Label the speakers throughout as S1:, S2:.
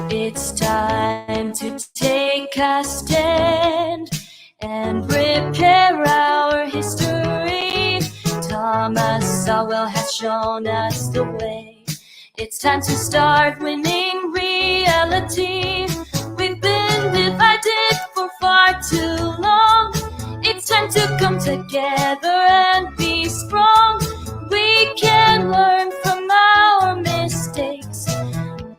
S1: It's time to take a stand and repair our history. Thomas Sowell has shown us the way. It's time to start winning reality. We've been divided for far too long. It's time to come together and be strong. We can learn from our mistakes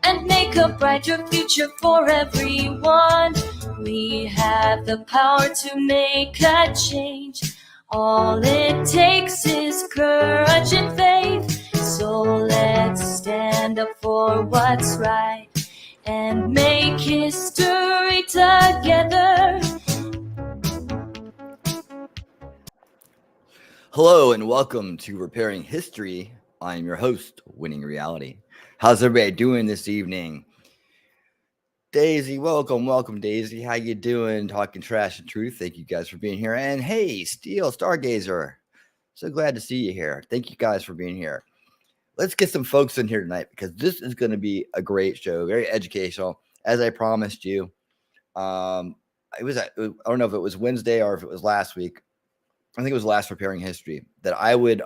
S1: and make a brighter future for everyone. We have the power to make a change. All it takes is courage and faith. So let's stand up for what's right and make history together.
S2: Hello and welcome to Repairing History. I'm your host, Winning Reality. How's everybody doing this evening? Daisy, welcome, Daisy. How you doing? Talking trash and truth. Thank you guys for being here. And hey, Steel Stargazer, so glad to see you here. Thank you guys for being here. Let's get some folks in here tonight because this is going to be a great show, very educational, as I promised you. I don't know if it was Wednesday or if it was last week. I think it was last Repairing History that I would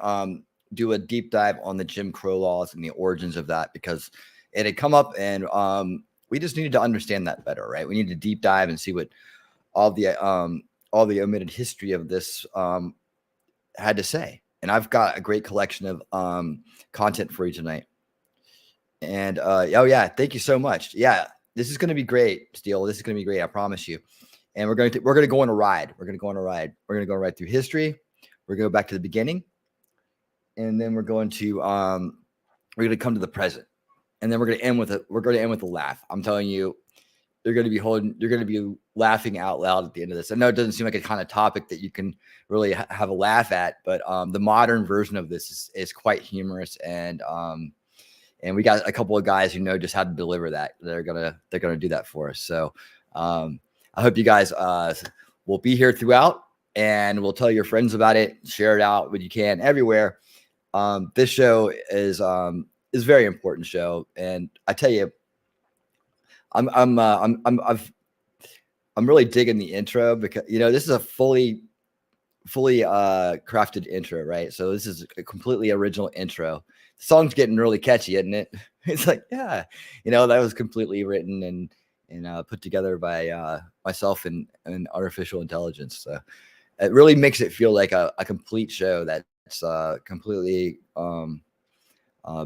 S2: do a deep dive on the Jim Crow laws and the origins of that because it had come up and we just needed to understand that better, right? We need to deep dive and see what all the omitted history of this had to say. And I've got a great collection of content for you tonight. And oh yeah, thank you so much. Yeah, this is going to be great, Steele. This is going to be great. I promise you. And we're going to go on a ride. We're going to go on a ride. We're going to go right through history. We're going to go back to the beginning, and then we're going to come to the present, and then we're going to end with a laugh. I'm telling you, you're going to be laughing out loud at the end of this. I know it doesn't seem like a kind of topic that you can really have a laugh at, but the modern version of this is quite humorous, and we got a couple of guys who know just how to deliver that. They're gonna do that for us. So. I hope you guys will be here throughout and will tell your friends about it, share it out when you can everywhere. This show is a very important show. And I tell you, I'm really digging the intro because, this is a fully crafted intro, right? So this is a completely original intro. The song's getting really catchy, isn't it? It's like, yeah, that was completely written and put together by myself and artificial intelligence. So it really makes it feel like a complete show that's completely been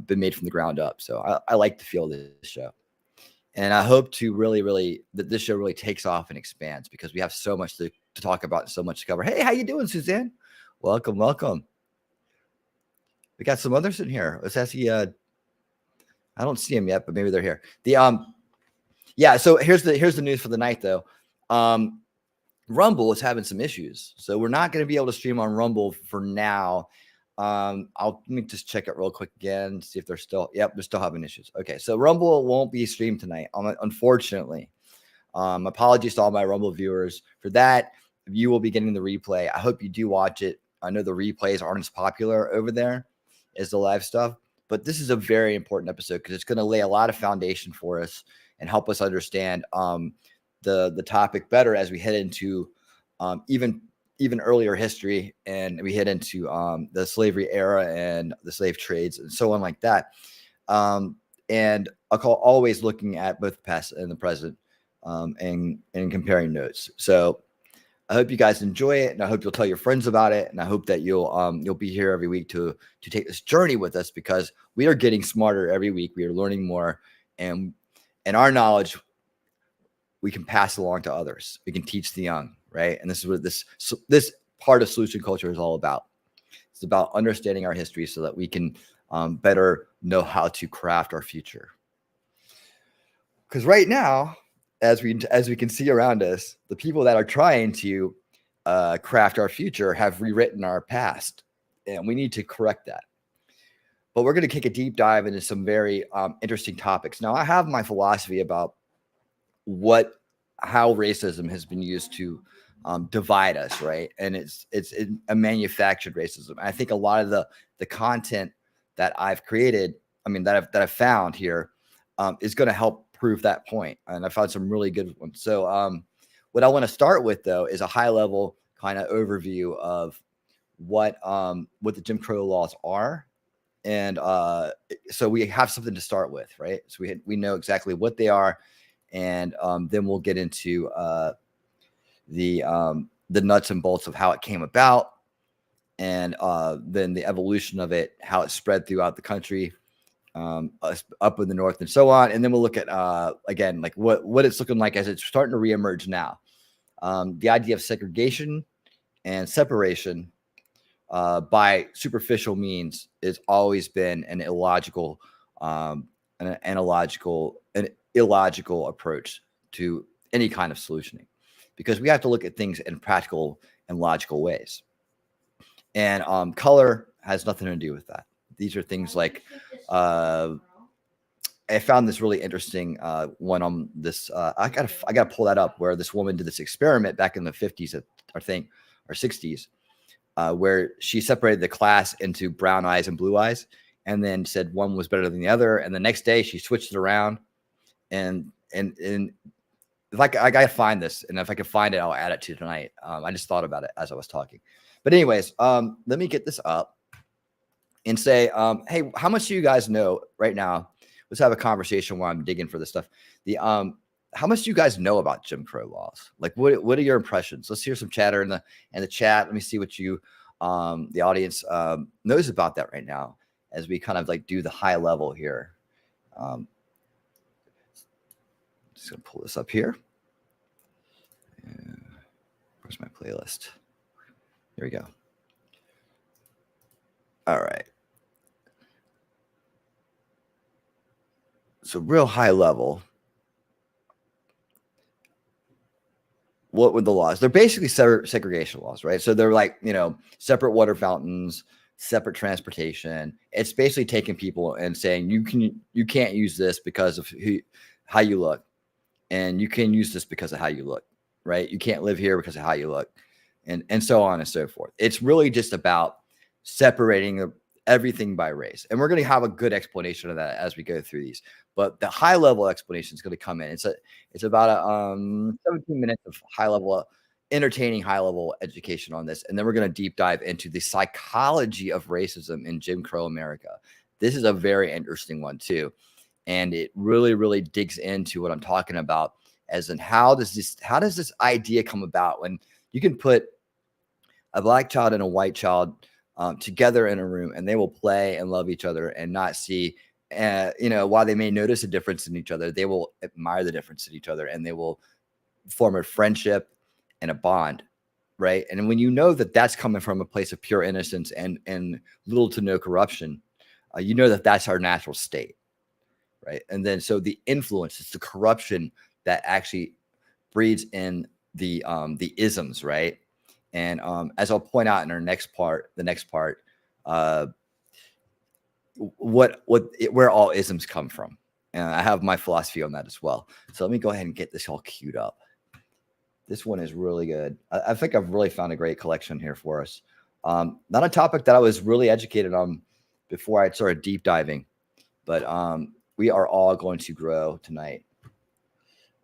S2: made from the ground up. So I like to feel this show. And I hope to really that this show really takes off and expands because we have so much to talk about and so much to cover. Hey, how you doing, Suzanne? Welcome. We got some others in here. Let's ask you. I don't see them yet, but maybe they're here. Yeah, so here's the news for the night, though. Rumble is having some issues, so we're not going to be able to stream on Rumble for now. Let me just check it real quick again, see if they're still. Yep, they're still having issues. Okay, so Rumble won't be streamed tonight, unfortunately. Apologies to all my Rumble viewers for that. You will be getting the replay. I hope you do watch it. I know the replays aren't as popular over there as the live stuff, but this is a very important episode because it's going to lay a lot of foundation for us and help us understand the topic better as we head into even earlier history and we head into the slavery era and the slave trades and so on like that. And I'll call always looking at both the past and the present and comparing notes. So I hope you guys enjoy it, and I hope you'll tell your friends about it, and I hope that you'll be here every week to take this journey with us because we are getting smarter every week. We are learning more, and our knowledge we can pass along to others. We can teach the young, right? And this is what this part of solution culture is all about. It's about understanding our history so that we can better know how to craft our future. Because right now, as we can see around us, the people that are trying to craft our future have rewritten our past, and we need to correct that. But we're going to take a deep dive into some very interesting topics. Now, I have my philosophy about how racism has been used to divide us, right? And it's a manufactured racism. I think a lot of the content that I've created, that I've found here, is going to help prove that point. And I found some really good ones. So what I want to start with, though, is a high level kind of overview of what the Jim Crow laws are. And so we have something to start with, right? So we know exactly what they are, and then we'll get into the nuts and bolts of how it came about, and then the evolution of it, how it spread throughout the country, up in the north, and so on. And then we'll look at again, like what it's looking like as it's starting to reemerge now. The idea of segregation and separation by superficial means has always been an illogical approach to any kind of solutioning, because we have to look at things in practical and logical ways. And color has nothing to do with that. These are things like I found this really interesting one on this. I gotta pull that up, where this woman did this experiment back in the 50s, I think, or 60s, where she separated the class into brown eyes and blue eyes, and then said one was better than the other. And the next day she switched it around, and if I gotta find this, and if I can find it, I'll add it to tonight. I just thought about it as I was talking. But anyways, let me get this up and say, hey, how much do you guys know right now? Let's have a conversation while I'm digging for this stuff. How much do you guys know about Jim Crow laws? Like, what are your impressions? Let's hear some chatter in the chat. Let me see what you, the audience, knows about that right now, as we kind of like do the high level here. Just gonna pull this up here. Where's my playlist? Here we go. All right. So real high level, what were the laws? They're basically segregation laws, right? So they're like, separate water fountains, separate transportation. It's basically taking people and saying you can't use this because of how you look, and you can use this because of how you look, right? You can't live here because of how you look, and so on and so forth. It's really just about separating everything by race, and we're going to have a good explanation of that as we go through these. But the high level explanation is going to come in. It's about 17 minutes of high level, entertaining high level education on this, and then we're going to deep dive into the psychology of racism in Jim Crow America. This is a very interesting one too, and it really digs into what I'm talking about, as in how does this idea come about when you can put a black child and a white child together in a room, and they will play and love each other and not see, while they may notice a difference in each other, they will admire the difference in each other, and they will form a friendship and a bond, right? And when you know that that's coming from a place of pure innocence and little to no corruption, you know that that's our natural state, right? And then so the influence, it's the corruption that actually breeds in the isms, right? And as I'll point out in the next part, where all isms come from. And I have my philosophy on that as well. So let me go ahead and get this all queued up. This one is really good. I think I've really found a great collection here for us. Not a topic that I was really educated on before I started deep diving, but we are all going to grow tonight.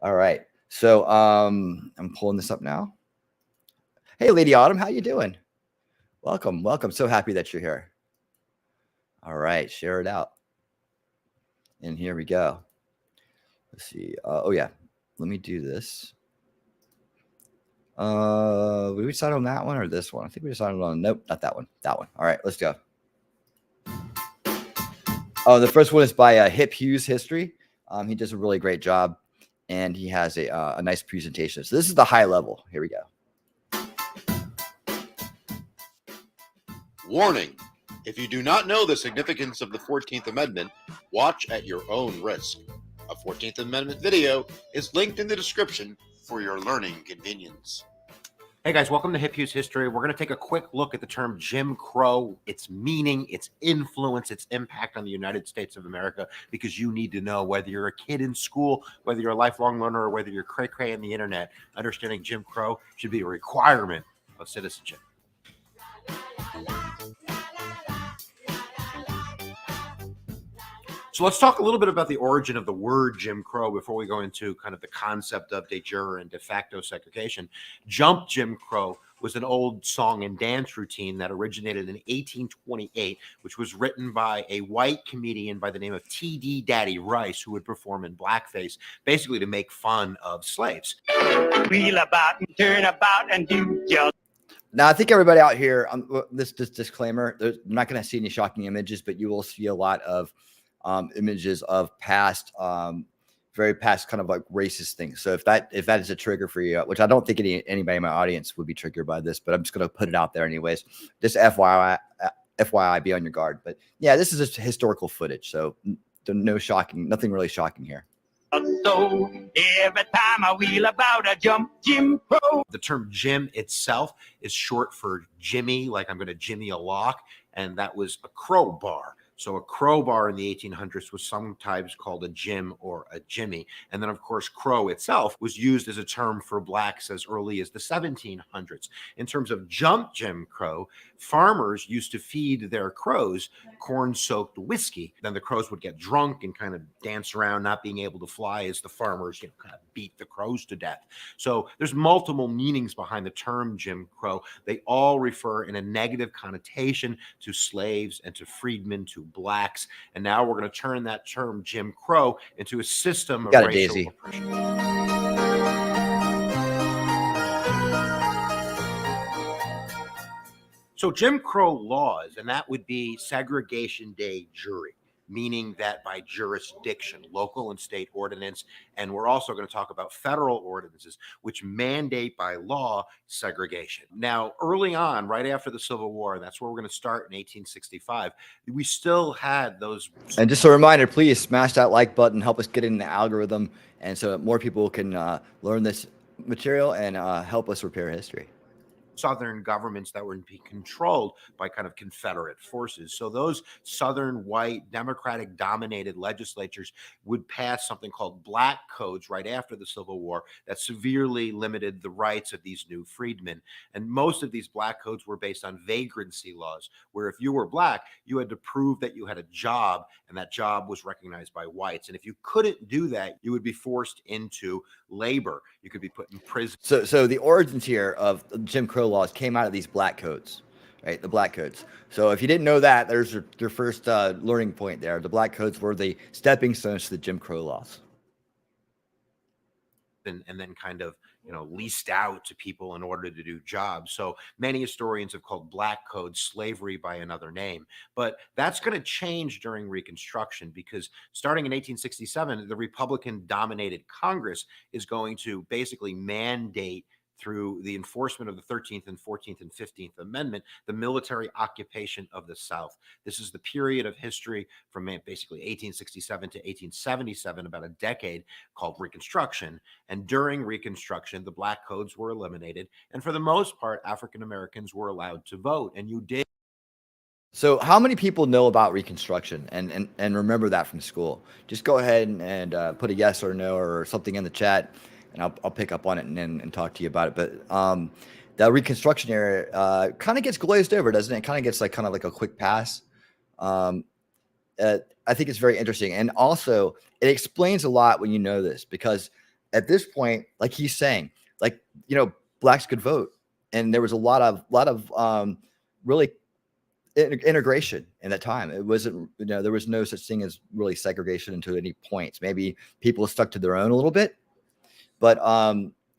S2: All right. So I'm pulling this up now. Hey, Lady Autumn, how you doing? Welcome. So happy that you're here. All right, share it out. And here we go. Let's see. Oh yeah, let me do this. Did we decide on that one or this one? I think we decided on, nope, not that one. That one. All right, let's go. Oh, the first one is by Hip Hughes History. He does a really great job, and he has a nice presentation. So this is the high level. Here we go.
S3: Warning. If you do not know the significance of the 14th Amendment, watch at your own risk. A 14th Amendment video is linked in the description for your learning convenience.
S4: Hey guys, welcome to Hip Hughes History. We're going to take a quick look at the term Jim Crow, its meaning, its influence, its impact on the United States of America, because you need to know whether you're a kid in school, whether you're a lifelong learner, or whether you're cray-cray on the internet. Understanding Jim Crow should be a requirement of citizenship. So let's talk a little bit about the origin of the word Jim Crow before we go into kind of the concept of de jure and de facto segregation. Jump Jim Crow was an old song and dance routine that originated in 1828, which was written by a white comedian by the name of T.D. Daddy Rice, who would perform in blackface, basically to make fun of slaves.
S5: Wheel about and turn about and do just.
S2: Now, I think everybody out here, this disclaimer, I'm not going to see any shocking images, but you will see a lot of images of past, very past kind of like racist things. So if that is a trigger for you, which I don't think anybody in my audience would be triggered by this, but I'm just going to put it out there anyways. Just FYI, be on your guard. But yeah, this is just historical footage, so nothing really shocking here.
S5: So every time I wheel about, I jump Jim Crow.
S4: The term Jim itself is short for Jimmy, like I'm going to Jimmy a lock, and that was a crowbar. So a crowbar in the 1800s was sometimes called a Jim or a Jimmy. And then, of course, crow itself was used as a term for blacks as early as the 1700s. In terms of jump Jim Crow, farmers used to feed their crows corn-soaked whiskey. Then the crows would get drunk and kind of dance around, not being able to fly as the farmers, kind of beat the crows to death. So there's multiple meanings behind the term Jim Crow. They all refer in a negative connotation to slaves and to freedmen, to blacks. And now we're going to turn that term Jim Crow into a system of racial oppression. So Jim Crow laws, and that would be segregation de jure, meaning that by jurisdiction, local and state ordinance. And we're also going to talk about federal ordinances, which mandate by law segregation. Now, early on, right after the Civil War, that's where we're going to start in 1865, we still had those.
S2: And just a reminder, please smash that like button, help us get in the algorithm, and so that more people can learn this material and help us repair history.
S4: Southern governments that were being controlled by kind of Confederate forces. So those Southern white Democratic dominated legislatures would pass something called black codes right after the Civil War that severely limited the rights of these new freedmen. And most of these black codes were based on vagrancy laws, where if you were black, you had to prove that you had a job and that job was recognized by whites. And if you couldn't do that, you would be forced into labor. You could be put in prison.
S2: So the origins here of Jim Crow laws came out of these black codes, right? The black codes. So if you didn't know that, there's your first learning point there. The black codes were the stepping stones to the Jim Crow laws.
S4: And then kind of, leased out to people in order to do jobs. So many historians have called black code slavery by another name. But that's going to change during Reconstruction, because starting in 1867, the Republican-dominated Congress is going to basically mandate, through the enforcement of the 13th and 14th and 15th Amendment, the military occupation of the South. This is the period of history from basically 1867 to 1877, about a decade, called Reconstruction. And during Reconstruction, the black codes were eliminated. And for the most part, African Americans were allowed to vote. And you did.
S2: So how many people know about Reconstruction and remember that from school? Just go ahead and put a yes or no or something in the chat, and I'll pick up on it and talk to you about it. But the Reconstruction era kind of gets glazed over, doesn't it? It kind of gets like a quick pass. I think it's very interesting, and also it explains a lot when you know this, because at this point, like he's saying, blacks could vote, and there was a lot of really integration in that time. It wasn't, there was no such thing as really segregation into any points. Maybe people stuck to their own a little bit, but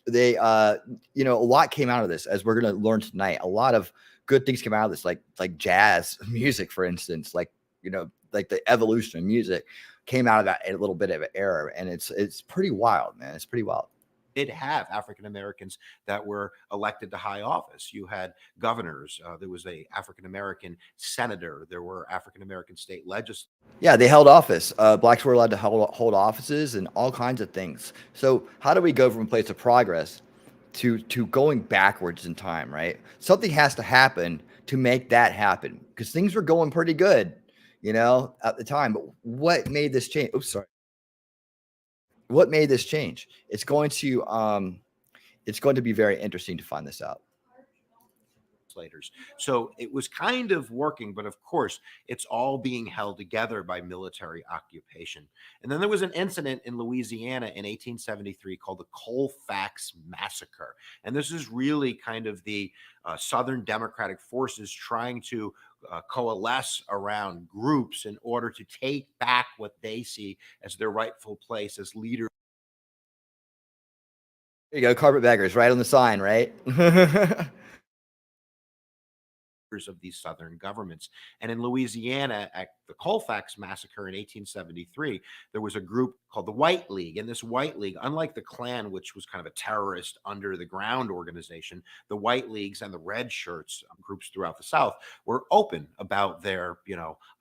S2: they a lot came out of this, as we're going to learn tonight. A lot of good things came out of this, like jazz music, for instance, like the evolution of music came out of that a little bit of an era, and it's pretty wild, man. It's pretty wild.
S4: Did have African Americans that were elected to high office. You had governors. There was a African American senator. There were African American state legislators.
S2: Yeah, they held office. Blacks were allowed to hold offices and all kinds of things. So how do we go from a place of progress to going backwards in time, right? Something has to happen to make that happen because things were going pretty good, at the time. But what made this change? Oops, sorry. What made this change? It's going to be very interesting to find this out.
S4: So it was kind of working, but of course, it's all being held together by military occupation. And then there was an incident in Louisiana in 1873 called the Colfax Massacre. And this is really kind of the Southern Democratic forces trying to coalesce around groups in order to take back what they see as their rightful place as leaders.
S2: There you go, carpetbaggers, right on the sign, right?
S4: Of these Southern governments. And in Louisiana, at the Colfax Massacre in 1873, there was a group called the White League. And this White League, unlike the Klan, which was kind of a terrorist under the ground organization, the White Leagues and the Red Shirts, groups throughout the South, were open about their,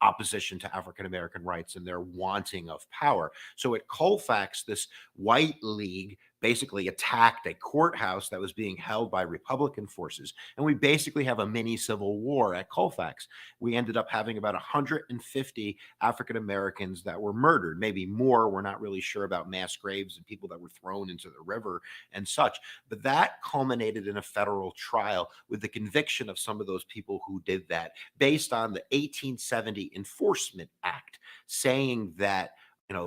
S4: opposition to African American rights and their wanting of power. So at Colfax, this White League basically attacked a courthouse that was being held by Republican forces. And we basically have a mini civil war at Colfax. We ended up having about 150 African Americans that were murdered, maybe more. We're not really sure about mass graves and people that were thrown into the river and such. But that culminated in a federal trial with the conviction of some of those people who did that based on the 1870 Enforcement Act, saying that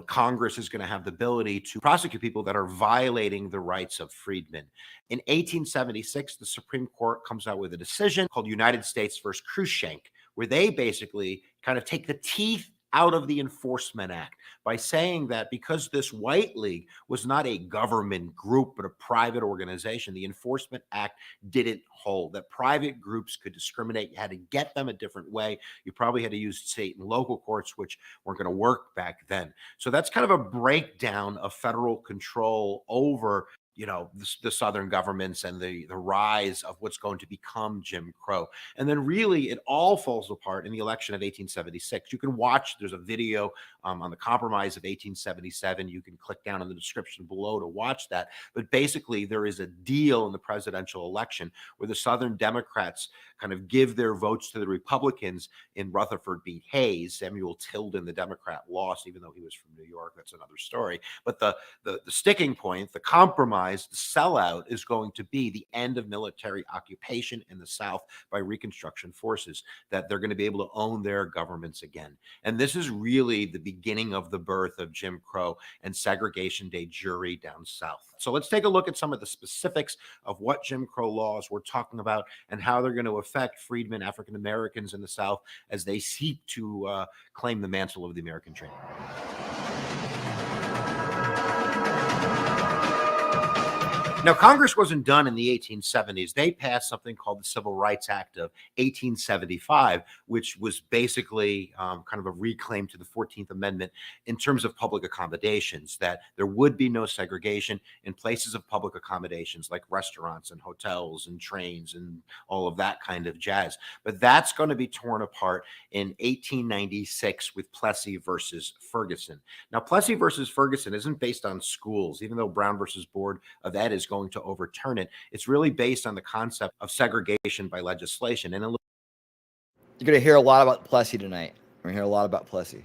S4: Congress is going to have the ability to prosecute people that are violating the rights of freedmen. In 1876, the Supreme Court comes out with a decision called United States versus Cruikshank, where they basically kind of take the teeth out of the Enforcement Act by saying that because this White League was not a government group, but a private organization, the Enforcement Act didn't hold, that private groups could discriminate. You had to get them a different way. You probably had to use state and local courts, which weren't going to work back then. So that's kind of a breakdown of federal control over the Southern governments and the rise of what's going to become Jim Crow. And then really it all falls apart in the election of 1876. You can watch, there's a video on the Compromise of 1877. You can click down in the description below to watch that. But basically there is a deal in the presidential election where the Southern Democrats kind of give their votes to the Republicans in Rutherford b. Hayes. Samuel Tilden, the Democrat, lost, even though he was from New York. That's another story. But the sticking point, the compromise, the sellout is going to be the end of military occupation in the South by Reconstruction forces, that they're going to be able to own their governments again. And this is really the beginning of the birth of Jim Crow and segregation de jure down South. So let's take a look at some of the specifics of what Jim Crow laws we're talking about and how they're going to affect freedmen, African Americans in the South as they seek to claim the mantle of the American dream. Now, Congress wasn't done in the 1870s. They passed something called the Civil Rights Act of 1875, which was basically kind of a reclaim to the 14th Amendment in terms of public accommodations, that there would be no segregation in places of public accommodations like restaurants and hotels and trains and all of that kind of jazz. But that's going to be torn apart in 1896 with Plessy versus Ferguson. Now, Plessy versus Ferguson isn't based on schools, even though Brown versus Board of Ed is going to overturn it. It's really based on the concept of segregation by legislation. And
S2: you're going to hear a lot about Plessy tonight. We're going to hear a lot about Plessy.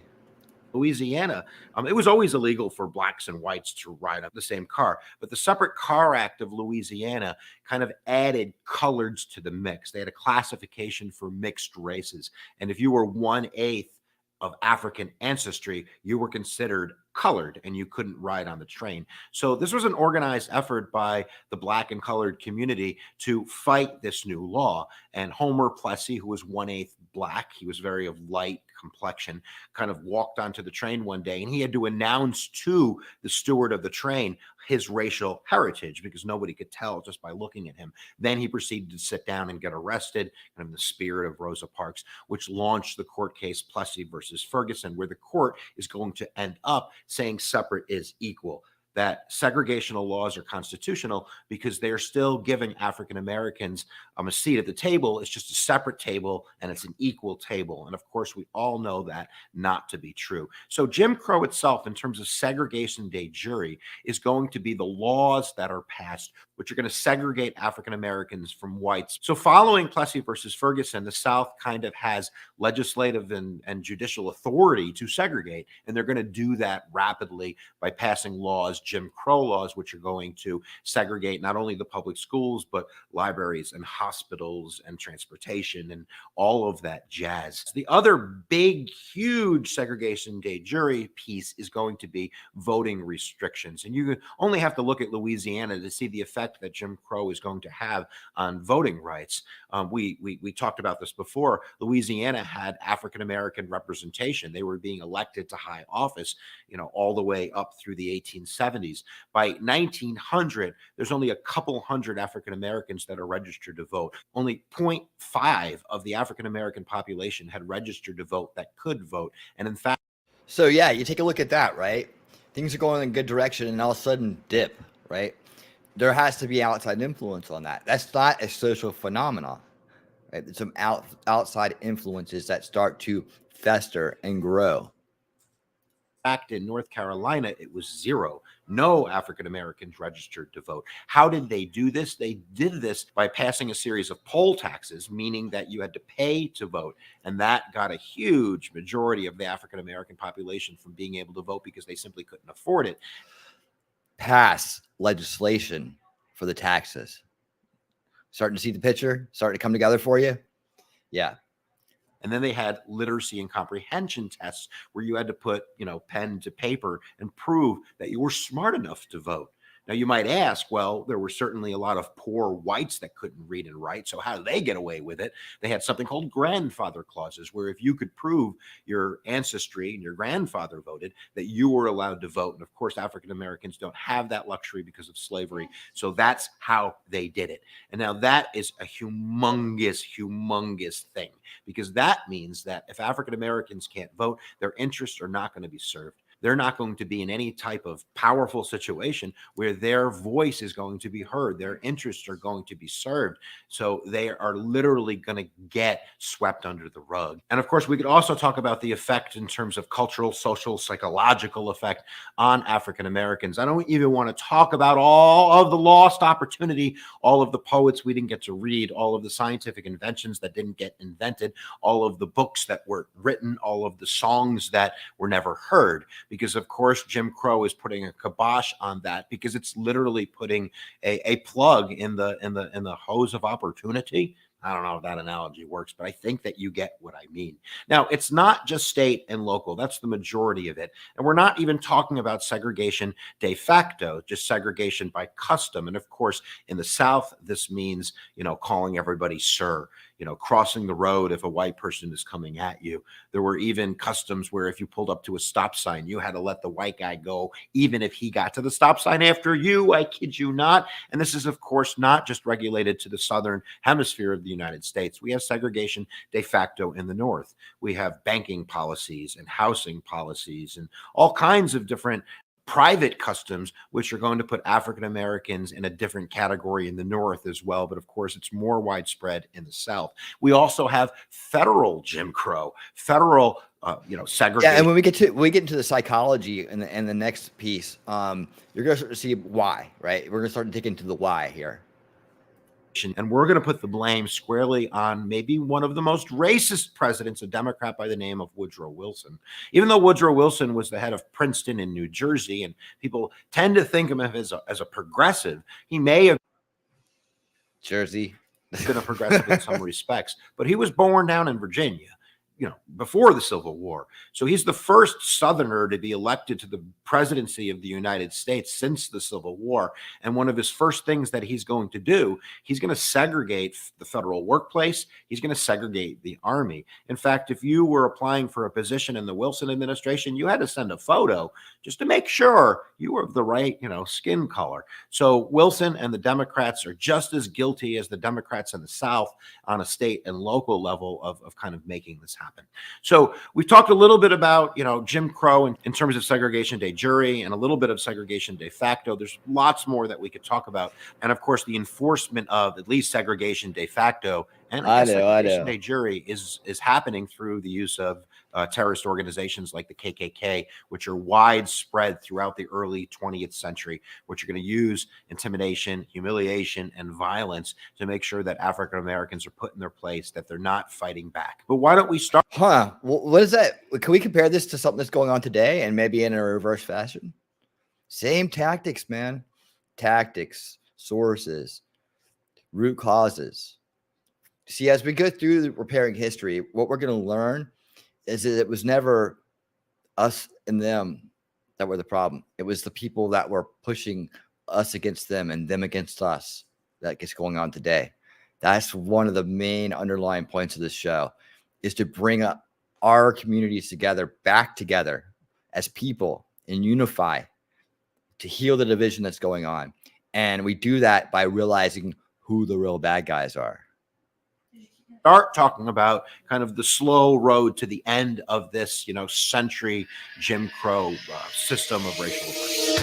S4: Louisiana, it was always illegal for blacks and whites to ride on the same car, but the Separate Car Act of Louisiana kind of added coloreds to the mix. They had a classification for mixed races. And if you were 1/8 of African ancestry, you were considered colored and you couldn't ride on the train. So this was an organized effort by the black and colored community to fight this new law. And Homer Plessy, who was 1/8 black, he was very of light complexion, kind of walked onto the train one day and he had to announce to the steward of the train his racial heritage because nobody could tell just by looking at him. Then he proceeded to sit down and get arrested, kind of in the spirit of Rosa Parks, which launched the court case Plessy versus Ferguson, where the court is going to end up saying separate is equal. that segregational laws are constitutional because they're still giving African Americans a seat at the table. It's just a separate table and it's an equal table. And of course, we all know that not to be true. So Jim Crow itself, in terms of segregation de jure, is going to be the laws that are passed, which are going to segregate African Americans from whites. So following Plessy versus Ferguson, the South kind of has legislative and judicial authority to segregate, and they're going to do that rapidly by passing laws, Jim Crow laws, which are going to segregate not only the public schools, but libraries and hospitals and transportation and all of that jazz. The other big, huge segregation de jure piece is going to be voting restrictions. And you only have to look at Louisiana to see the effect that Jim Crow is going to have on voting rights. We talked about this before. Louisiana had African-American representation. They were being elected to high office, all the way up through the 1870s. By 1900, there's only a couple hundred African-Americans that are registered to vote. Only 0.5 of the African-American population had registered to vote that could vote. And in fact,
S2: So yeah, you take a look at that, right? Things are going in a good direction and all of a sudden dip, right? There has to be outside influence on that. That's not a social phenomenon, right? There's some outside influences that start to fester and grow.
S4: in North Carolina, it was zero. No African Americans registered to vote. How did they do this? They did this by passing a series of poll taxes, meaning that you had to pay to vote. And that got a huge majority of the African American population from being able to vote because they simply couldn't afford it.
S2: Pass legislation for the taxes. Starting to see the picture? Starting to come together for you? Yeah.
S4: And then they had literacy and comprehension tests where you had to put, pen to paper and prove that you were smart enough to vote. Now, you might ask, well, there were certainly a lot of poor whites that couldn't read and write. So how did they get away with it? They had something called grandfather clauses, where if you could prove your ancestry and your grandfather voted, that you were allowed to vote. And of course, African Americans don't have that luxury because of slavery. So that's how they did it. And now that is a humongous, humongous thing, because that means that if African Americans can't vote, their interests are not going to be served. They're not going to be in any type of powerful situation where their voice is going to be heard. Their interests are going to be served. So they are literally going to get swept under the rug. And of course, we could also talk about the effect in terms of cultural, social, psychological effect on African Americans. I don't even want to talk about all of the lost opportunity, all of the poets we didn't get to read, all of the scientific inventions that didn't get invented, all of the books that were written, all of the songs that were never heard. Because of course, Jim Crow is putting a kibosh on that, because it's literally putting a plug in the hose of opportunity. I don't know if that analogy works, but I think that you get what I mean. Now, it's not just state and local. That's the majority of it. And we're not even talking about segregation de facto, just segregation by custom. And of course, in the South, this means, calling everybody sir, crossing the road if a white person is coming at you. There were even customs where if you pulled up to a stop sign, you had to let the white guy go, even if he got to the stop sign after you. I kid you not. And this is, of course, not just regulated to the southern hemisphere of the United States. We have segregation de facto in the North. We have banking policies and housing policies and all kinds of different private customs, which are going to put African Americans in a different category in the North as well. But of course, it's more widespread in the South. We also have federal Jim Crow, federal, segregation.
S2: Yeah, and when we get into the psychology and the next piece, you're going to start to see why, right? We're going to start to dig into the why here.
S4: And we're going to put the blame squarely on maybe one of the most racist presidents, a Democrat by the name of Woodrow Wilson. Even though Woodrow Wilson was the head of Princeton in New Jersey, and people tend to think of him as a progressive, he may have
S2: Jersey
S4: been a progressive in some respects, but he was born down in Virginia, before the Civil War. So he's the first Southerner to be elected to the presidency of the United States since the Civil War. And one of his first things that he's going to do, he's going to segregate the federal workplace. He's going to segregate the Army. In fact, if you were applying for a position in the Wilson administration, you had to send a photo just to make sure you were of the right, skin color. So Wilson and the Democrats are just as guilty as the Democrats in the South on a state and local level of kind of making this happen. happen. So we talked a little bit about, Jim Crow in terms of segregation de jure and a little bit of segregation de facto. There's lots more that we could talk about. And of course, the enforcement of at least segregation de facto and I guess segregation de jure is happening through the use of terrorist organizations like the KKK, which are widespread throughout the early 20th century, which are going to use intimidation, humiliation, and violence to make sure that African Americans are put in their place, that they're not fighting back. But why don't we start?
S2: What is that? Can we compare this to something that's going on today and maybe in a reverse fashion? Same tactics, man. Tactics, sources, root causes. See, as we go through the repairing history, what we're going to learn is that it was never us and them that were the problem. It was the people that were pushing us against them and them against us that is going on today. That's one of the main underlying points of this show, is to bring up our communities together, back together as people and unify to heal the division that's going on. And we do that by realizing who the real bad guys are.
S4: Start talking about kind of the slow road to the end of this, century Jim Crow system of racial oppression.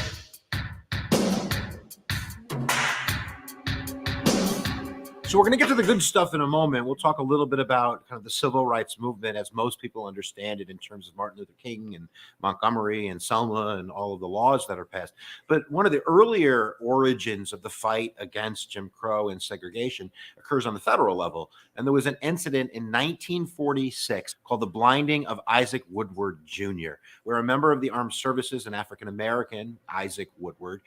S4: So we're going to get to the good stuff in a moment. We'll talk a little bit about kind of the civil rights movement as most people understand it in terms of Martin Luther King and Montgomery and Selma and all of the laws that are passed. But one of the earlier origins of the fight against Jim Crow and segregation occurs on the federal level. And there was an incident in 1946 called the blinding of Isaac Woodward Jr., where a member of the armed services, an African-American, Isaac Woodward,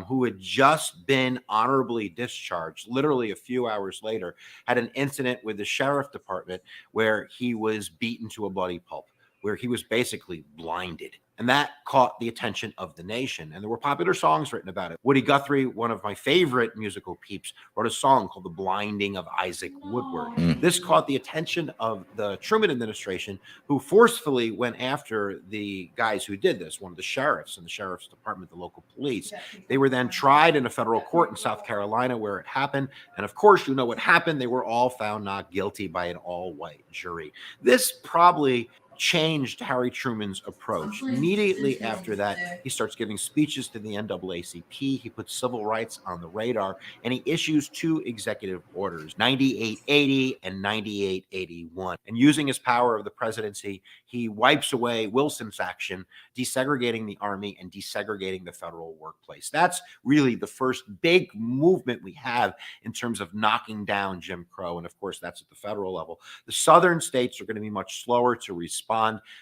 S4: who had just been honorably discharged, literally a few hours later, had an incident with the sheriff department where he was beaten to a bloody pulp, where he was basically blinded. And that caught the attention of the nation. And there were popular songs written about it. Woody Guthrie, one of my favorite musical peeps, wrote a song called The Blinding of Isaac Woodward. This caught the attention of the Truman administration, who forcefully went after the guys who did this, one of the sheriffs in the sheriff's department, the local police. They were then tried in a federal court in South Carolina where it happened. And of course, you know what happened. They were all found not guilty by an all-white jury. This probably changed Harry Truman's approach. Immediately after that, he starts giving speeches to the NAACP. He puts civil rights on the radar, and he issues two executive orders, 9880 and 9881. And using his power of the presidency, he wipes away Wilson's action, desegregating the Army and desegregating the federal workplace. That's really the first big movement we have in terms of knocking down Jim Crow. And of course, that's at the federal level. The southern states are going to be much slower to respond.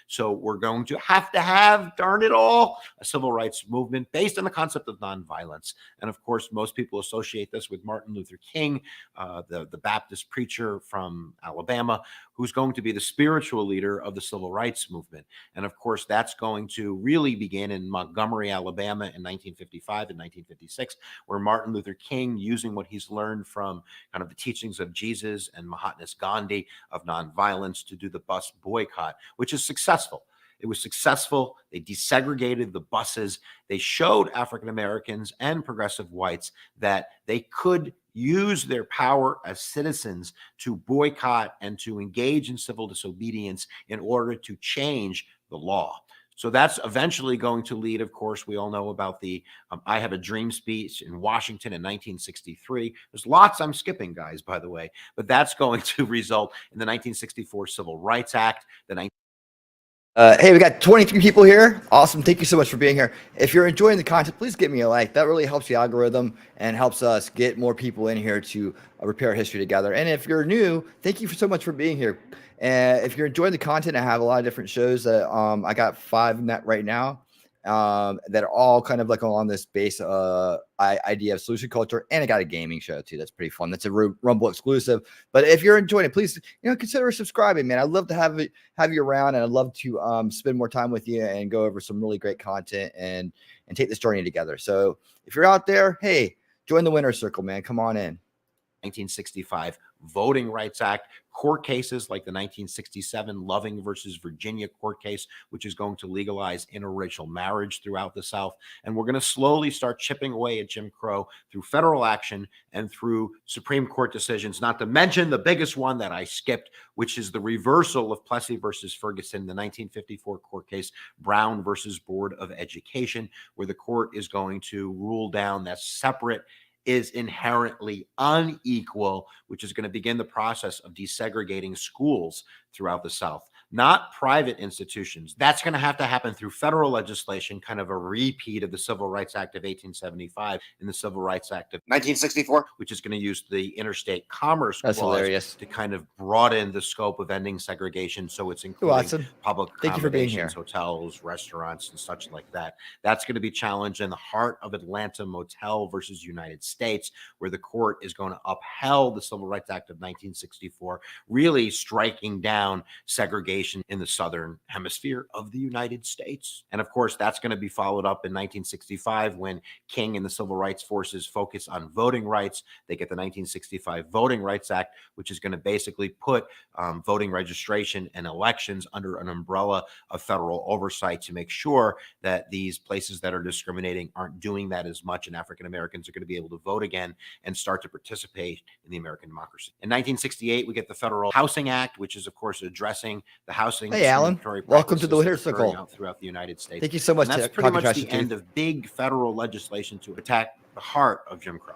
S4: So we're going to have, darn it all, a civil rights movement based on the concept of nonviolence. And of course, most people associate this with Martin Luther King, the Baptist preacher from Alabama, who's going to be the spiritual leader of the civil rights movement. And of course, that's going to really begin in Montgomery, Alabama in 1955 and 1956, where Martin Luther King, using what he's learned from kind of the teachings of Jesus and Mahatma Gandhi of nonviolence, to do the bus boycott, which is successful. It was successful. They desegregated the buses. They showed African Americans and progressive whites that they could use their power as citizens to boycott and to engage in civil disobedience in order to change the law. So that's eventually going to lead, of course, we all know about the I Have a Dream speech in Washington in 1963. There's lots I'm skipping, guys, by the way, but that's going to result in the 1964 Civil Rights Act, the
S2: Hey, we got 23 people here. Awesome. Thank you so much for being here. If you're enjoying the content, please give me a like. That really helps the algorithm and helps us get more people in here to repair history together. And if you're new, thank you so much for being here. And if you're enjoying the content, I have a lot of different shows that I got 5 net right now that are all kind of like on this base idea of solution culture. And I got a gaming show too. That's pretty fun. That's a Rumble exclusive. But if you're enjoying it, please, consider subscribing, man. I'd love to have you around, and I'd love to spend more time with you and go over some really great content and take this journey together. So if you're out there, hey, join the winner's circle, man. Come on in.
S4: 1965 Voting Rights Act, court cases like the 1967 Loving versus Virginia court case, which is going to legalize interracial marriage throughout the South. And we're going to slowly start chipping away at Jim Crow through federal action and through Supreme Court decisions, not to mention the biggest one that I skipped, which is the reversal of Plessy versus Ferguson, the 1954 court case, Brown versus Board of Education, where the court is going to rule down that separate is inherently unequal, which is going to begin the process of desegregating schools throughout the South, not private institutions. That's going to happen through federal legislation, kind of a repeat of the Civil Rights Act of 1875 and the Civil Rights Act of 1964, which is going to use the Interstate Commerce Clause to kind of broaden the scope of ending segregation. So it's including public accommodations, hotels, restaurants, and such like that. That's going to be challenged in the heart of Atlanta Motel versus United States, where the court is going to upheld the Civil Rights Act of 1964, really striking down segregation in the Southern Hemisphere of the United States. And of course, that's going to be followed up in 1965 when King and the civil rights forces focus on voting rights. They get the 1965 Voting Rights Act, which is going to basically put voting registration and elections under an umbrella of federal oversight to make sure that these places that are discriminating aren't doing that as much, and African Americans are going to be able to vote again and start to participate in the American democracy. In 1968, we get the Federal Housing Act, which is, of course, addressing the housing.
S2: Hey, Alan, welcome to the Winter Circle
S4: throughout the United States.
S2: Thank you so much.
S4: And that's pretty much the end of big federal legislation to attack the heart of Jim Crow.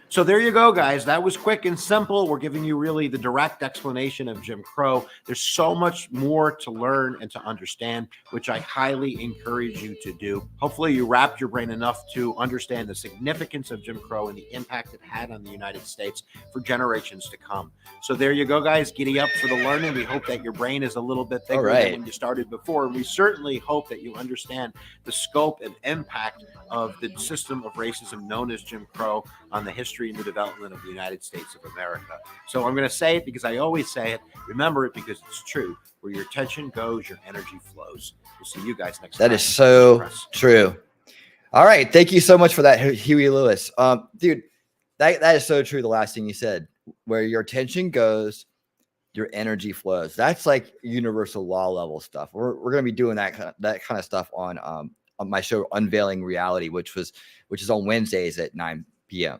S4: So there you go, guys. That was quick and simple. We're giving you really the direct explanation of Jim Crow. There's so much more to learn and to understand, which I highly encourage you to do. Hopefully you wrapped your brain enough to understand the significance of Jim Crow and the impact it had on the United States for generations to come. So there you go, guys. Giddy up for the learning. We hope that your brain is a little bit bigger than when you started before. And we certainly hope that you understand the scope and impact of the system of racism known as Jim Crow on the history and the development of the United States of America. So I'm going to say it because I always say it. Remember it because it's true. Where your attention goes, your energy flows. We'll see you guys next time.
S2: That is so true. All right. Thank you so much for that, Huey Lewis. Dude, that is so true. The last thing you said, where your attention goes, your energy flows. That's like universal law level stuff. We're going to be doing that kind of stuff on my show Unveiling Reality, which is on Wednesdays at 9 p.m.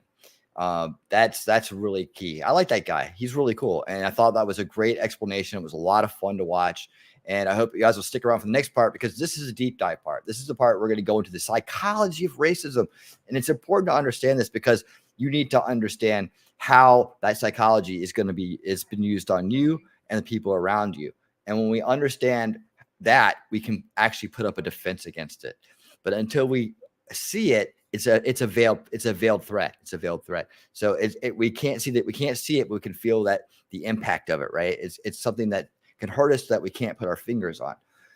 S2: That's really key. I like that guy. He's really cool. And I thought that was a great explanation. It was a lot of fun to watch. And I hope you guys will stick around for the next part, because this is a deep dive part. This is the part we're going to go into the psychology of racism. And it's important to understand this because you need to understand how that psychology is been used on you and the people around you. And when we understand that, we can actually put up a defense against it. But until we see it, it's a veiled threat. It's a veiled threat. So we can't see that. We can't see it, but we can feel that the impact of it, right? It's something that can hurt us that we can't put our fingers on.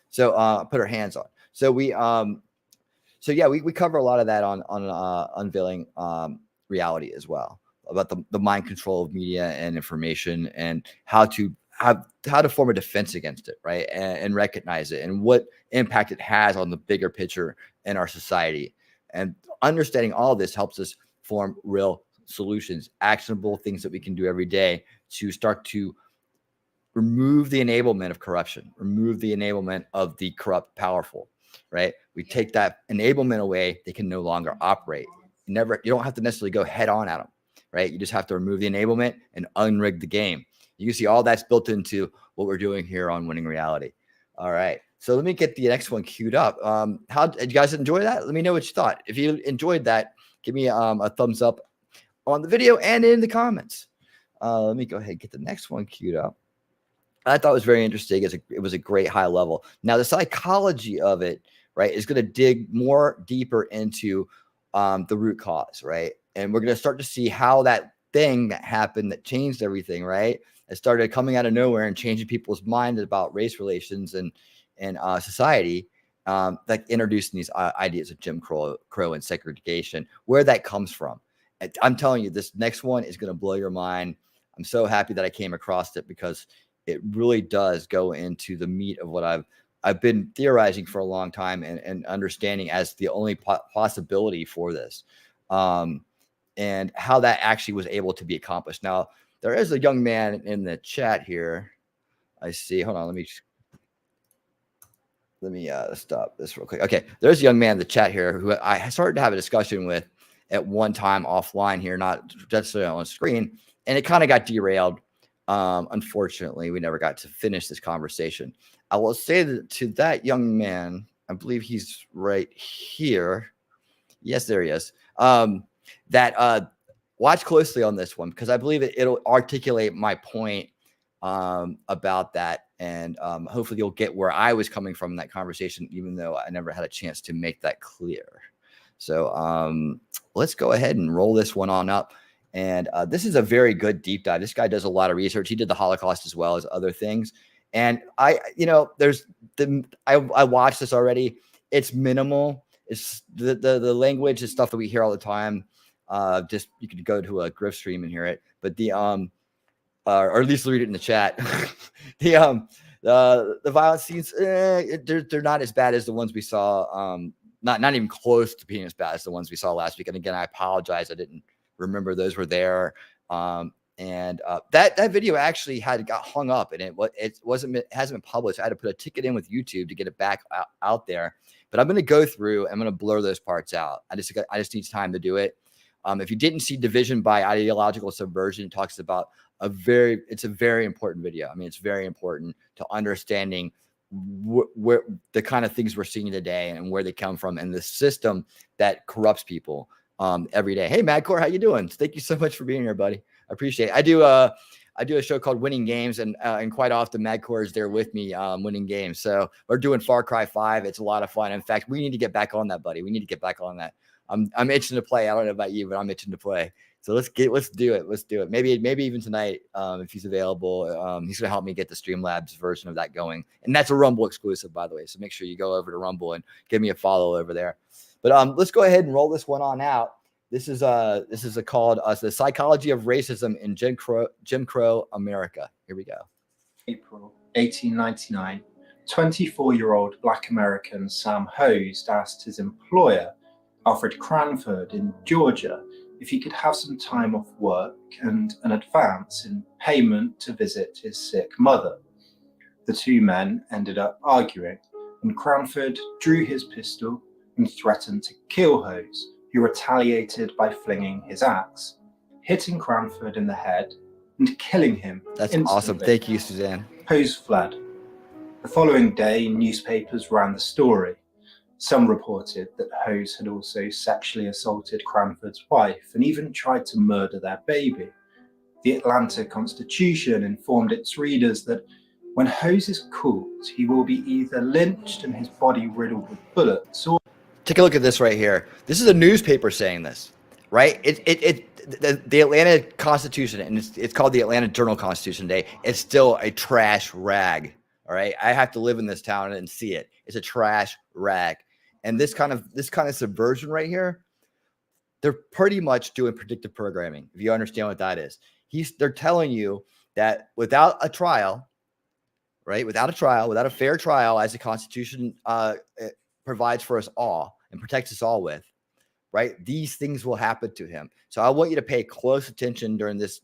S2: So put our hands on. So we cover a lot of that on Unveiling Reality as well, about the mind control of media and information, and how to form a defense against it, right? And recognize it, and what impact it has on the bigger picture in our society. And understanding all of this helps us form real solutions, actionable things that we can do every day to start to remove the enablement of corruption, remove the enablement of the corrupt powerful, right? We take that enablement away, they can no longer operate. You don't have to necessarily go head on at them, right? You just have to remove the enablement and unrig the game. You can see all that's built into what we're doing here on Winning Reality. All right. So let me get the next one queued up. How did you guys enjoy that? Let me know what you thought. If you enjoyed that, give me a thumbs up on the video and in the comments. Let me go ahead and get the next one queued up. I thought it was very interesting. It was a great high level. Now, the psychology of it, right, is going to dig more deeper into the root cause, right? And we're going to start to see how that thing that happened that changed everything, right? It started coming out of nowhere and changing people's minds about race relations and society, like introducing these ideas of Jim Crow and segregation, where that comes from. And I'm telling you, this next one is going to blow your mind. I'm so happy that I came across it, because it really does go into the meat of what I've been theorizing for a long time and understanding as the only possibility for this. and how that actually was able to be accomplished. Now, there is a young man in the chat here. I see. Hold on. Let me stop this real quick. Okay. There's a young man in the chat here who I started to have a discussion with at one time offline here, not just on screen. And it kind of got derailed. Unfortunately, we never got to finish this conversation. I will say that to that young man, I believe he's right here. Yes, there he is. That watch closely on this one, because I believe it'll articulate my point about that. And hopefully you'll get where I was coming from in that conversation, even though I never had a chance to make that clear. So let's go ahead and roll this one on up. And this is a very good deep dive. This guy does a lot of research. He did the Holocaust as well as other things. And I watched this already. It's minimal. It's the language is stuff that we hear all the time. Just you could go to a Griff stream and hear it. But the or at least read it in the chat. The violent scenes, they're not as bad as the ones we saw. Not even close to being as bad as the ones we saw last week. And again, I apologize. I didn't remember those were there. And that video actually got hung up, and it hasn't been published. I had to put a ticket in with YouTube to get it back out there. But I'm going to go through. I'm going to blur those parts out. I just need time to do it. If you didn't see Division by Ideological Subversion, it talks about it's a very important video. I mean, it's very important to understanding where the kind of things we're seeing today and where they come from, and the system that corrupts people every day. Hey, Madcore, how you doing? Thank you so much for being here, buddy. I appreciate it. I do a show called Winning Games, and quite often Madcore is there with me winning games. So we're doing Far Cry 5. It's a lot of fun. In fact, we need to get back on that, buddy. We need to get back on that. I'm itching to play. I don't know about you, but I'm itching to play. So let's do it. Let's do it. Maybe even tonight, if he's available. He's gonna help me get the Streamlabs version of that going, and that's a Rumble exclusive, by the way. So make sure you go over to Rumble and give me a follow over there. But let's go ahead and roll this one on out. This is called The Psychology of Racism in Jim Crow America. Here we go.
S6: April 1899, 24-year-old Black American Sam Host asked his employer, Alfred Cranford in Georgia, if he could have some time off work and an advance in payment to visit his sick mother. The two men ended up arguing, and Cranford drew his pistol and threatened to kill Hose, who retaliated by flinging his axe, hitting Cranford in the head and killing him.
S2: That's
S6: instantly.
S2: Awesome. Thank you, Suzanne.
S6: Hose fled. The following day, newspapers ran the story. Some reported that Hose had also sexually assaulted Cranford's wife and even tried to murder their baby. The Atlanta Constitution informed its readers that when Hose is caught, he will be either lynched and his body riddled with bullets, or...
S2: Take a look at this right here. This is a newspaper saying this, right? The Atlanta Constitution, and it's called the Atlanta Journal-Constitution today. It's still a trash rag. All right, I have to live in this town and see it. It's a trash rag. And this kind of subversion right here, they're pretty much doing predictive programming. If you understand what that is, they're telling you that without a trial, right? Without a fair trial, as the Constitution provides for us all and protects us all with, right? These things will happen to him. So I want you to pay close attention during this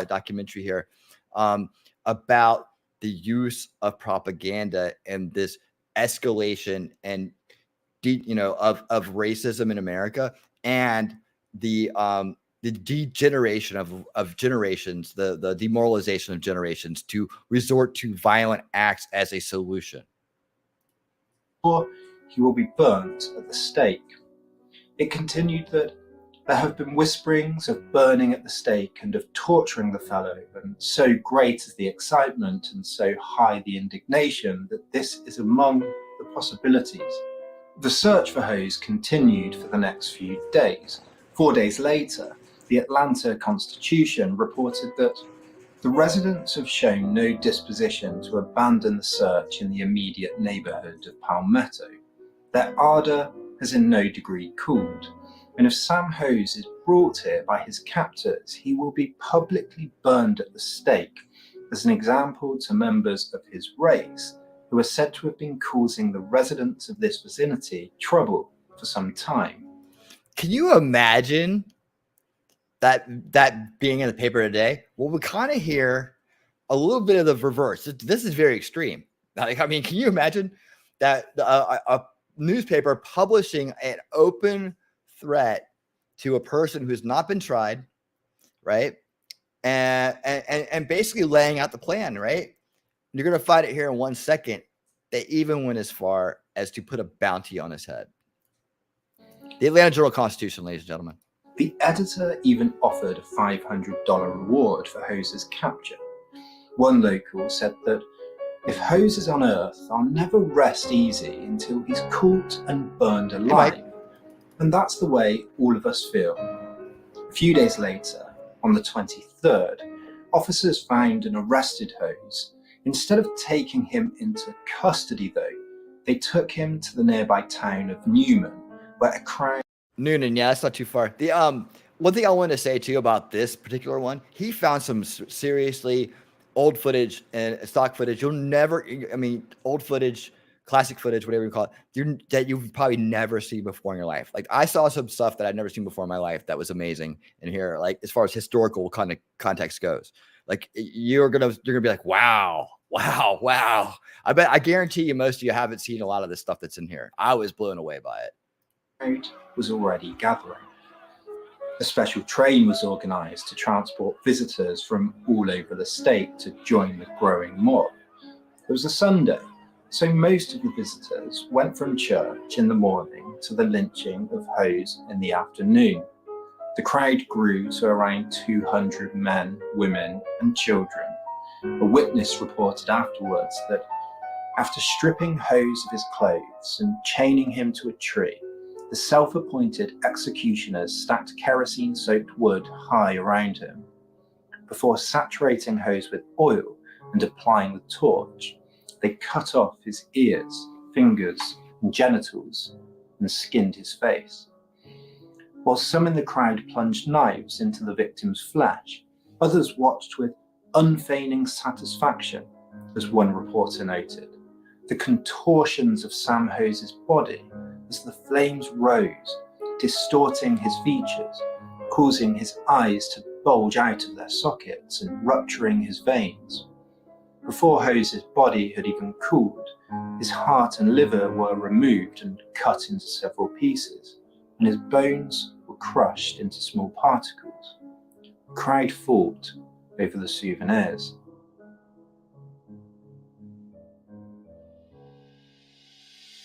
S2: documentary here about the use of propaganda and this escalation and of racism in America, and the degeneration of generations, the demoralization of generations to resort to violent acts as a solution.
S6: or he will be burnt at the stake. It continued that there have been whisperings of burning at the stake and of torturing the fellow, and so great is the excitement and so high the indignation that this is among the possibilities. The search for Hose continued for the next few days. 4 days later, the Atlanta Constitution reported that the residents have shown no disposition to abandon the search in the immediate neighborhood of Palmetto. Their ardor has in no degree cooled, and if Sam Hose is brought here by his captors, he will be publicly burned at the stake as an example to members of his race who are said to have been causing the residents of this vicinity trouble for some time.
S2: Can you imagine that being in the paper today, well, we kind of hear a little bit of the reverse. This is very extreme. Like, I mean, can you imagine that a newspaper publishing an open threat to a person who's not been tried, right? And basically laying out the plan, right? You're going to find it here in 1 second. They even went as far as to put a bounty on his head. The Atlanta Journal-Constitution, ladies and gentlemen.
S6: The editor even offered a $500 reward for Hose's capture. One local said that if Hose is on Earth, I'll never rest easy until he's caught and burned alive. And that's the way all of us feel. A few days later, on the 23rd, officers found and arrested Hose. Instead of taking him into custody, though, they took him to the nearby town of Newman, where a crowd...
S2: Noonan, yeah, that's not too far. The one thing I want to say too about this particular one, he found some seriously old footage and stock footage. You'll never, I mean, old footage, classic footage, whatever you call it, that you've probably never seen before in your life. Like, I saw some stuff that I'd never seen before in my life that was amazing in here. Like, as far as historical kind of context goes, like you're gonna be like, wow. I guarantee you most of you haven't seen a lot of the stuff that's in here. I was blown away by it.
S6: Was already gathering. A special train was organised to transport visitors from all over the state to join the growing mob. It was a Sunday, so most of the visitors went from church in the morning to the lynching of Hose in the afternoon. The crowd grew to around 200 men, women, and children. A witness reported afterwards that after stripping Hose of his clothes and chaining him to a tree, the self-appointed executioners stacked kerosene-soaked wood high around him. Before saturating Hose with oil and applying the torch, they cut off his ears, fingers, and genitals and skinned his face. While some in the crowd plunged knives into the victim's flesh, others watched with unfeigning satisfaction, as one reporter noted. The contortions of Sam Hose's body as the flames rose, distorting his features, causing his eyes to bulge out of their sockets and rupturing his veins. Before Hose's body had even cooled, his heart and liver were removed and cut into several pieces, and his bones were crushed into small particles. The crowd fought over the souvenirs.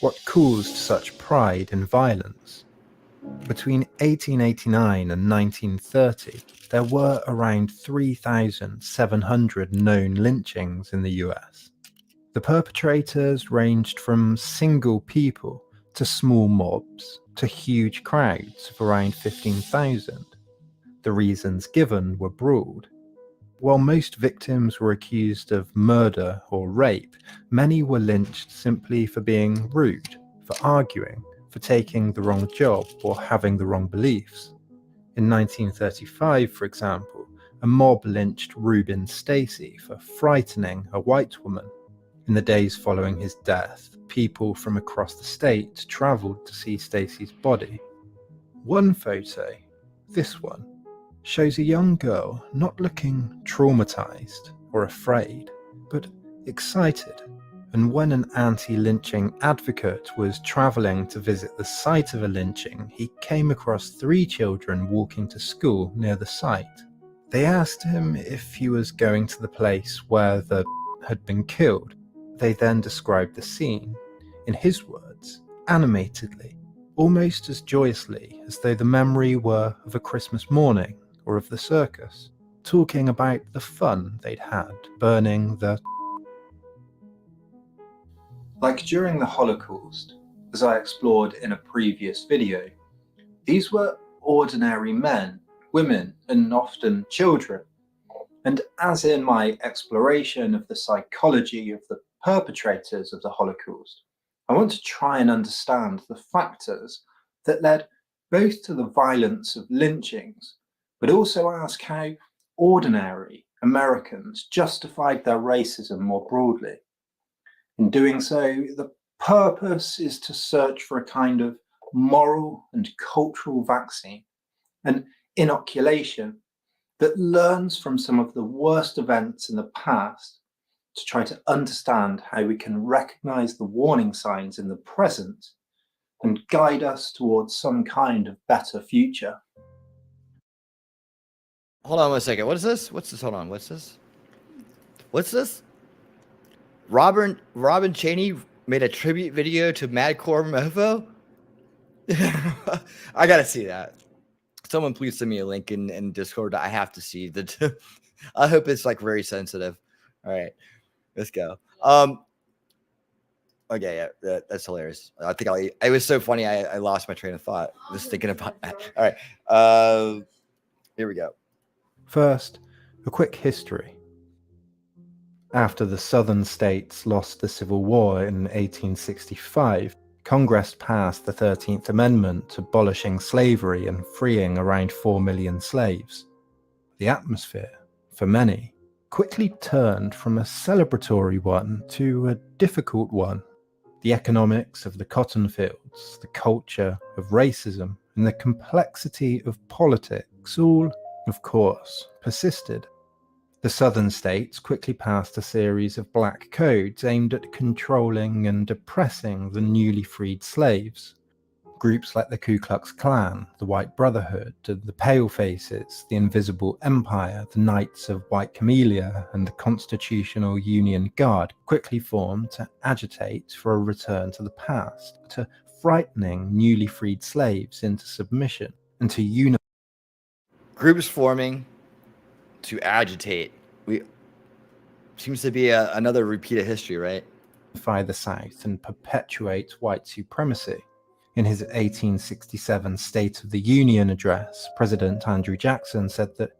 S7: What caused such pride in violence? Between 1889 and 1930, there were around 3,700 known lynchings in the US. The perpetrators ranged from single people to small mobs to huge crowds of around 15,000. The reasons given were broad. While most victims were accused of murder or rape, many were lynched simply for being rude, for arguing, for taking the wrong job or having the wrong beliefs. In 1935, for example, a mob lynched Reuben Stacy for frightening a white woman. In the days following his death, people from across the state traveled to see Stacy's body. One photo, this one, shows a young girl not looking traumatized or afraid, but excited. And when an anti-lynching advocate was traveling to visit the site of a lynching, he came across 3 children walking to school near the site. They asked him if he was going to the place where the had been killed. They then described the scene, in his words, animatedly, almost as joyously as though the memory were of a Christmas morning or of the circus, talking about the fun they'd had burning the...
S6: Like during the Holocaust, as I explored in a previous video, these were ordinary men, women, and often children. And as in my exploration of the psychology of the perpetrators of the Holocaust, I want to try and understand the factors that led both to the violence of lynchings, but also ask how ordinary Americans justified their racism more broadly. In doing so, the purpose is to search for a kind of moral and cultural vaccine, an inoculation that learns from some of the worst events in the past to try to understand how we can recognize the warning signs in the present and guide us towards some kind of better future.
S2: Hold on 1 second. What is this? What's this? Hold on. What's this? What's this? Robin Cheney made a tribute video to Madcore Mofo. I gotta see that. Someone please send me a link in Discord. I have to see the. I hope it's like very sensitive. All right, let's go. Okay, yeah, that's hilarious. I think it was so funny. I lost my train of thought just thinking about that. All right, here we go.
S7: First, a quick history. After the southern states lost the Civil War in 1865, Congress passed the 13th Amendment abolishing slavery and freeing around 4 million slaves. The atmosphere, for many, quickly turned from a celebratory one to a difficult one. The economics of the cotton fields, the culture of racism, and the complexity of politics all, of course, persisted. The southern states quickly passed a series of black codes aimed at controlling and oppressing the newly freed slaves. Groups like the Ku Klux Klan, the White Brotherhood, the Palefaces, the Invisible Empire, the Knights of White Camellia, and the Constitutional Union Guard quickly formed to agitate for a return to the past, to frightening newly freed slaves into submission, and to unify.
S2: Groups forming to agitate. Seems to be another repeat of history, right?
S7: The South and perpetuate white supremacy. In his 1867 State of the Union address, President Andrew Jackson said that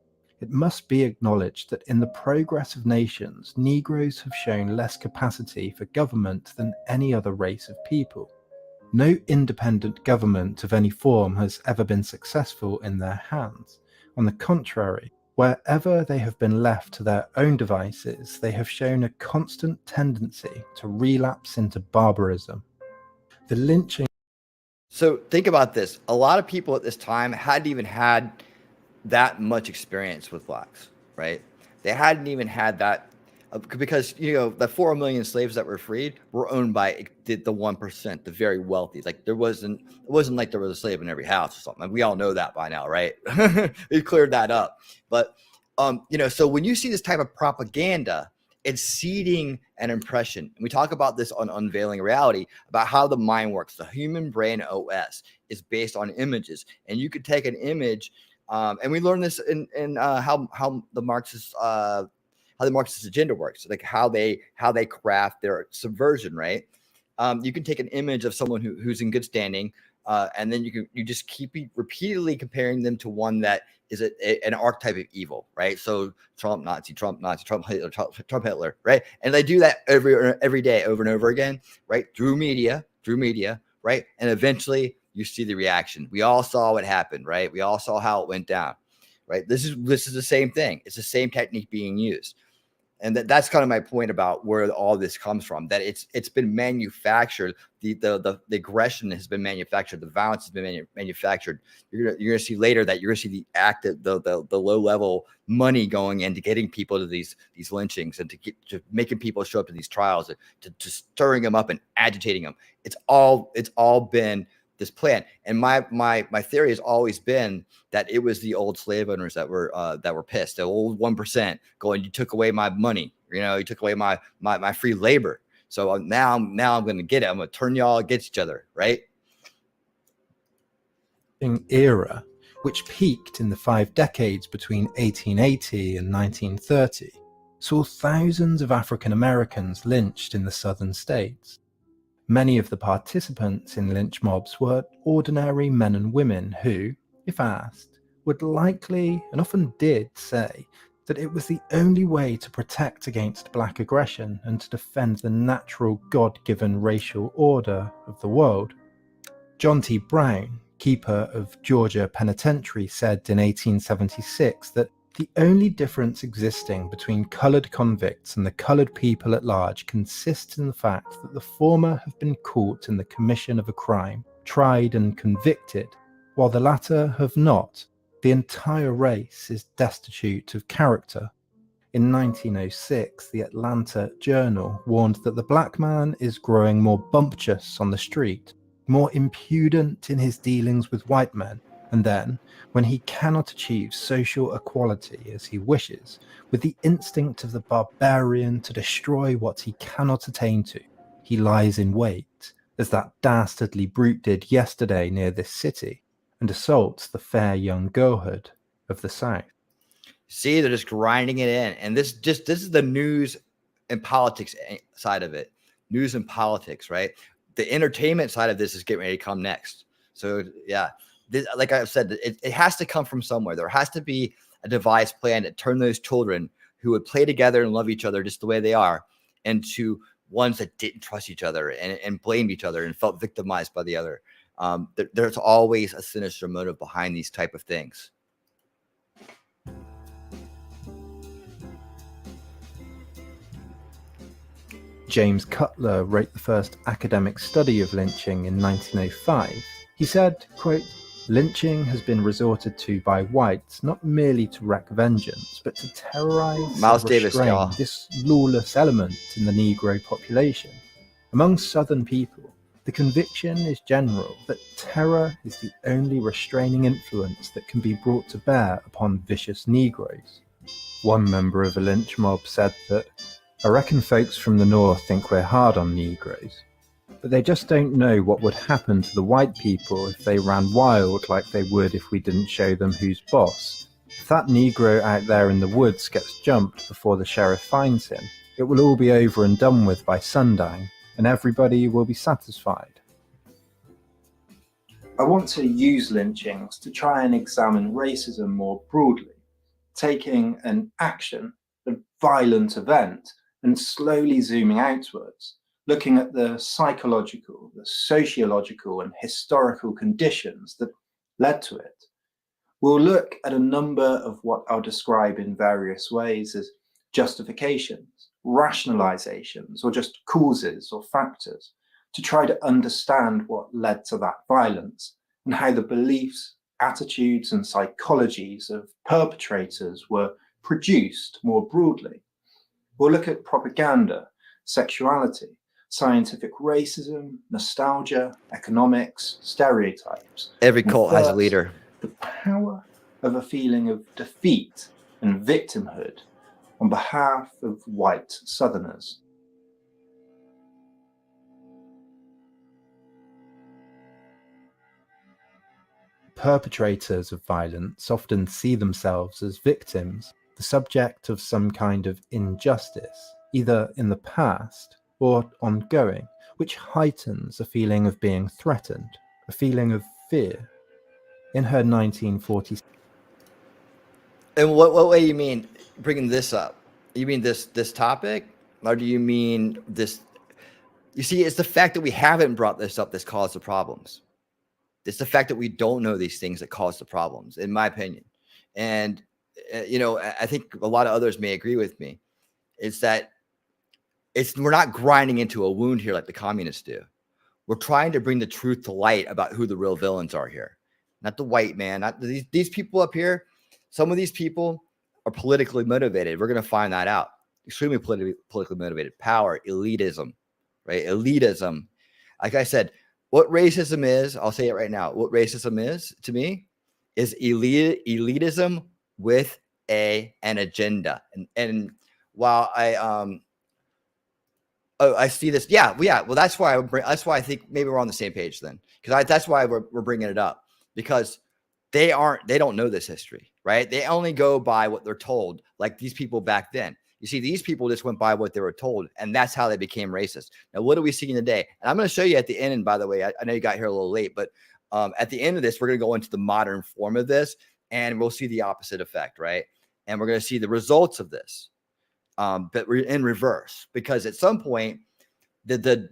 S7: it must be acknowledged that in the progress of nations, Negroes have shown less capacity for government than any other race of people. No independent government of any form has ever been successful in their hands. On the contrary, wherever they have been left to their own devices, they have shown a constant tendency to relapse into barbarism. The lynching.
S2: So think about this. A lot of people at this time hadn't even had that much experience with blacks, right? They hadn't even had that because, the 4 million slaves that were freed were owned by the 1%, the very wealthy. Like it wasn't like there was a slave in every house or something. We all know that by now, right? We've cleared that up. But, so when you see this type of propaganda, it's seeding an impression. And we talk about this on Unveiling Reality, about how the mind works. The human brain OS is based on images. And you could take an image, and we learned this in how the Marxist agenda works, like how they craft their subversion, right? You can take an image of someone who's in good standing, and then you just keep repeatedly comparing them to one that is an archetype of evil, right? So Trump, Nazi, Trump, Hitler, right? And they do that every day, over and over again, right? Through media, right? And eventually you see the reaction. We all saw what happened, right? We all saw how it went down, right? This is the same thing. It's the same technique being used. And that's kind of my point about where all this comes from, that it's been manufactured. The aggression has been manufactured. The violence has been manufactured. You're gonna see later that you're gonna see the low level money going into getting people to these lynchings and to making people show up to these trials, to stirring them up and agitating them. It's all been this plan. And my theory has always been that it was the old slave owners that were pissed. The old 1% going, you took away my money, you took away my free labor. So now I'm going to get it. I'm going to turn y'all against each other, right?
S7: Era, which peaked in the 5 decades between 1880 and 1930, saw thousands of African Americans lynched in the southern states. Many of the participants in lynch mobs were ordinary men and women who, if asked, would likely, and often did, say that it was the only way to protect against black aggression and to defend the natural God-given racial order of the world. John T. Brown, keeper of Georgia Penitentiary, said in 1876 that the only difference existing between coloured convicts and the coloured people at large consists in the fact that the former have been caught in the commission of a crime, tried and convicted, while the latter have not. The entire race is destitute of character. In 1906, the Atlanta Journal warned that the black man is growing more bumptious on the street, more impudent in his dealings with white men, and then, when he cannot achieve social equality as he wishes, with the instinct of the barbarian to destroy what he cannot attain to, he lies in wait, as that dastardly brute did yesterday near this city, and assaults the fair young girlhood of the South.
S2: See, they're just grinding it in. And this is the news and politics side of it. News and politics, right? The entertainment side of this is getting ready to come next. So yeah, this, like I've said, it has to come from somewhere. There has to be a device plan to turn those children who would play together and love each other just the way they are into ones that didn't trust each other and blamed each other and felt victimized by the other. There's always a sinister motive behind these type of things.
S7: James Cutler wrote the first academic study of lynching in 1905. He said, quote, "Lynching has been resorted to by whites not merely to wreak vengeance, but to terrorize
S2: Miles
S7: and
S2: Davis,
S7: restrain
S2: y'all.
S7: this lawless element in the Negro population. Among Southern people, the conviction is general that terror is the only restraining influence that can be brought to bear upon vicious Negroes." One member of a lynch mob said that, "I reckon folks from the North think we're hard on Negroes, but they just don't know what would happen to the white people if they ran wild like they would if we didn't show them who's boss. If that Negro out there in the woods gets jumped before the sheriff finds him, it will all be over and done with by sundown, and everybody will be satisfied."
S6: I want to use lynchings to try and examine racism more broadly, taking an action, a violent event, and slowly zooming outwards, looking at the psychological, the sociological, and historical conditions that led to it. We'll look at a number of what I'll describe in various ways as justifications, rationalizations, or just causes or factors, to try to understand what led to that violence and how the beliefs, attitudes, and psychologies of perpetrators were produced more broadly. We'll look at propaganda, sexuality, scientific racism, nostalgia, economics, stereotypes.
S2: Every
S6: And
S2: cult has a
S6: first,
S2: leader.
S6: the power of a feeling of defeat and victimhood on behalf of white Southerners.
S7: Perpetrators of violence often see themselves as victims, the subject of some kind of injustice, either in the past or ongoing, which heightens a feeling of being threatened, a feeling of fear. In her 1940s.
S2: And what way you mean bringing this up? You mean this topic, or do you mean this? You see, it's the fact that we haven't brought this up that's caused the problems. It's the fact that we don't know these things that cause the problems, in my opinion. And I think a lot of others may agree with me. It's that we're not grinding into a wound here like the communists do. We're trying to bring the truth to light about who the real villains are here, not the white man, not these people up here. Some of these people are politically motivated. We're going to find that out. Extremely politically motivated. Power, elitism, right? Elitism. Like I said, what racism is, I'll say it right now. What racism is to me is elitism with an agenda. And while I see this, yeah. Well, that's why I think maybe we're on the same page then, because that's why we're bringing it up, because they don't know this history, right? They only go by what they're told, like these people back then. You see, these people just went by what they were told, and that's how they became racist. Now, what do we see in the day? And I'm going to show you at the end, and by the way, I know you got here a little late, but at the end of this, we're going to go into the modern form of this, and we'll see the opposite effect, right? And we're going to see the results of this, but we're in reverse, because at some point, the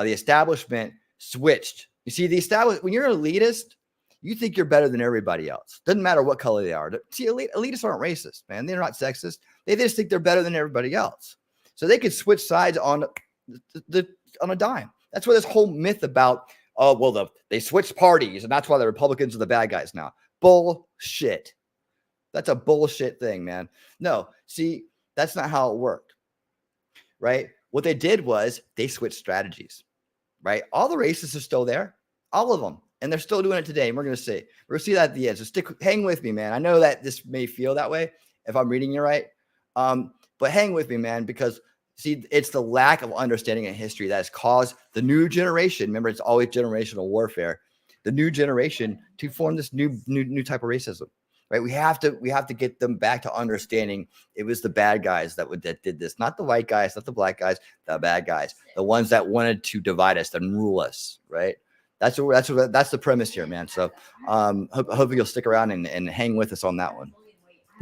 S2: establishment switched. You see, when you're an elitist, you think you're better than everybody else. Doesn't matter what color they are. See, elitists aren't racist, man. They're not sexist. They just think they're better than everybody else. So they could switch sides on a dime. That's where this whole myth about, they switched parties, and that's why the Republicans are the bad guys now. Bullshit. That's a bullshit thing, man. No, see, that's not how it worked, right? What they did was they switched strategies, right? All the racists are still there, all of them, and they're still doing it today. And we're going to see that at the end. So hang with me, man. I know that this may feel that way if I'm reading you right, but hang with me, man, because see, it's the lack of understanding in history that has caused the new generation. Remember, it's always generational warfare. The new generation to form this new type of racism, right? We have to get them back to understanding it was the bad guys that did this, not the white guys, not the black guys, the bad guys, the ones that wanted to divide us and rule us, right? That's the premise here, man. So hope you'll stick around and hang with us on that one.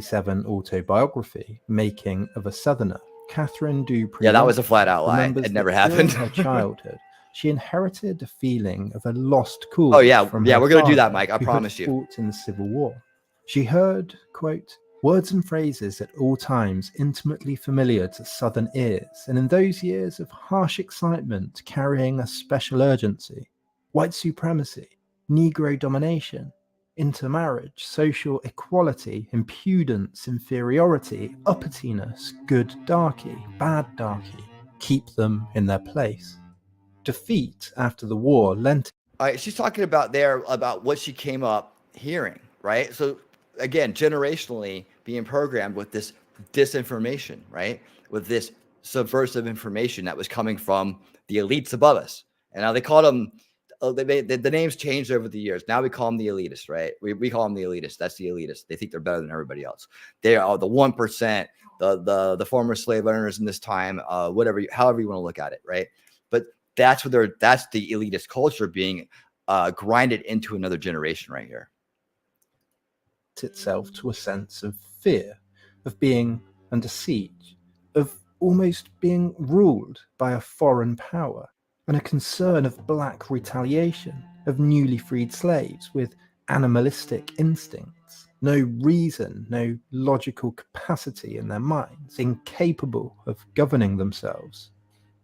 S7: 7 autobiography, Making of a Southerner, Catherine Dupree.
S2: Yeah, that was a flat out lie.
S7: remembers
S2: It never
S7: that
S2: happened.
S7: During her childhood, she inherited a feeling of a lost cause.
S2: Oh yeah,
S7: from
S2: yeah,
S7: her
S2: we're gonna do that,
S7: father,
S2: Mike. I
S7: who had
S2: promise you.
S7: fought in the Civil War. She heard, quote, words and phrases at all times intimately familiar to Southern ears, and in those years of harsh excitement carrying a special urgency: white supremacy, Negro domination, intermarriage, social equality, impudence, inferiority, uppityness, good darky, bad darky, keep them in their place. Defeat after the war lent.
S2: All right, she's talking about what she came up hearing, right? So again, generationally being programmed with this disinformation, right? With this subversive information that was coming from the elites above us. And now they call them, the names changed over the years. Now we call them the elitists, right? We call them the elitists. That's the elitists. They think they're better than everybody else. They are the 1%, the former slave owners in this time, however you want to look at it, right? But that's the elitist culture being grinded into another generation right here.
S7: Itself to a sense of fear, of being under siege, of almost being ruled by a foreign power, and a concern of black retaliation, of newly freed slaves with animalistic instincts, no reason, no logical capacity in their minds, incapable of governing themselves.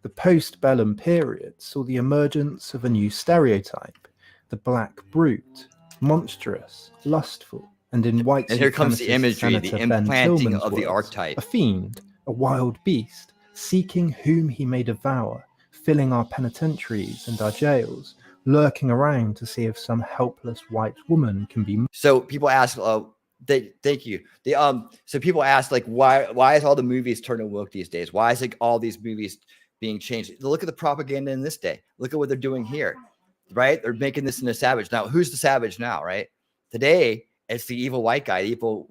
S7: The post-bellum period saw the emergence of a new stereotype: the black brute, monstrous, lustful, and in white
S2: and here comes the
S7: supremacist
S2: imagery, the
S7: Senator Ben
S2: implanting
S7: Tillman's
S2: of the
S7: words,
S2: archetype.
S7: a fiend, a wild beast, seeking whom he may devour, filling our penitentiaries and our jails, lurking around to see if some helpless white woman can be.
S2: So people ask, thank you. So people ask, like, why is all the movies turning woke these days? Why is like all these movies being changed? Look at the propaganda in this day. Look at what they're doing here, right? They're making this into savage. Now, who's the savage now, right? Today, it's the evil white guy, evil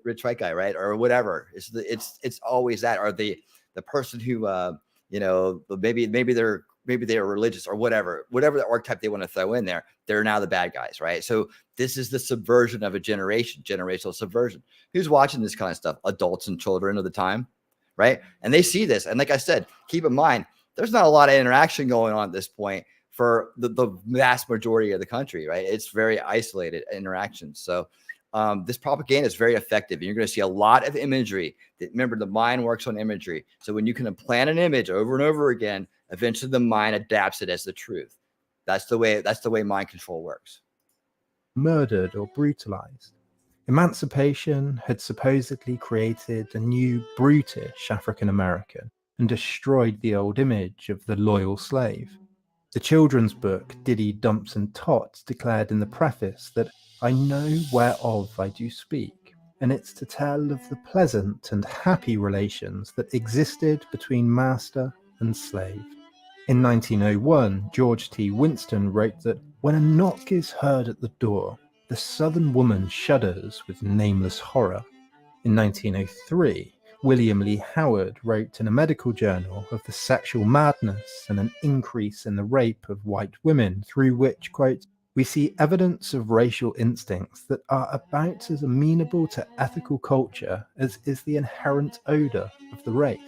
S2: rich white guy, right? Or whatever. It's always that, or the person who maybe they're religious or whatever the archetype they want to throw in there. They're now the bad guys, right? So this is the subversion of a generational subversion. Who's watching this kind of stuff? Adults and children of the time, right? And they see this. And like I said, keep in mind, there's not a lot of interaction going on at this point for the vast majority of the country, right? It's very isolated interactions. So this propaganda is very effective. And you're going to see a lot of imagery. Remember, the mind works on imagery. So when you can implant an image over and over again, eventually the mind adapts it as the truth. That's the way mind control works.
S7: Murdered or brutalized. Emancipation had supposedly created a new brutish African American and destroyed the old image of the loyal slave. The children's book Diddy Dumps and Tots declared in the preface that I know whereof I do speak, and it's to tell of the pleasant and happy relations that existed between master and slave. In 1901, George T. Winston wrote that when a knock is heard at the door, the Southern woman shudders with nameless horror. In 1903, William Lee Howard wrote in a medical journal of the sexual madness and an increase in the rape of white women, through which, quote, we see evidence of racial instincts that are about as amenable to ethical culture as is the inherent odor of the race.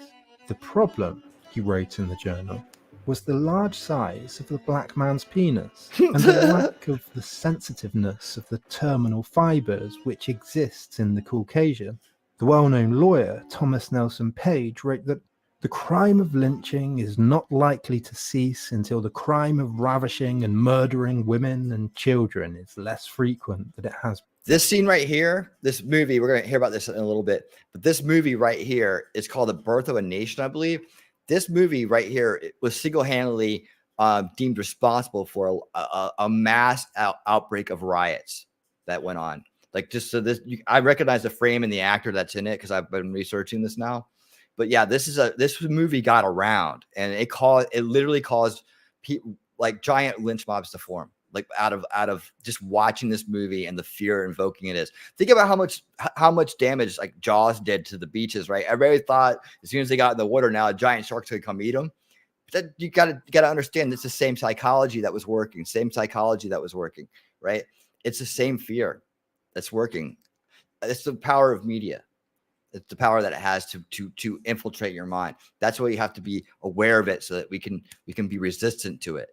S7: The problem, he wrote in the journal, was the large size of the black man's penis and the lack of the sensitiveness of the terminal fibers which exists in the Caucasian. The well-known lawyer Thomas Nelson Page wrote that The crime of lynching is not likely to cease until the crime of ravishing and murdering women and children is less frequent than it has been.
S2: This scene right here, this movie, we're going to hear about this in a little bit, but this movie right here is called The Birth of a Nation, I believe. This movie right here, it was single-handedly deemed responsible for a mass outbreak of riots that went on. Like, just so this, I recognize the frame and the actor that's in it because I've been researching this now. But yeah, this movie got around, and it literally caused people like giant lynch mobs to form, like out of just watching this movie and the fear invoking it is. Think about how much damage like Jaws did to the beaches, right? Everybody thought as soon as they got in the water, now a giant shark's gonna come eat them. But you gotta understand it's the same psychology that was working, right? It's the same fear that's working. It's the power of media. It's the power that it has to infiltrate your mind. That's why you have to be aware of it so that we can be resistant to it.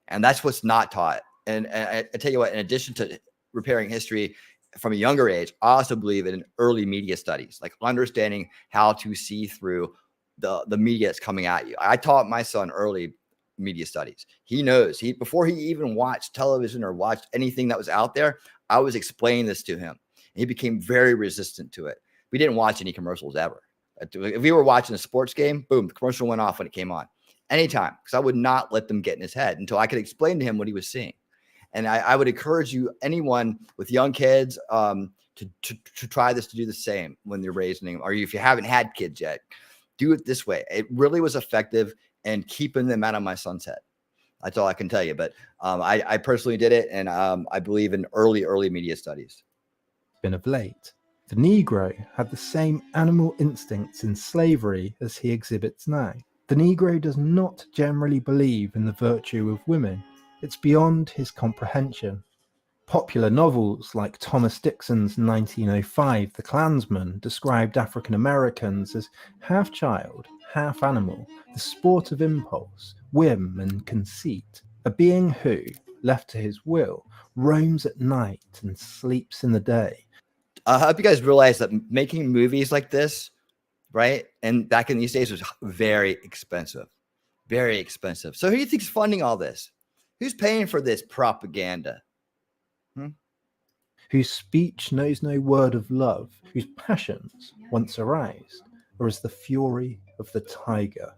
S2: And that's what's not taught. And I tell you what, in addition to repairing history from a younger age, I also believe in early media studies, like understanding how to see through the media that's coming at you. I taught my son early media studies. He knows before he even watched television or watched anything that was out there, I was explaining this to him. And he became very resistant to it. We didn't watch any commercials ever. If we were watching a sports game, boom, the commercial went off when it came on. Anytime, because I would not let them get in his head until I could explain to him what he was seeing. And I would encourage anyone with young kids, to try this, to do the same when they're raising them, or if you haven't had kids yet, do it this way. It really was effective in keeping them out of my son's head. That's all I can tell you. But I personally did it, and I believe in early media studies.
S7: Been of late. The Negro had the same animal instincts in slavery as he exhibits now. The Negro does not generally believe in the virtue of women. It's beyond his comprehension. Popular novels like Thomas Dixon's 1905 The Klansman described African Americans as half child, half animal, the sport of impulse, whim and conceit, a being who, left to his will, roams at night and sleeps in the day.
S2: I hope you guys realize that making movies like this, right, and back in these days was very expensive. So who do you think is funding all this? Who's paying for this propaganda?
S7: Whose speech knows no word of love, whose passions, once aroused, are as the fury of the tiger.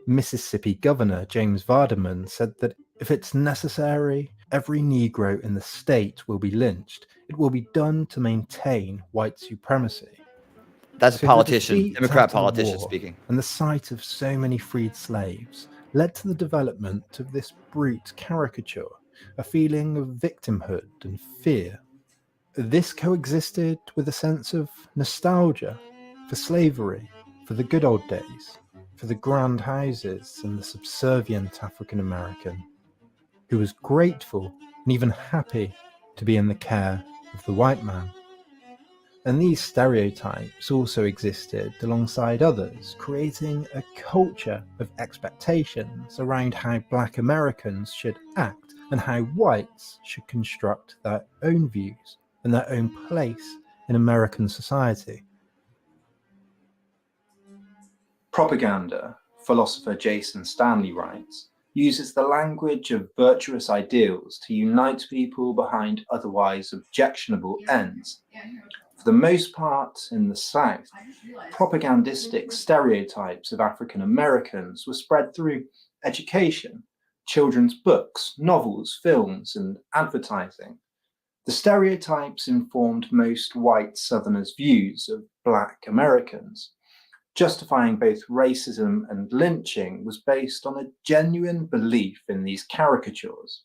S7: Mississippi Governor James Vardaman said that if it's necessary, every Negro in the state will be lynched. It will be done to maintain white supremacy.
S2: That's a
S7: So
S2: politician, Democrat politician speaking.
S7: And the sight of so many freed slaves led to the development of this brute caricature, a feeling of victimhood and fear. This coexisted with a sense of nostalgia for slavery, for the good old days, for the grand houses and the subservient African American, who was grateful and even happy to be in the care of the white man. And these stereotypes also existed alongside others, creating a culture of expectations around how Black Americans should act and how whites should construct their own views and their own place in American society.
S6: Propaganda, philosopher Jason Stanley writes, uses the language of virtuous ideals to unite people behind otherwise objectionable ends. For the most part, in the South, propagandistic stereotypes of African Americans were spread through education, children's books, novels, films, and advertising. The stereotypes informed most white Southerners' views of Black Americans. Justifying both racism and lynching was based on a genuine belief in these caricatures.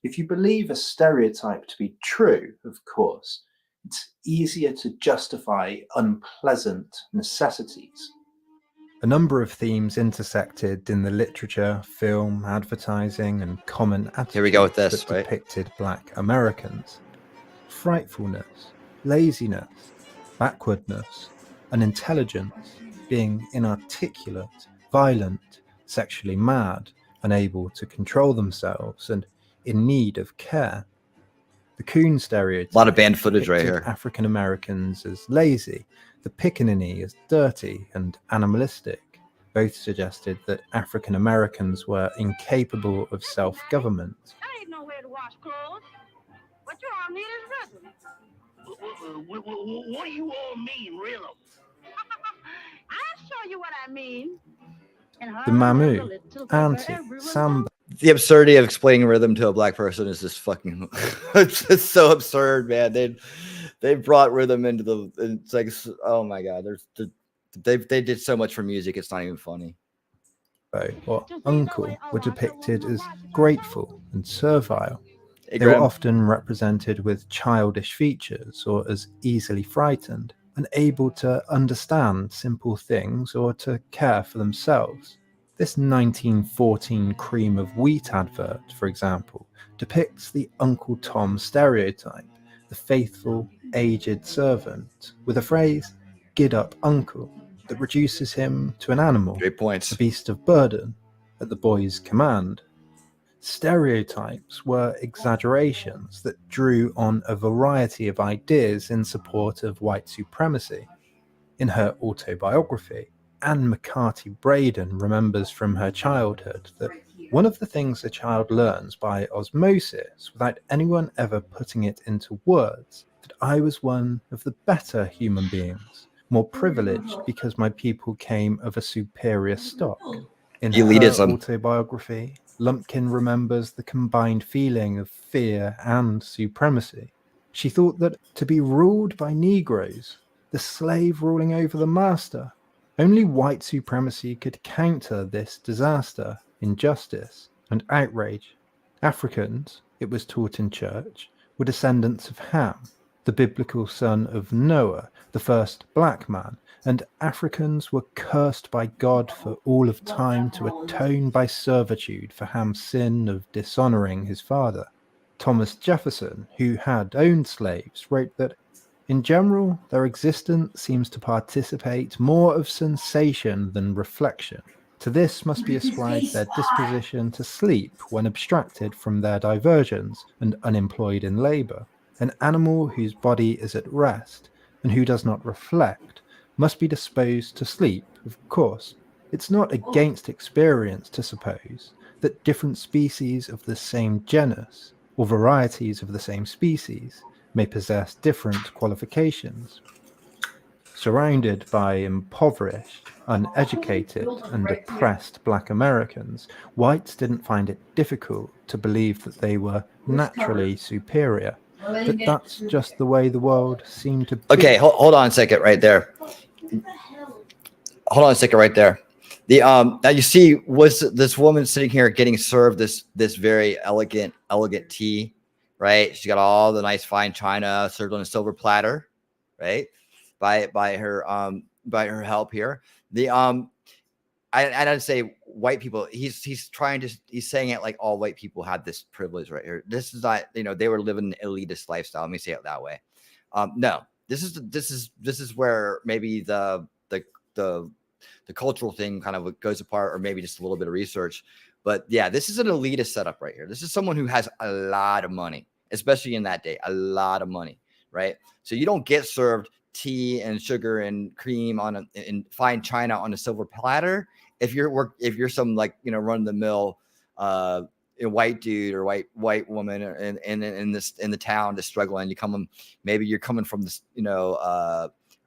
S6: If you believe a stereotype to be true, of course, it's easier to justify unpleasant necessities.
S7: A number of themes intersected in the literature, film, advertising, and common attitudes
S2: Here we go with this,
S7: that
S2: right?
S7: depicted Black Americans. Frightfulness, laziness, backwardness, unintelligence, being inarticulate, violent, sexually mad, unable to control themselves, and in need of care. The coon stereotype.
S2: A lot of band footage right
S7: depicted
S2: here.
S7: African Americans as lazy, the pickaninny as dirty and animalistic, Both suggested that African Americans were incapable of self-government.
S8: There ain't nowhere to wash clothes. What you all need is rhythm.
S5: What do you all mean, rhythm?
S8: I'll show you what I mean.
S7: The Mamu, Auntie, Samba.
S2: The absurdity of explaining rhythm to a black person is just fucking it's just so absurd, man. They brought rhythm into the, it's like, oh my god, they did so much for music, it's not even funny.
S7: Or uncle were depicted as grateful and servile.
S2: Hey,
S7: They were
S2: Graham.
S7: often represented with childish features or as easily frightened, unable to understand simple things or to care for themselves. This 1914 cream of wheat advert, for example, depicts the Uncle Tom stereotype, the faithful, aged servant, with a phrase, "Gid up, uncle," that reduces him to an animal,
S2: Great points.
S7: a beast of burden, at the boy's command. Stereotypes were exaggerations that drew on a variety of ideas in support of white supremacy. In her autobiography, Anne McCarty Braden remembers from her childhood that one of the things a child learns by osmosis, without anyone ever putting it into words, that I was one of the better human beings, more privileged because my people came of a superior stock. In her
S2: Elitism.
S7: autobiography, Lumpkin remembers the combined feeling of fear and supremacy. She thought that to be ruled by Negroes, the slave ruling over the master, only white supremacy could counter this disaster, injustice, and outrage. Africans, it was taught in church, were descendants of Ham, the biblical son of Noah, the first black man, and Africans were cursed by God for all of time to atone by servitude for Ham's sin of dishonoring his father. Thomas Jefferson, who had owned slaves, wrote that in general, their existence seems to participate more of sensation than reflection. To this must be ascribed their disposition to sleep when abstracted from their diversions and unemployed in labour. An animal whose body is at rest and who does not reflect must be disposed to sleep, of course. It's not against experience to suppose that different species of the same genus, or varieties of the same species, may possess different qualifications. Surrounded by impoverished, uneducated, and oppressed black Americans, whites didn't find it difficult to believe that they were naturally superior. But that's just the way the world seemed to be.
S2: Okay, hold on a second right there. Hold on a second right there. The now you see was this woman sitting here getting served this very elegant tea, right? She got all the nice fine china served on a silver platter, right? By her help here. The I don't say white people. He's saying it like all white people had this privilege right here. This is not, they were living an elitist lifestyle. Let me say it that way. No, this is where maybe the cultural thing kind of goes apart, or maybe just a little bit of research. But yeah, this is an elitist setup right here. This is someone who has a lot of money, especially in that day, a lot of money, right? So you don't get served tea and sugar and cream in fine china on a silver platter if you're some run of the mill white dude or white woman in the town just struggling. Maybe you're coming from this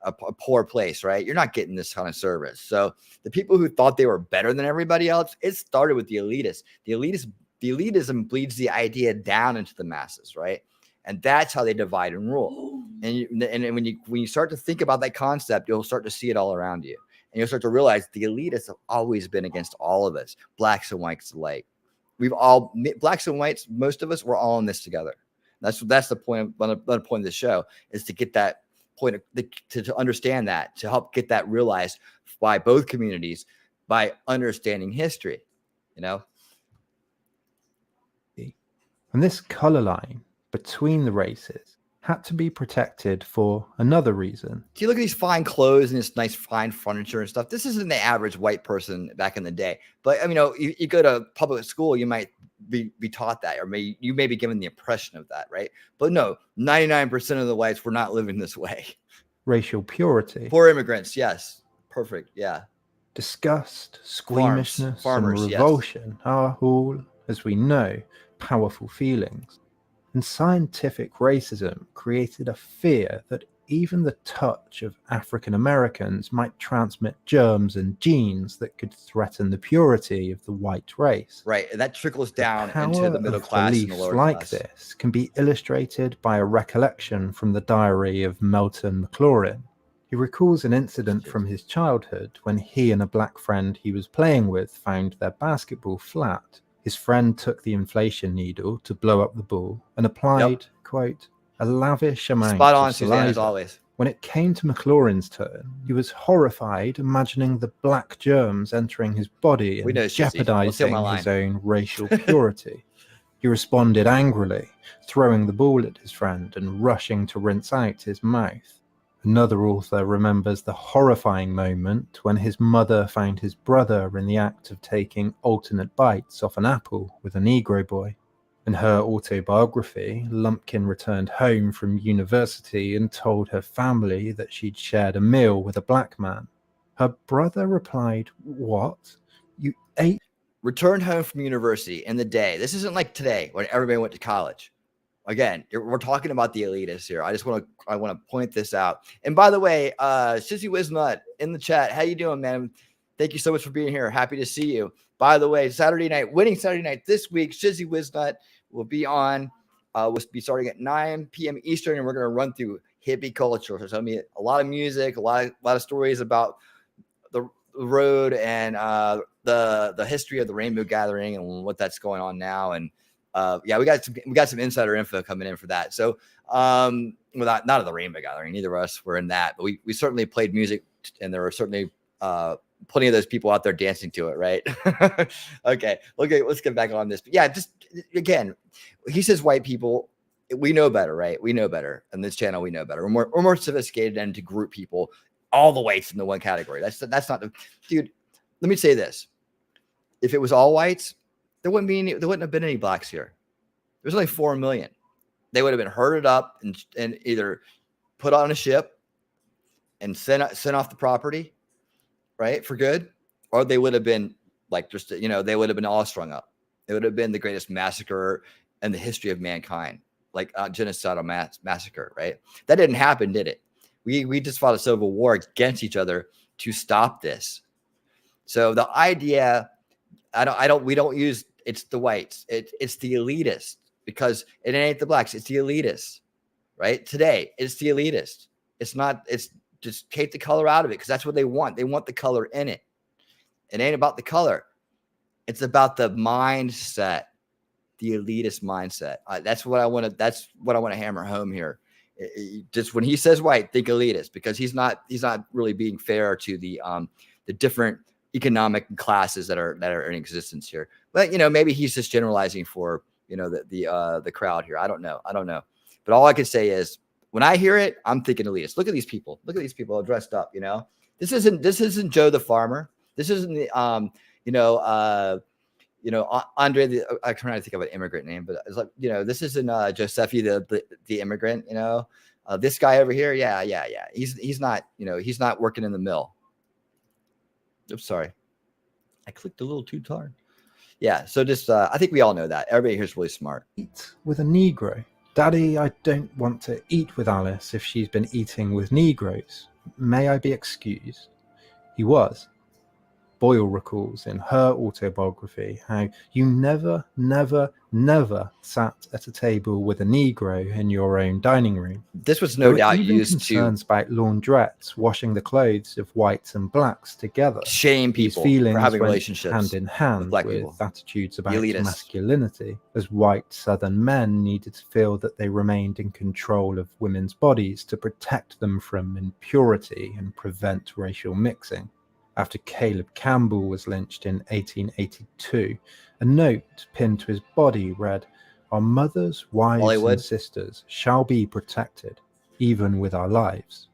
S2: a poor place, right? You're not getting this kind of service. So the people who thought they were better than everybody else, it started with the elitists. The elitism bleeds the idea down into the masses, right? And that's how they divide and rule. And when you start to think about that concept, you'll start to see it all around you. And you'll start to realize the elitists have always been against all of us, blacks and whites alike. Blacks and whites, most of us, we're all in this together. That's the point. Another point of the show is to get that point to understand that, to help get that realized by both communities by understanding history,
S7: And this color line between the races had to be protected for another reason.
S2: Do you look at these fine clothes and this nice fine furniture and stuff? This isn't the average white person back in the day. But I mean, you go to public school, you might be taught that, or you may be given the impression of that, right? But no, 99% of the whites were not living this way.
S7: Racial purity.
S2: Poor immigrants, yes. Perfect, yeah.
S7: Disgust, squeamishness,
S2: farmers,
S7: and
S2: yes.
S7: revulsion are all, as we know, powerful feelings. And scientific racism created a fear that even the touch of African Americans might transmit germs and genes that could threaten the purity of the white race.
S2: Right, and that trickles down
S7: The
S2: into
S7: power
S2: the middle
S7: of
S2: class and the
S7: beliefs
S2: lower
S7: like
S2: class.
S7: this can be illustrated by a recollection from the diary of Melton McLaurin. He recalls an incident from his childhood when he and a black friend he was playing with found their basketball flat. His friend took the inflation needle to blow up the ball and applied, quote, a lavish amount
S2: Spot
S7: of
S2: on, Suzanne, as
S7: saliva.
S2: always.
S7: When it came to McLaurin's turn, he was horrified imagining the black germs entering his body
S2: We
S7: and
S2: know, Shizzy. We'll steal
S7: jeopardizing
S2: my
S7: his
S2: line.
S7: own racial purity. He responded angrily, throwing the ball at his friend and rushing to rinse out his mouth. Another author remembers the horrifying moment when his mother found his brother in the act of taking alternate bites off an apple with a Negro boy. In her autobiography, Lumpkin returned home from university and told her family that she'd shared a meal with a black man. Her brother replied, "What? You ate?"
S2: Returned home from university in the day. This isn't like today when everybody went to college. Again, we're talking about the elitists here. I want to point this out. And by the way, Shizzy Wiznut in the chat, how you doing, man? Thank you so much for being here. Happy to see you. By the way, winning Saturday night this week, Shizzy Wiznut will be on. We'll be starting at 9 p.m. Eastern, and we're going to run through hippie culture. So tell me a lot of music, a lot of stories about the road and the history of the Rainbow Gathering and what that's going on now. And we got some insider info coming in for that. So not of the Rainbow Gathering, neither of us were in that, but we certainly played music, and there were certainly plenty of those people out there dancing to it, right? Okay, let's get back on this. But yeah, just again, he says white people, we know better, right? We know better. On this channel, we know better. We're more sophisticated than to group people all the whites into one category. That's not the dude. Let me say this: if it was all whites, there wouldn't have been any blacks here. There's only 4 million. They would have been herded up and either put on a ship and sent off the property, right, for good, or they would have been like they would have been all strung up. It would have been the greatest massacre in the history of mankind, like genocidal massacre, right? That didn't happen, did it? We just fought a civil war against each other to stop this. So the idea, we don't use it's the whites, it's the elitists, because it ain't the blacks, it's the elitists, right? Today, it's the elitists. It's just take the color out of it, because that's what they want. They want the color in it. It ain't about the color. It's about the mindset, the elitist mindset. That's what I want to hammer home here. Just when he says white, think elitist, because he's not really being fair to the different economic classes that are in existence here. But maybe he's just generalizing for the crowd here. I don't know. But all I can say is, when I hear it, I'm thinking elitist. Look at these people. Look at these people all dressed up. This isn't Joe the farmer. This isn't the Andre. I'm trying to think of an immigrant name, but it's like this isn't Josephi the immigrant. This guy over here, yeah. He's not he's not working in the mill. Oops, sorry, I clicked a little too hard. Yeah, so just I think we all know that. Everybody here's really smart.
S7: Eat with a Negro. Daddy, I don't want to eat with Alice if she's been eating with Negroes. May I be excused? He was. Boyle recalls in her autobiography how you never sat at a table with a Negro in your own dining room.
S2: This was no doubt used
S7: concerns about laundrettes washing the clothes of whites and blacks together.
S2: Shame people for having relationships
S7: hand in hand with attitudes about masculinity, as white Southern men needed to feel that they remained in control of women's bodies to protect them from impurity and prevent racial mixing. After Caleb Campbell was lynched in 1882, a note pinned to his body read, "Our mothers, wives, and sisters shall be protected, even with our lives."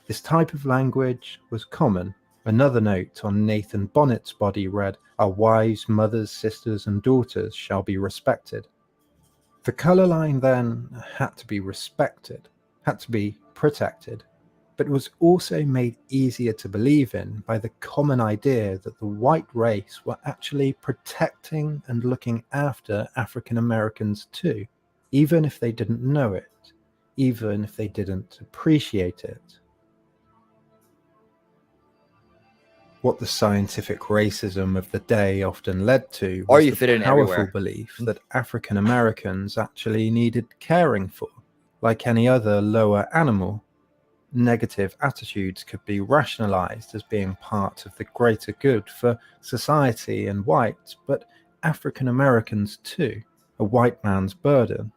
S7: This type of language was common. Another note on Nathan Bonnet's body read, "Our wives, mothers, sisters, and daughters shall be respected." The colour line then had to be respected, had to be protected. but was also made easier to believe in by the common idea that the white race were actually protecting and looking after African Americans too, even if they didn't know it, even if they didn't appreciate it. What the scientific racism of the day often led to
S2: Or
S7: was
S2: you
S7: the
S2: fit in
S7: powerful
S2: everywhere.
S7: belief that African Americans actually needed caring for. Like any other lower animal, negative attitudes could be rationalized as being part of the greater good for society and whites, but African Americans too, a white man's burden.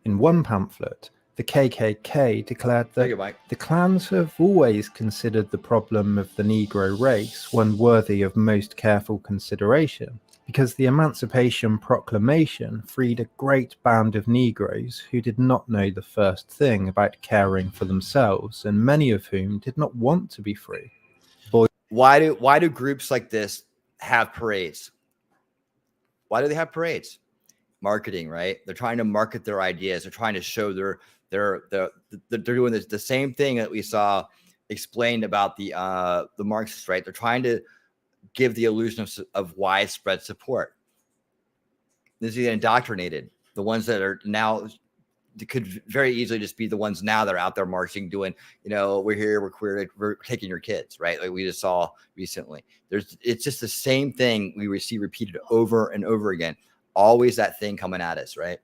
S7: In one pamphlet, the KKK declared
S2: Thank you,
S7: that
S2: Mike.
S7: the clans have always considered the problem of the Negro race one worthy of most careful consideration, because the Emancipation Proclamation freed a great band of Negroes who did not know the first thing about caring for themselves, and many of whom did not want to be free.
S2: Why do groups like this have parades? Why do they have parades? Marketing, right? They're trying to market their ideas. They're trying to show they're doing the same thing that we saw explained about the Marxists, right? They're trying to give the illusion of widespread support. This is indoctrinated. The ones that are now could very easily just be the ones now that are out there marching, doing, we're here, we're queer, we're taking your kids, right? Like we just saw recently. It's just the same thing we see repeated over and over again. Always that thing coming at us, right?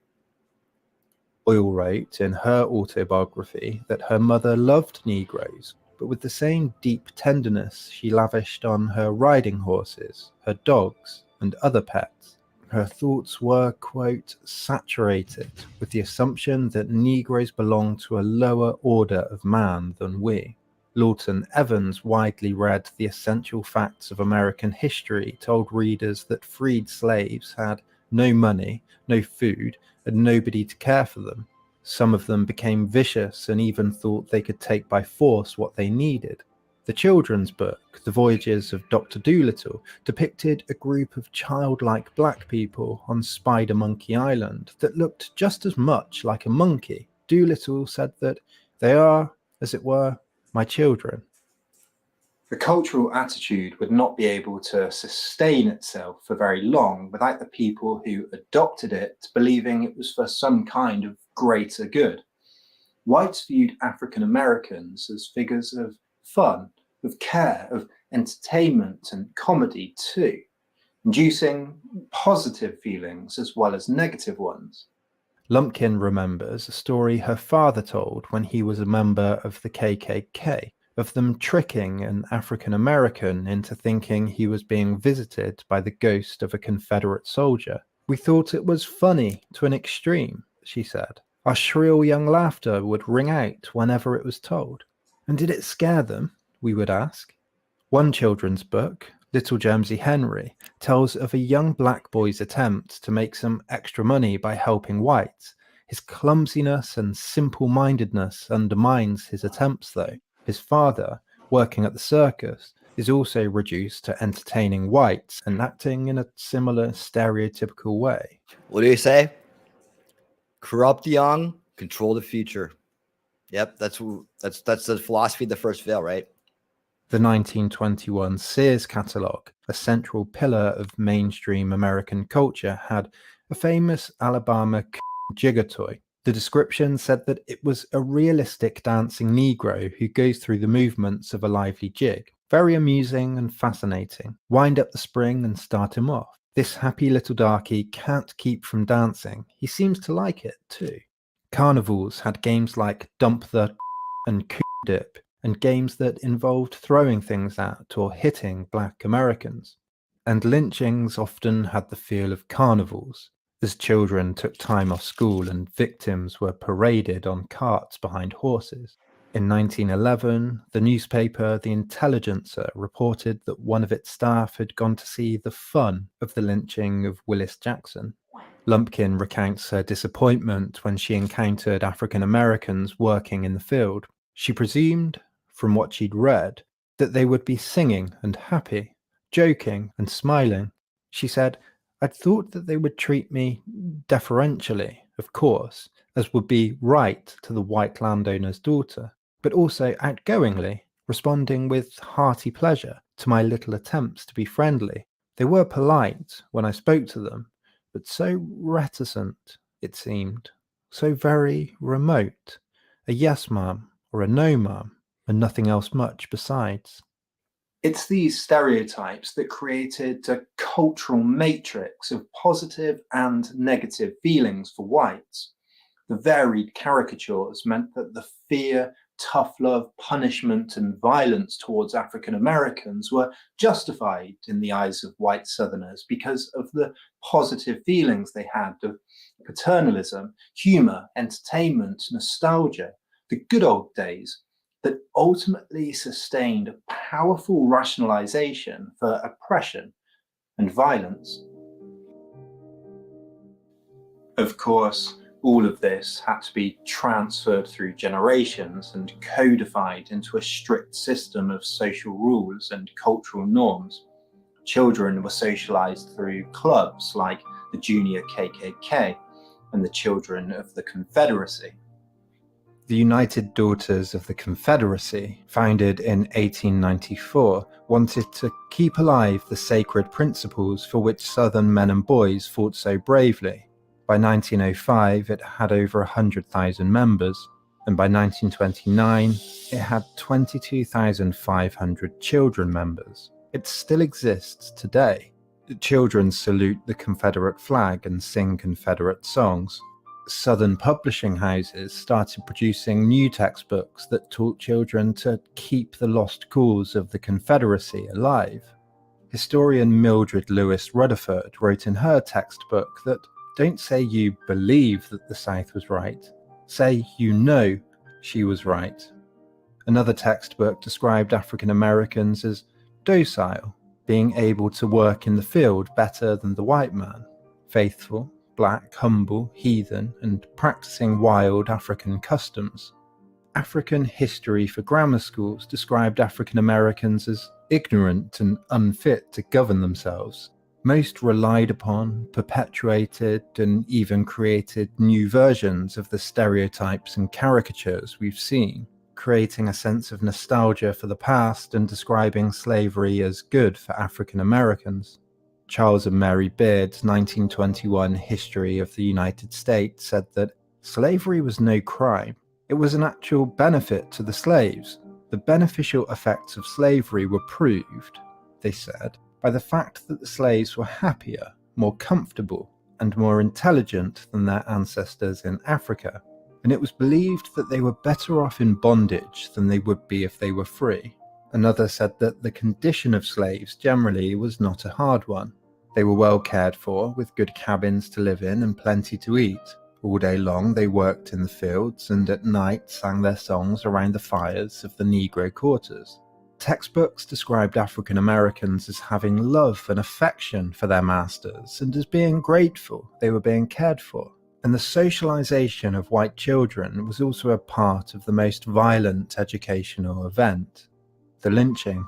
S7: Boyle wrote in her autobiography that her mother loved Negroes, but with the same deep tenderness she lavished on her riding horses, her dogs, and other pets. Her thoughts were, quote, saturated with the assumption that Negroes belonged to a lower order of man than we. Lawton Evans widely read The Essential Facts of American History told readers that freed slaves had no money, no food, and nobody to care for them. Some of them became vicious and even thought they could take by force what they needed. The children's book, The Voyages of Dr. Dolittle, depicted a group of childlike black people on Spider Monkey Island that looked just as much like a monkey. Dolittle said that they are, as it were, my children.
S6: The cultural attitude would not be able to sustain itself for very long without the people who adopted it believing it was for some kind of greater good. Whites viewed African Americans as figures of fun, of care, of entertainment and comedy too, inducing positive feelings as well as negative ones.
S7: Lumpkin remembers a story her father told when he was a member of the KKK, of them tricking an African American into thinking he was being visited by the ghost of a Confederate soldier. We thought it was funny to an extreme, she said. Our shrill young laughter would ring out whenever it was told. And did it scare them? We would ask. One children's book, Little Jermsy Henry, tells of a young black boy's attempt to make some extra money by helping whites. His clumsiness and simple-mindedness undermines his attempts, though. His father, working at the circus, is also reduced to entertaining whites and acting in a similar stereotypical way.
S2: What do you say? Corrupt the young, control the future. Yep, that's the philosophy of the first veil, right?
S7: The 1921 Sears catalogue, a central pillar of mainstream American culture, had a famous Alabama jigger toy. The description said that it was a realistic dancing Negro who goes through the movements of a lively jig. Very amusing and fascinating. Wind up the spring and start him off. This happy little darky can't keep from dancing. He seems to like it too. Carnivals had games like Dump the and Dip, and games that involved throwing things at or hitting black Americans. And lynchings often had the feel of carnivals, as children took time off school and victims were paraded on carts behind horses. In 1911, the newspaper The Intelligencer reported that one of its staff had gone to see the fun of the lynching of Willis Jackson. Lumpkin recounts her disappointment when she encountered African Americans working in the field. She presumed, from what she'd read, that they would be singing and happy, joking and smiling. She said, I'd thought that they would treat me deferentially, of course, as would be right to the white landowner's daughter. but also outgoingly, responding with hearty pleasure to my little attempts to be friendly. They were polite when I spoke to them, but so reticent, it seemed, so very remote. A yes, ma'am, or a no, ma'am, and nothing else much besides.
S6: It's these stereotypes that created a cultural matrix of positive and negative feelings for whites. The varied caricatures meant that the fear, tough love, punishment, and violence towards African Americans were justified in the eyes of white Southerners because of the positive feelings they had of paternalism, humor, entertainment, nostalgia, the good old days, that ultimately sustained a powerful rationalization for oppression and violence. Of course, all of this had to be transferred through generations and codified into a strict system of social rules and cultural norms. Children were socialized through clubs like the Junior KKK and the Children of the Confederacy.
S7: The United Daughters of the Confederacy, founded in 1894, wanted to keep alive the sacred principles for which Southern men and boys fought so bravely. By 1905, it had over 100,000 members, and by 1929, it had 22,500 children members. It still exists today. The children salute the Confederate flag and sing Confederate songs. Southern publishing houses started producing new textbooks that taught children to keep the lost cause of the Confederacy alive. Historian Mildred Lewis Rutherford wrote in her textbook that don't say you believe that the South was right, say you know she was right. Another textbook described African Americans as docile, being able to work in the field better than the white man, faithful, black, humble, heathen, and practicing wild African customs. African history for grammar schools described African Americans as ignorant and unfit to govern themselves. Most relied upon, perpetuated, and even created new versions of the stereotypes and caricatures we've seen, creating a sense of nostalgia for the past and describing slavery as good for African Americans. Charles and Mary Beard's 1921 History of the United States said that slavery was no crime. It was an actual benefit to the slaves. The beneficial effects of slavery were proved, they said, by the fact that the slaves were happier, more comfortable, and more intelligent than their ancestors in Africa, and it was believed that they were better off in bondage than they would be if they were free. Another said that the condition of slaves generally was not a hard one. They were well cared for, with good cabins to live in and plenty to eat. All day long they worked in the fields, and at night sang their songs around the fires of the Negro quarters. Textbooks described African Americans as having love and affection for their masters, and as being grateful they were being cared for. And the socialization of white children was also a part of the most violent educational event, the lynching.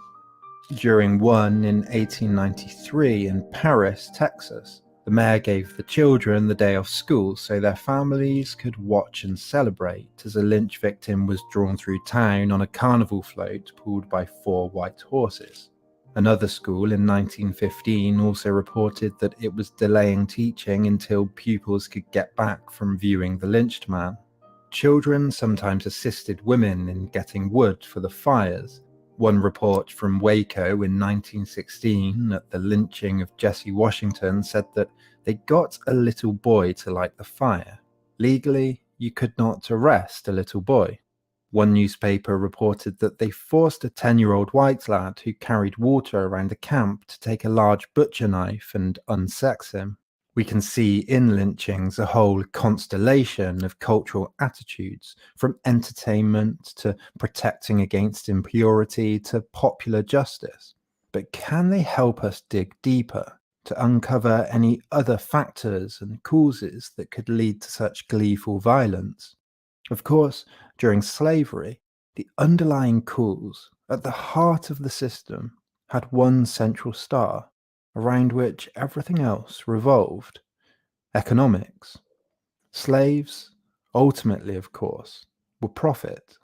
S7: During one in 1893 in Paris, Texas, the mayor gave the children the day off school so their families could watch and celebrate as a lynch victim was drawn through town on a carnival float pulled by 4 white horses. Another school in 1915 also reported that it was delaying teaching until pupils could get back from viewing the lynched man. Children sometimes assisted women in getting wood for the fires. One report from Waco in 1916 at the lynching of Jesse Washington said that they got a little boy to light the fire. Legally, you could not arrest a little boy. One newspaper reported that they forced a 10-year-old white lad who carried water around the camp to take a large butcher knife and unsex him. We can see in lynchings a whole constellation of cultural attitudes, from entertainment to protecting against impurity to popular justice. But can they help us dig deeper to uncover any other factors and causes that could lead to such gleeful violence? Of course, during slavery, the underlying cause at the heart of the system had one central star, around which everything else revolved: economics. Slaves, ultimately, of course, were profit.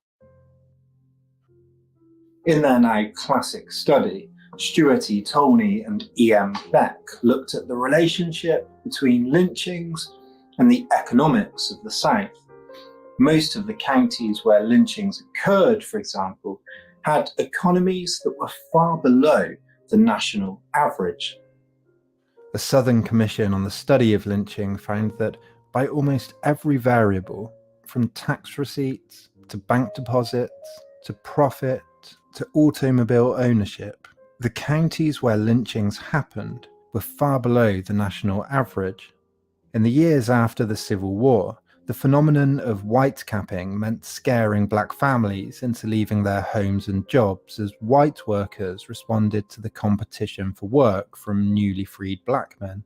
S6: In their now classic study, Stuart E. Tolney and E.M. Beck looked at the relationship between lynchings and the economics of the South. Most of the counties where lynchings occurred, for example, had economies that were far below the national average.
S7: The Southern Commission on the Study of Lynching found that by almost every variable, from tax receipts to bank deposits to profit to automobile ownership, the counties where lynchings happened were far below the national average. In the years after the Civil War, the phenomenon of whitecapping meant scaring black families into leaving their homes and jobs as white workers responded to the competition for work from newly freed black men.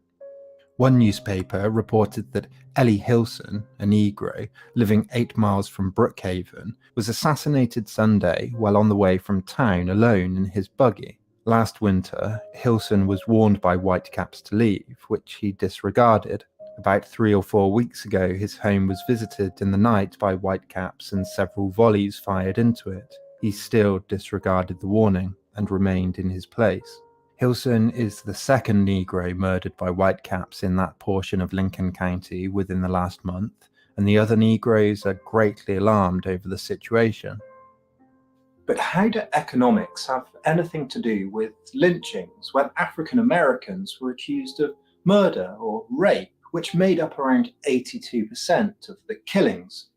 S7: One newspaper reported that Ellie Hilson, a Negro living 8 miles from Brookhaven, was assassinated Sunday while on the way from town alone in his buggy. Last winter, Hilson was warned by whitecaps to leave, which he disregarded. About 3 or 4 weeks ago, his home was visited in the night by whitecaps and several volleys fired into it. He still disregarded the warning and remained in his place. Hilson is the second Negro murdered by whitecaps in that portion of Lincoln County within the last month, and the other Negroes are greatly alarmed over the situation.
S6: But how do economics have anything to do with lynchings when African Americans were accused of murder or rape, which made up around 82% of the killings?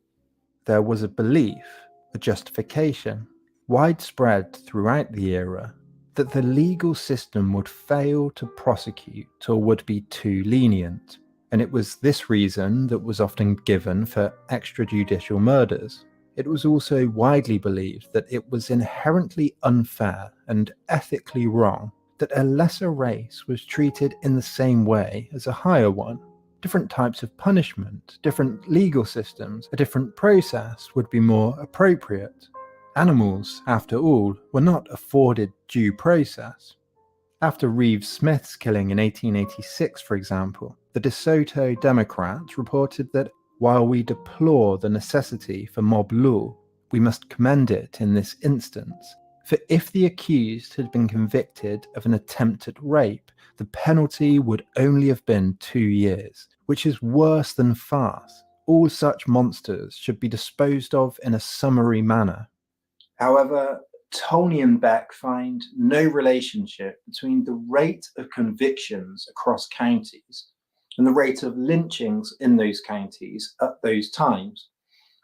S7: There was a belief, a justification, widespread throughout the era, that the legal system would fail to prosecute or would be too lenient, and it was this reason that was often given for extrajudicial murders. It was also widely believed that it was inherently unfair and ethically wrong that a lesser race was treated in the same way as a higher one. Different types of punishment, different legal systems, a different process would be more appropriate. Animals, after all, were not afforded due process. After Reeve Smith's killing in 1886, for example, the DeSoto Democrat reported that while we deplore the necessity for mob law, we must commend it in this instance, for if the accused had been convicted of an attempted rape, the penalty would only have been 2 years, which is worse than farce. All such monsters should be disposed of in a summary manner.
S6: However, Tolney and Beck find no relationship between the rate of convictions across counties and the rate of lynchings in those counties at those times.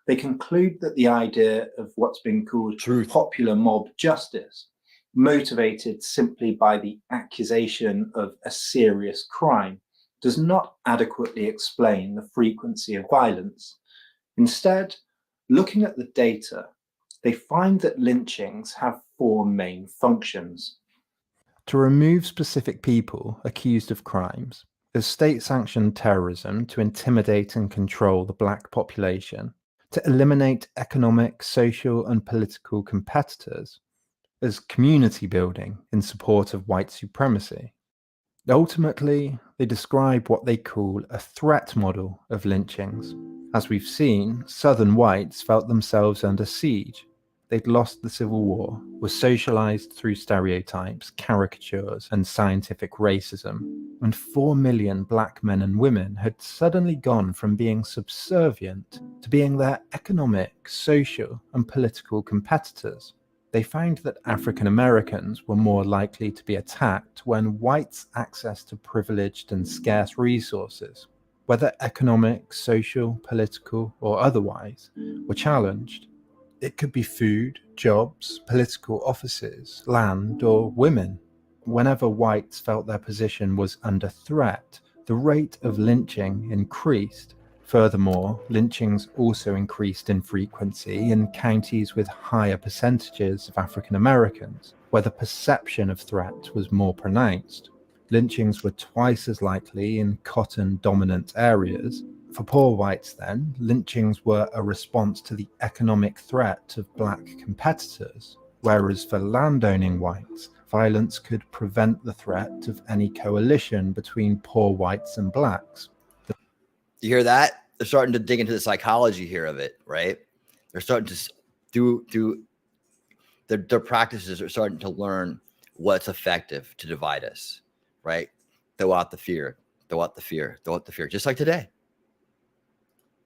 S6: They conclude that the idea of what's been called
S2: Truth.
S6: popular mob justice, motivated simply by the accusation of a serious crime, does not adequately explain the frequency of violence. Instead, looking at the data, they find that lynchings have 4 main functions.
S7: To remove specific people accused of crimes, as state-sanctioned terrorism to intimidate and control the black population, to eliminate economic, social, and political competitors, as community building in support of white supremacy. Ultimately, they describe what they call a threat model of lynchings. As we've seen, Southern whites felt themselves under siege. They'd lost the Civil War, were socialized through stereotypes, caricatures, and scientific racism, and 4 million black men and women had suddenly gone from being subservient to being their economic, social, and political competitors. They found that African Americans were more likely to be attacked when whites' access to privileged and scarce resources, whether economic, social, political, or otherwise, were challenged. It could be food, jobs, political offices, land, or women. Whenever whites felt their position was under threat, the rate of lynching increased. Furthermore, lynchings also increased in frequency in counties with higher percentages of African Americans, where the perception of threat was more pronounced. Lynchings were twice as likely in cotton-dominant areas. For poor whites, then, lynchings were a response to the economic threat of black competitors, whereas for landowning whites, violence could prevent the threat of any coalition between poor whites and blacks.
S2: You hear that? They're starting to dig into the psychology here of it, right? They're starting to do their practices are starting to learn what's effective to divide us, right? Throw out the fear, throw out the fear, throw out the fear, just like today.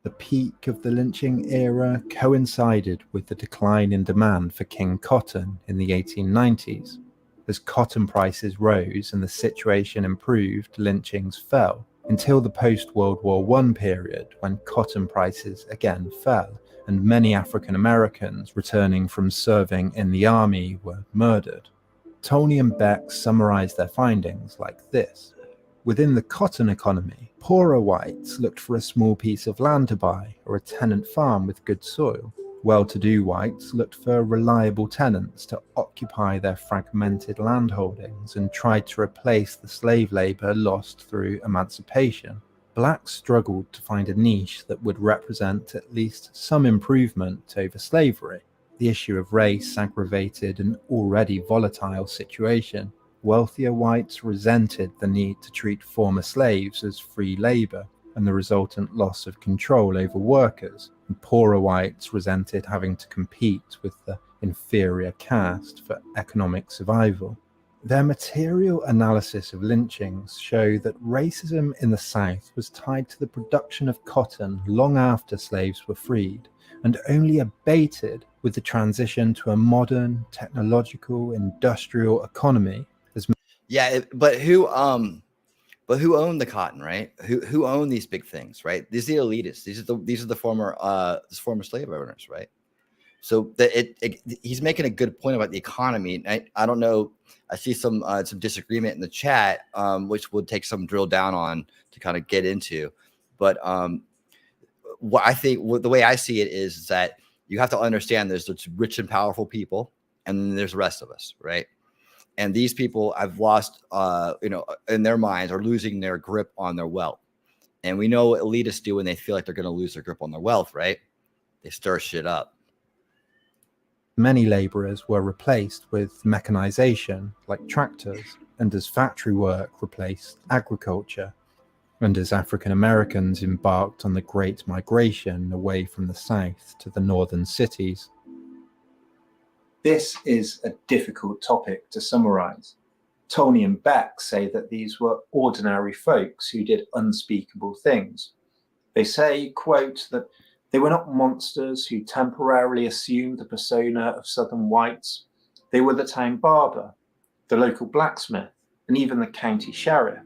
S7: The peak of the lynching era coincided with the decline in demand for king cotton in the 1890s. As cotton prices rose and the situation improved, lynchings fell, until the post-World War I period, when cotton prices again fell, and many African Americans returning from serving in the army were murdered. Tony and Beck summarized their findings like this. Within the cotton economy, poorer whites looked for a small piece of land to buy or a tenant farm with good soil. Well-to-do whites looked for reliable tenants to occupy their fragmented landholdings and tried to replace the slave labor lost through emancipation. Blacks struggled to find a niche that would represent at least some improvement over slavery. The issue of race aggravated an already volatile situation. Wealthier whites resented the need to treat former slaves as free labor and the resultant loss of control over workers, and poorer whites resented having to compete with the inferior caste for economic survival. Their material analysis of lynchings show that racism in the South was tied to the production of cotton long after slaves were freed, and only abated with the transition to a modern, technological, industrial economy.
S2: Yeah, but who owned the cotton, right? Who owned these big things, right? These are the elitists. These are the former slave owners, right? So he's making a good point about the economy. I don't know. I see some disagreement in the chat, which we'll take some drill down on to kind of get into. But the way I see it is that you have to understand there's rich and powerful people, and then there's the rest of us, right? And these people I've lost, in their minds are losing their grip on their wealth. And we know what elitists do when they feel like they're going to lose their grip on their wealth, right? They stir shit up.
S7: Many laborers were replaced with mechanization, like tractors, and as factory work replaced agriculture, and as African Americans embarked on the Great Migration away from the South to the northern cities.
S6: This is a difficult topic to summarize. Tony and Beck say that these were ordinary folks who did unspeakable things. They say, quote, that they were not monsters who temporarily assumed the persona of Southern whites. They were the town barber, the local blacksmith, and even the county sheriff.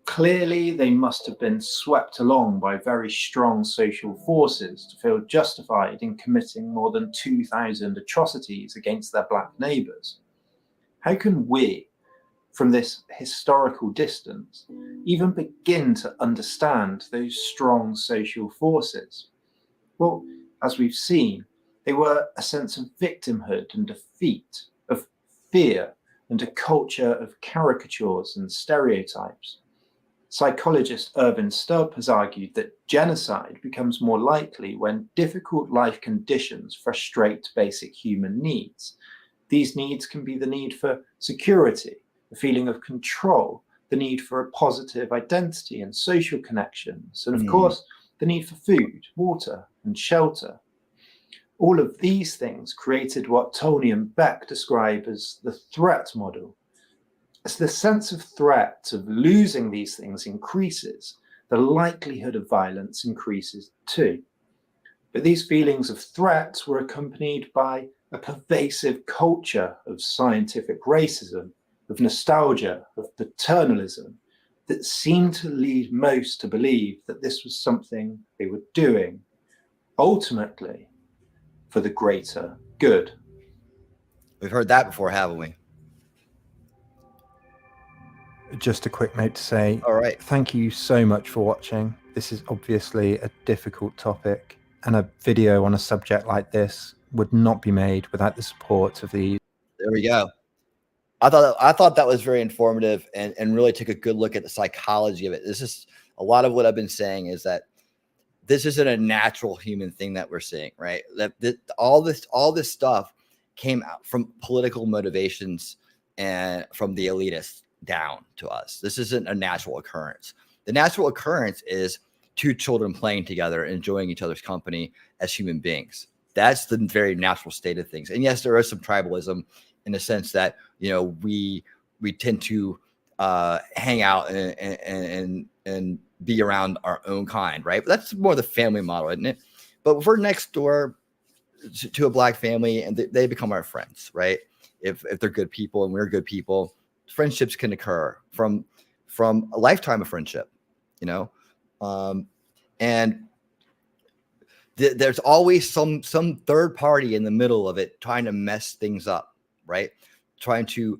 S6: Clearly, they must have been swept along by very strong social forces to feel justified in committing more than 2,000 atrocities against their black neighbours. How can we, from this historical distance, even begin to understand those strong social forces? Well, as we've seen, they were a sense of victimhood and defeat, of fear, and a culture of caricatures and stereotypes. Psychologist Irvin Stubb has argued that genocide becomes more likely when difficult life conditions frustrate basic human needs. These needs can be the need for security, the feeling of control, the need for a positive identity and social connections, and of course, the need for food, water, and shelter. All of these things created what Tony and Beck describe as the threat model. As the sense of threat of losing these things increases, the likelihood of violence increases too. But these feelings of threat were accompanied by a pervasive culture of scientific racism, of nostalgia, of paternalism, that seemed to lead most to believe that this was something they were doing, ultimately, for the greater good.
S2: We've heard that before, haven't we?
S7: Just a quick note to say,
S2: all right,
S7: thank you so much for watching. This is obviously a difficult topic, and a video on a subject like this would not be made without the support of these.
S2: There we go. I thought that was very informative and really took a good look at the psychology of it. This is a lot of what I've been saying is that this isn't a natural human thing that we're seeing, right? That all this stuff came out from political motivations and from the elitists down to us. This isn't a natural occurrence. The natural occurrence is two children playing together, enjoying each other's company as human beings. That's the very natural state of things. And yes, there is some tribalism in the sense that, you know, we tend to hang out and be around our own kind, right? But that's more the family model, isn't it? But if we're next door to a Black family and they become our friends, right? If they're good people and we're good people, friendships can occur from a lifetime of friendship, you know, and there's always some third party in the middle of it trying to mess things up, right? Trying to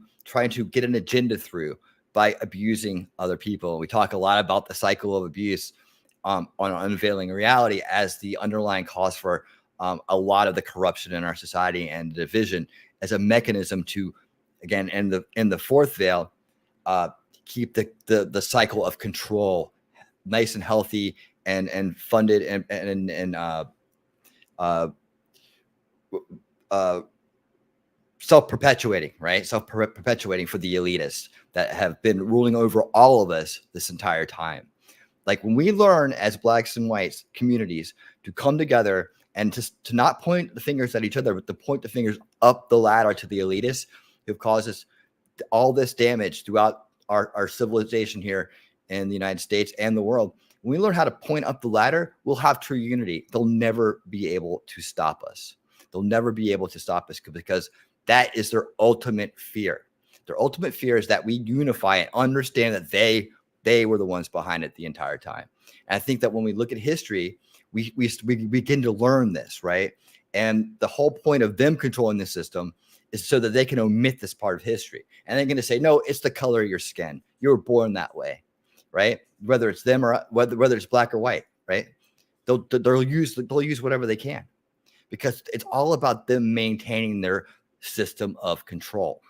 S2: get an agenda through by abusing other people. We talk a lot about the cycle of abuse on Unveiling Reality as the underlying cause for a lot of the corruption in our society and division, as a mechanism to, again, in the fourth veil, keep the cycle of control nice and healthy and funded and self-perpetuating, right? Self-perpetuating for the elitists that have been ruling over all of us this entire time. Like when we learn as Blacks and whites communities to come together and to not point the fingers at each other, but to point the fingers up the ladder to the elitists who've caused us all this damage throughout our civilization here in the United States and the world. When we learn how to point up the ladder, we'll have true unity. They'll never be able to stop us. They'll never be able to stop us because that is their ultimate fear. Their ultimate fear is that we unify and understand that they were the ones behind it the entire time. And I think that when we look at history, we begin to learn this, right? And the whole point of them controlling the system is so that they can omit this part of history. And they're going to say, no, it's the color of your skin. You were born that way, right? Whether it's them or whether it's Black or white, right? They'll use whatever they can, because it's all about them maintaining their system of control.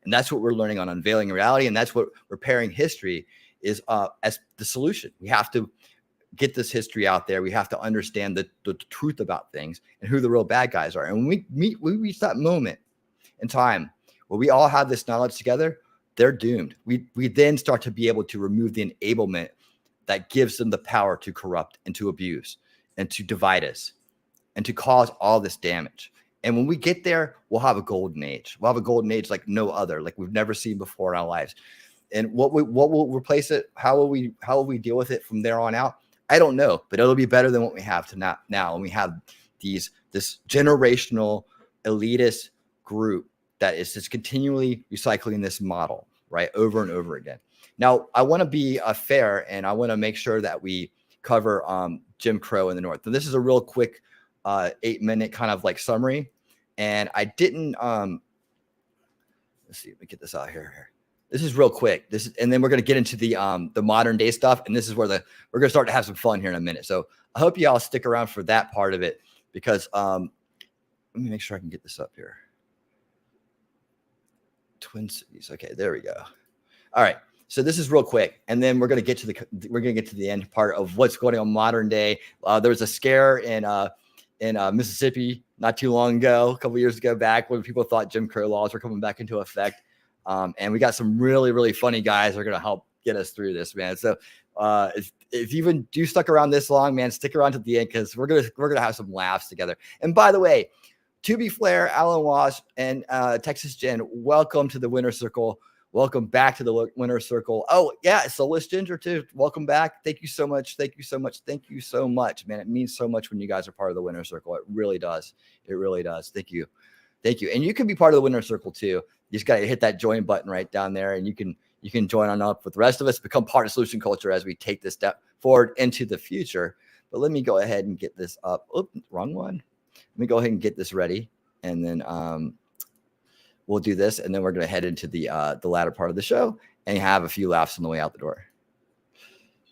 S2: And that's what we're learning on Unveiling Reality. And that's what Repairing History is as the solution. We have to get this history out there. We have to understand the truth about things and who the real bad guys are. And when we reach that moment in time where we all have this knowledge together, they're doomed. We then start to be able to remove the enablement that gives them the power to corrupt and to abuse and to divide us and to cause all this damage. And when we get there, we'll have a golden age. We'll have a golden age like no other, like we've never seen before in our lives. And what will replace it? How will we deal with it from there on out? I don't know, but it'll be better than what we have to now. And we have this generational elitist group that is just continually recycling this model, right, over and over again. Now, I want to be fair, and I want to make sure that we cover Jim Crow in the North. And this is a real quick 8-minute kind of like summary. And I didn't let's see, let me get this out here. This is real quick. And then we're going to get into the modern day stuff. And this is where we're going to start to have some fun here in a minute. So I hope you all stick around for that part of it, because let me make sure I can get this up here. Twin Cities. Okay, there we go. All right. So this is real quick, and then we're going to get to the end part of what's going on modern day. There was a scare in Mississippi not too long ago, a couple years ago back, when people thought Jim Crow laws were coming back into effect. And we got some really, really funny guys that are going to help get us through this, man. So if you even do stuck around this long, man, stick around to the end, because we're gonna have some laughs together. And by the way, Tubi Flair, Alan Walsh, and Texas Jen, welcome to the Winner Circle. Welcome back to the Winner Circle. Oh yeah, Soulless Ginger too. Welcome back. Thank you so much. Thank you so much. Thank you so much, man. It means so much when you guys are part of the Winner Circle. It really does. It really does. Thank you. Thank you. And you can be part of the Winner Circle too. You just got to hit that join button right down there, and you can join on up with the rest of us, become part of Solution Culture as we take this step forward into the future. But let me go ahead and get this up. Oh, wrong one. Let me go ahead and get this ready, and then we'll do this, and then we're going to head into the latter part of the show and have a few laughs on the way out the door.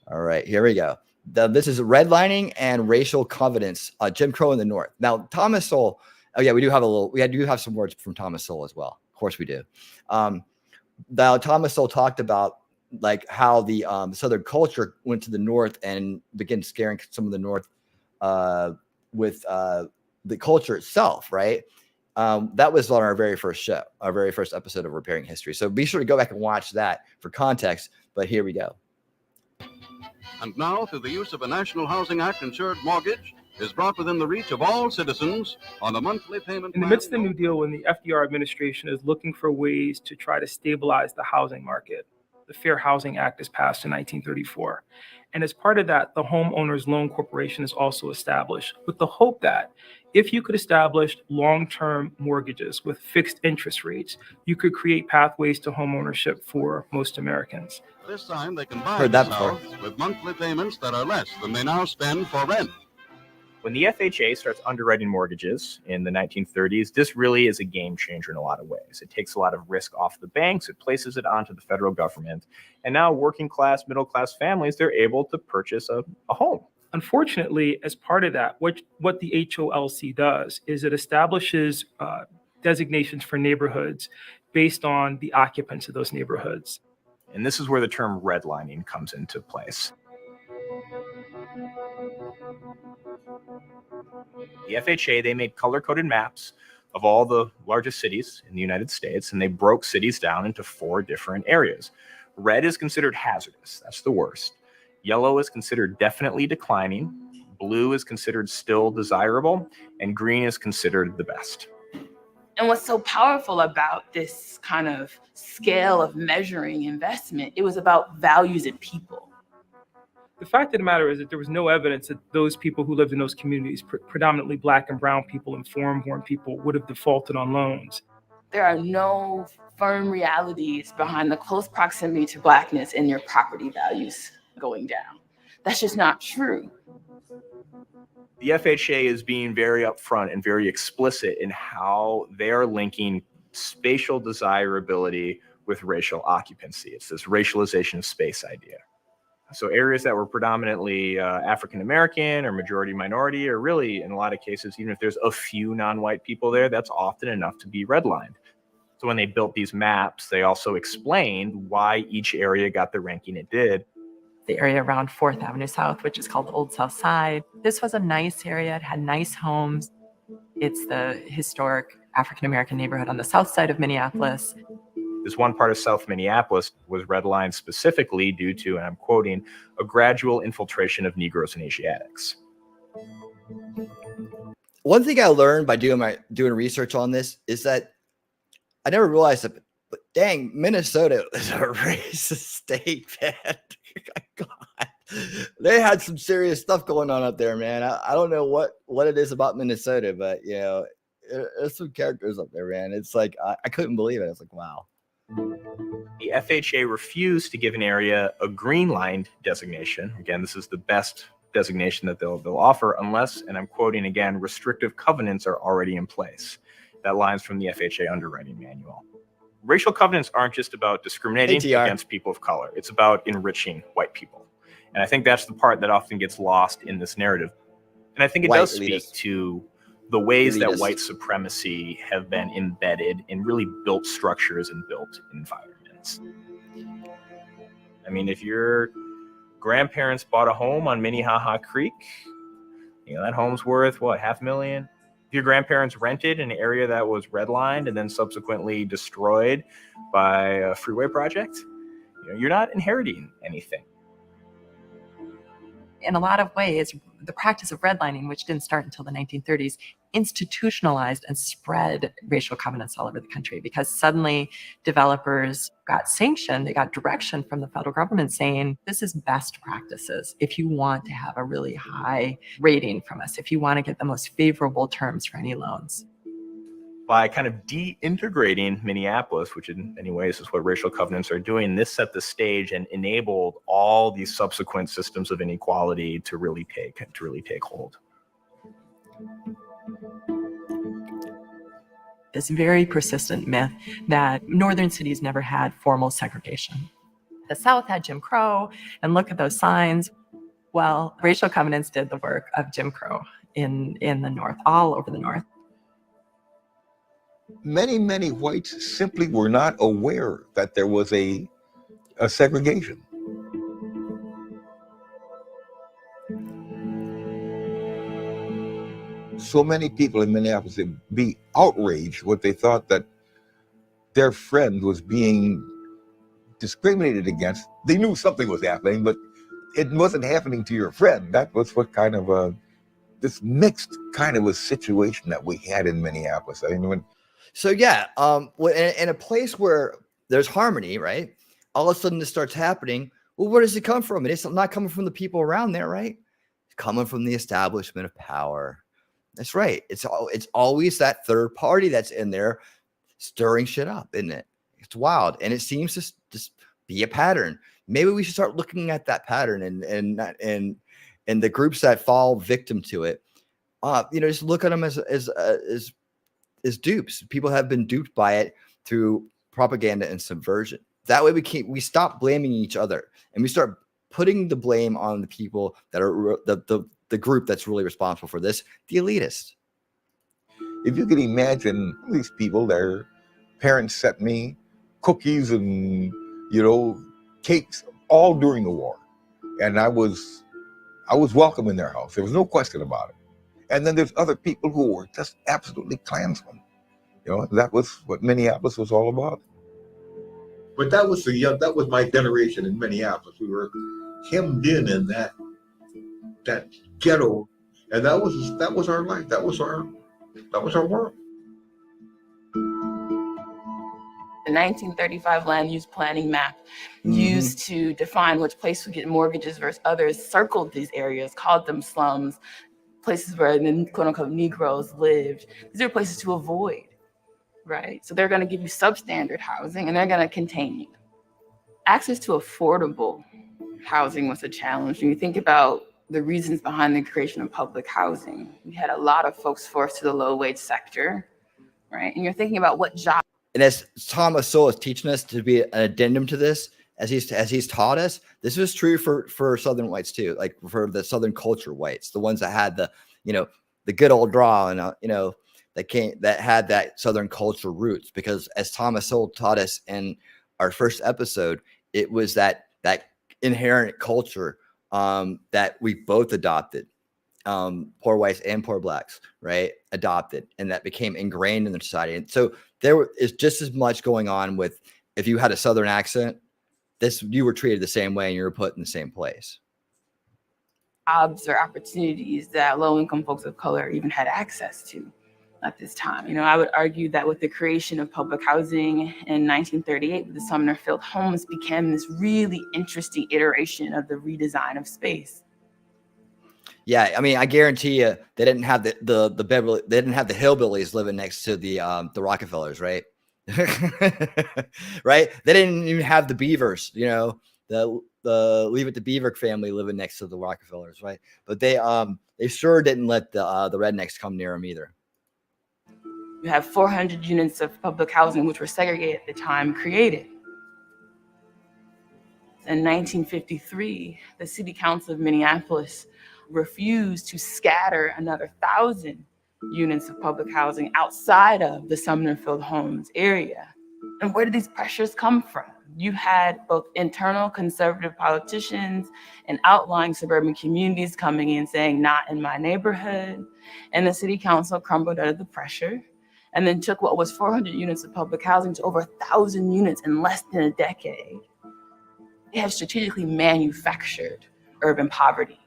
S2: All right, here we go. This is redlining and racial covenants. Jim Crow in the North. Now, Thomas Sowell. Oh yeah, we do have some words from Thomas Sowell as well. Of course we do. Now, Thomas Sowell talked about like how the Southern culture went to the North and began scaring some of the North with the culture itself, right? That was on our very first show, our very first episode of Repairing History. So be sure to go back and watch that for context. But here we go.
S9: And now, through the use of a National Housing Act insured mortgage, is brought within the reach of all citizens on a monthly payment
S10: In the
S9: plan.
S10: midst of the New Deal, when the FDR administration is looking for ways to try to stabilize the housing market, the Fair Housing Act is passed in 1934. And as part of that, the Homeowners Loan Corporation is also established with the hope that if you could establish long-term mortgages with fixed interest rates, you could create pathways to homeownership for most Americans.
S9: This time they can buy
S2: Heard
S9: this
S2: that before.
S9: house with monthly payments that are less than they now spend for rent.
S11: When the FHA starts underwriting mortgages in the 1930s, this really is a game changer in a lot of ways. It takes a lot of risk off the banks, it places it onto the federal government, and now working class, middle class families, they're able to purchase a home.
S10: Unfortunately, as part of that, what the HOLC does is it establishes designations for neighborhoods based on the occupants of those neighborhoods.
S11: And this is where the term redlining comes into place. The FHA, they made color-coded maps of all the largest cities in the United States, and they broke cities down into 4 different areas. Red is considered hazardous. That's the worst. Yellow is considered definitely declining. Blue is considered still desirable, and green is considered the best.
S12: And what's so powerful about this kind of scale of measuring investment, it was about values and people.
S10: The fact of the matter is that there was no evidence that those people who lived in those communities, predominantly Black and brown people and foreign-born people, would have defaulted on loans.
S12: There are no firm realities behind the close proximity to Blackness and your property values going down. That's just not true.
S11: The FHA is being very upfront and very explicit in how they're linking spatial desirability with racial occupancy. It's this racialization of space idea. So areas that were predominantly African-American or majority minority, or really in a lot of cases, even if there's a few non-white people there, that's often enough to be redlined. So when they built these maps, they also explained why each area got the ranking it did.
S13: The area around 4th Avenue South, which is called the Old South Side. This was a nice area. It had nice homes. It's the historic African-American neighborhood on the south side of Minneapolis.
S11: This one part of South Minneapolis was redlined specifically due to, and I'm quoting, a gradual infiltration of Negroes and Asiatics.
S2: One thing I learned by doing research on this is that I never realized that, but dang, Minnesota is a racist state, man. God, they had some serious stuff going on up there, man. I don't know what it is about Minnesota, but you know, there's some characters up there, man. It's like I couldn't believe it. I was like, wow.
S11: The FHA refused to give an area a green-lined designation. Again, this is the best designation that they'll offer unless, and I'm quoting again, restrictive covenants are already in place. That line's from the FHA underwriting manual. Racial covenants aren't just about discriminating against people of color. It's about enriching white people. And I think that's the part that often gets lost in this narrative. And I think it does speak to the ways that white supremacy have been embedded in really built structures and built environments. I mean, if your grandparents bought a home on Minnehaha Creek, you know, that home's worth, what, $500,000? If your grandparents rented an area that was redlined and then subsequently destroyed by a freeway project, you know, you're not inheriting anything.
S13: In a lot of ways, the practice of redlining, which didn't start until the 1930s, institutionalized and spread racial covenants all over the country because suddenly developers got sanctioned, they got direction from the federal government saying, this is best practices if you want to have a really high rating from us, if you want to get the most favorable terms for any loans.
S11: By kind of de-integrating Minneapolis, which in many ways is what racial covenants are doing, this set the stage and enabled all these subsequent systems of inequality to really take hold.
S13: This very persistent myth that northern cities never had formal segregation. The South had Jim Crow, and look at those signs. Well, racial covenants did the work of Jim Crow in the North, all over the North.
S14: Many whites simply were not aware that there was a segregation. So many people in Minneapolis would be outraged what they thought that their friend was being discriminated against. They knew something was happening, but it wasn't happening to your friend. That was what kind of this mixed kind of a situation that we had in Minneapolis. I mean,
S2: So yeah, in a place where there's harmony, right? All of a sudden this starts happening. Well, where does it come from? It's not coming from the people around there, right? It's coming from the establishment of power. That's right. It's always that third party that's in there stirring shit up, isn't it? It's wild, and it seems to just be a pattern. Maybe we should start looking at that pattern and the groups that fall victim to it. Just look at them as dupes. People have been duped by it through propaganda and subversion. That way we stop blaming each other and we start putting the blame on the people that are the group that's really responsible for this, the elitists.
S14: If you can imagine these people, their parents sent me cookies and, cakes all during the war. And I was welcome in their house. There was no question about it. And then there's other people who were just absolutely Klansmen. That was what Minneapolis was all about.
S15: But that was my generation in Minneapolis. We were hemmed in that ghetto, and that was our life. That was our world.
S12: The 1935 land use planning map used to define which place would get mortgages versus others circled these areas, called them slums, places where the quote-unquote Negroes lived. These are places to avoid, right? So they're going to give you substandard housing and they're going to contain you. Access to affordable housing was a challenge. When you think about the reasons behind the creation of public housing, we had a lot of folks forced to the low-wage sector, right? And you're thinking about what jobs.
S2: And as Thomas Sowell is teaching us to be an addendum to this, as he's taught us, this was true for Southern whites too, like for the Southern culture whites, the ones that had the good old draw and that had that Southern culture roots. Because as Thomas Sowell taught us in our first episode, it was that inherent culture that we both adopted, poor whites and poor blacks, right? Adopted, and that became ingrained in the society. And so there is just as much going on with if you had a Southern accent. You were treated the same way and you were put in the same place.
S12: Jobs or opportunities that low-income folks of color even had access to at this time. I would argue that with the creation of public housing in 1938, the Sumner Field homes became this really interesting iteration of the redesign of space.
S2: Yeah, I mean, I guarantee you they didn't have the Beverly, they didn't have the hillbillies living next to the Rockefellers, right? Right? They didn't even have the Beavers, the Leave It to Beaver family living next to the Rockefellers, right? But they sure didn't let the rednecks come near them either.
S12: You have 400 units of public housing, which were segregated at the time, created. In 1953, the City Council of Minneapolis refused to scatter another 1,000 units of public housing outside of the Sumner Field Homes area. And where did these pressures come from? You had both internal conservative politicians and outlying suburban communities coming in saying, not in my neighborhood. And the city council crumbled under the pressure and then took what was 400 units of public housing to over 1,000 units in less than a decade. They have strategically manufactured urban poverty.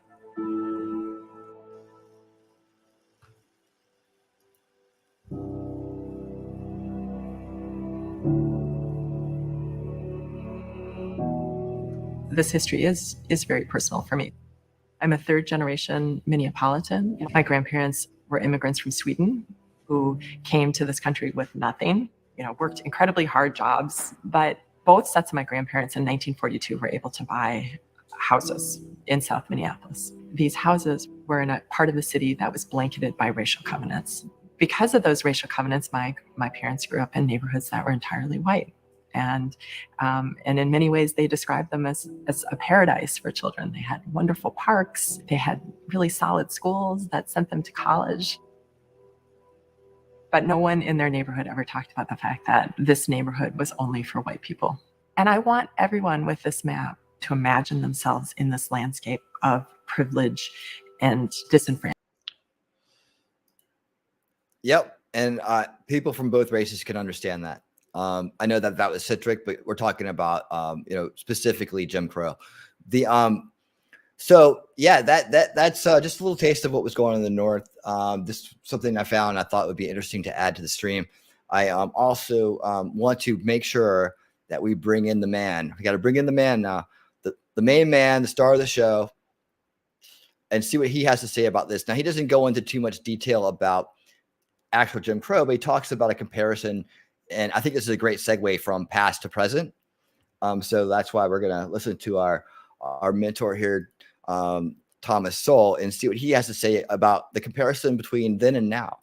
S13: This history is very personal for me. I'm a third generation Minneapolitan. My grandparents were immigrants from Sweden who came to this country with nothing, worked incredibly hard jobs, but both sets of my grandparents in 1942 were able to buy houses in South Minneapolis. These houses were in a part of the city that was blanketed by racial covenants. Because of those racial covenants, my parents grew up in neighborhoods that were entirely white. And in many ways, they described them as a paradise for children. They had wonderful parks. They had really solid schools that sent them to college. But no one in their neighborhood ever talked about the fact that this neighborhood was only for white people. And I want everyone with this map to imagine themselves in this landscape of privilege and disenfranchisement.
S2: Yep. And people from both races can understand that. I know that was Citric, but we're talking about, specifically Jim Crow. So yeah, that's just a little taste of what was going on in the North. This is something I found I thought would be interesting to add to the stream. I also want to make sure that we bring in the man. We got to bring in the man now, the main man, the star of the show, and see what he has to say about this. Now, he doesn't go into too much detail about actual Jim Crow, but he talks about a comparison, and I think this is a great segue from past to present. So that's why we're gonna listen to our mentor here, Thomas Sowell, and see what he has to say about the comparison between then and now.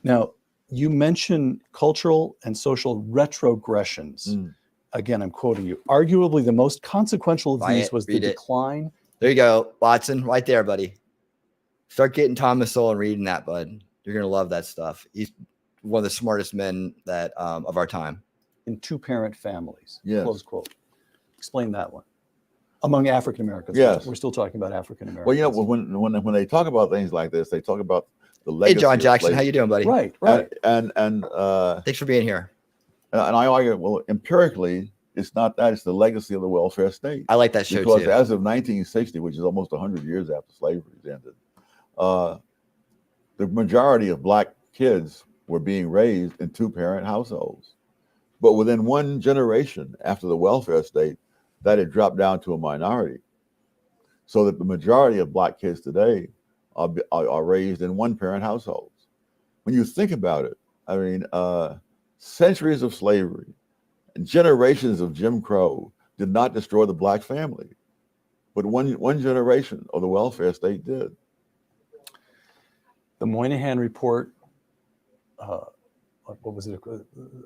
S16: Now, you mentioned cultural and social retrogressions. Again, I'm quoting you. Arguably, the most consequential of these was the decline.
S2: There you go, Watson, right there, buddy. Start getting Thomas Sowell and reading that, bud. You're gonna love that stuff. He's one of the smartest men that of our time.
S16: In two-parent families.
S15: Yes.
S16: Close quote. Explain that one. Among African Americans.
S15: Yes.
S16: We're still talking about African Americans.
S15: Well, you know, when they talk about things like this, they talk about the legacy.
S2: Hey, John
S15: of
S2: Jackson,
S15: slavery.
S2: how you doing, buddy?
S16: Right.
S15: And
S2: thanks for being here.
S15: And I argue, well, empirically, it's not that; it's the legacy of the welfare state.
S2: I like that show
S15: because
S2: too.
S15: as of 1960, which is almost 100 years after slavery ended, the majority of black kids were being raised in two-parent households. But within one generation after the welfare state, that had dropped down to a minority. So that the majority of black kids today are raised in one-parent households. When you think about it, I mean, centuries of slavery and generations of Jim Crow did not destroy the black family, but one generation of the welfare state did.
S16: The Moynihan Report, what was it?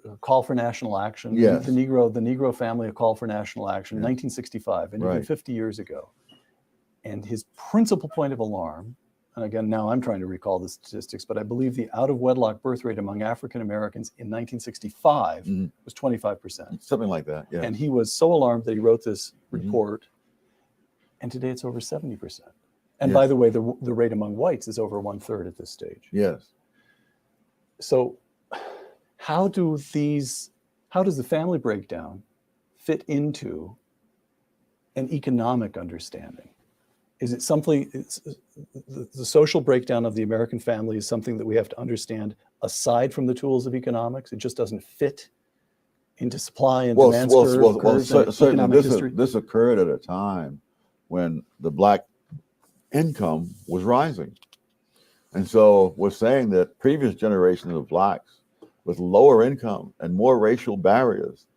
S16: A call for national action.
S15: Yes.
S16: The Negro family, a call for national action, 1965, and even
S15: Right.
S16: 50 years ago. And his principal point of alarm, and again, now I'm trying to recall the statistics, but I believe the out-of-wedlock birth rate among African Americans in 1965 was 25%.
S15: Something like that, yeah.
S16: And he was so alarmed that he wrote this report, and today it's over 70%. And by the way, the rate among whites is over 1/3 at this stage.
S15: Yes.
S16: So how does the family breakdown fit into an economic understanding? Is it something, the social breakdown of the American family is something that we have to understand aside from the tools of economics? It just doesn't fit into supply and demand curves and economic history?
S15: This occurred at a time when the black income was rising. And so we're saying that previous generations of blacks with lower income and more racial barriers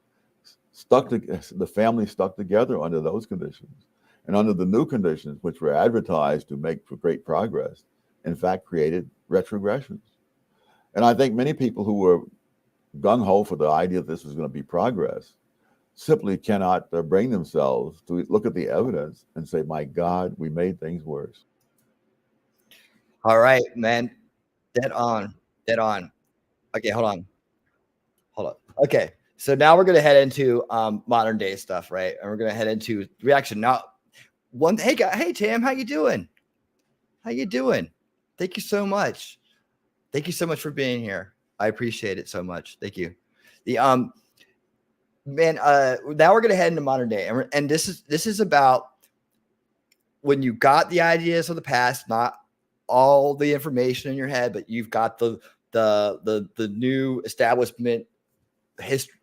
S15: the family stuck together under those conditions. And under the new conditions, which were advertised to make for great progress, in fact, created retrogressions. And I think many people who were gung-ho for the idea that this was going to be progress simply cannot bring themselves to look at the evidence and say, my God, we made things worse.
S2: All right, man. Dead on. Okay, hold on. Okay, so now we're going to head into modern day stuff, right? And we're going to head into reaction. Now, hey Tim, how you doing? Thank you so much. Thank you so much for being here. I appreciate it so much. Thank you. Now we're going to head into modern day, and this is about when you got the ideas of the past, not all the information in your head, but you've got the new establishment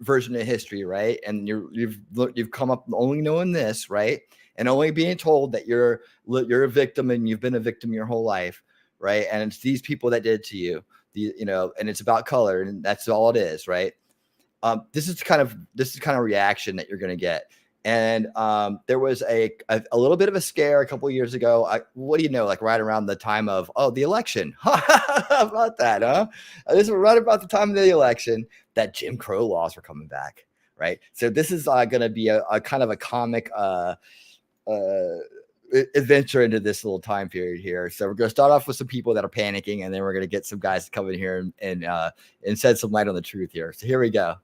S2: version of history, right? And you've come up only knowing this, right? And only being told that you're a victim and you've been a victim your whole life, right? And it's these people that did it to you, and it's about color, and that's all it is, right? This is kind of reaction that you're going to get. And there was a little bit of a scare a couple of years ago. What do you know? Like right around the time of the election. How about that, huh? This was right about the time of the election that Jim Crow laws were coming back, right? So this is going to be a kind of a comic adventure into this little time period here. So we're going to start off with some people that are panicking, and then we're going to get some guys to come in here and shed some light on the truth here. So here we go.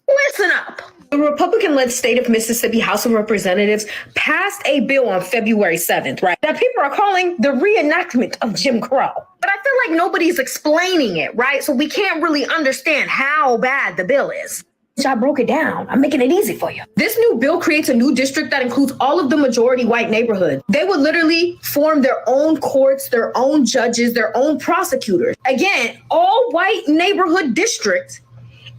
S17: Listen up. The Republican-led state of Mississippi House of Representatives passed a bill on February 7th, right? That people are calling the reenactment of Jim Crow. But I feel like nobody's explaining it, right? So we can't really understand how bad the bill is. I broke it down. I'm making it easy for you. This new bill creates a new district that includes all of the majority white neighborhoods. They would literally form their own courts, their own judges, their own prosecutors. Again, all white neighborhood districts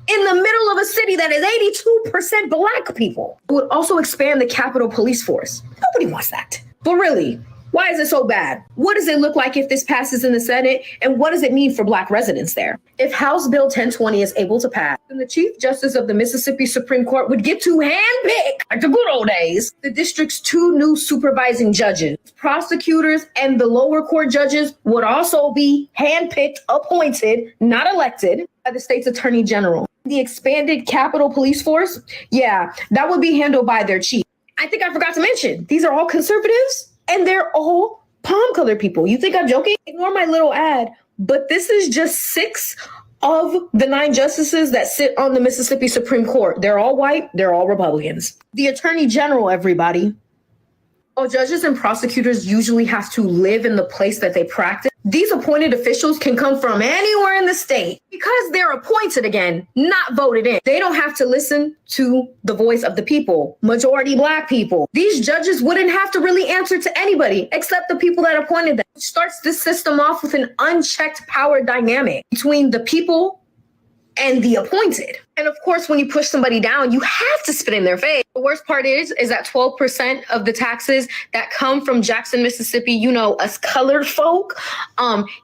S17: in the middle of a city that is 82% black people. It would also expand the Capitol Police Force. Nobody wants that. But really, why is it so bad? What does it look like if this passes in the Senate? And what does it mean for black residents there? If House Bill 1020 is able to pass, then the Chief Justice of the Mississippi Supreme Court would get to handpick, like the good old days, the district's 2 new supervising judges. Prosecutors and the lower court judges would also be handpicked, appointed, not elected, by the state's attorney general. The expanded Capitol Police Force, yeah, that would be handled by their chief. I think I forgot to mention, these are all conservatives and they're all palm colored people. You think I'm joking? Ignore my little ad, but this is just 6 of the 9 justices that sit on the Mississippi Supreme Court. They're all white, they're all Republicans. The attorney general, everybody. While judges and prosecutors usually have to live in the place that they practice, these appointed officials can come from anywhere in the state because they're appointed again, not voted in. They don't have to listen to the voice of the people, majority black people. These judges wouldn't have to really answer to anybody except the people that appointed them. It starts this system off with an unchecked power dynamic between the people and the appointed. And of course, when you push somebody down, you have to spit in their face. The worst part is that 12% of the taxes that come from Jackson, Mississippi, you know, us colored folk,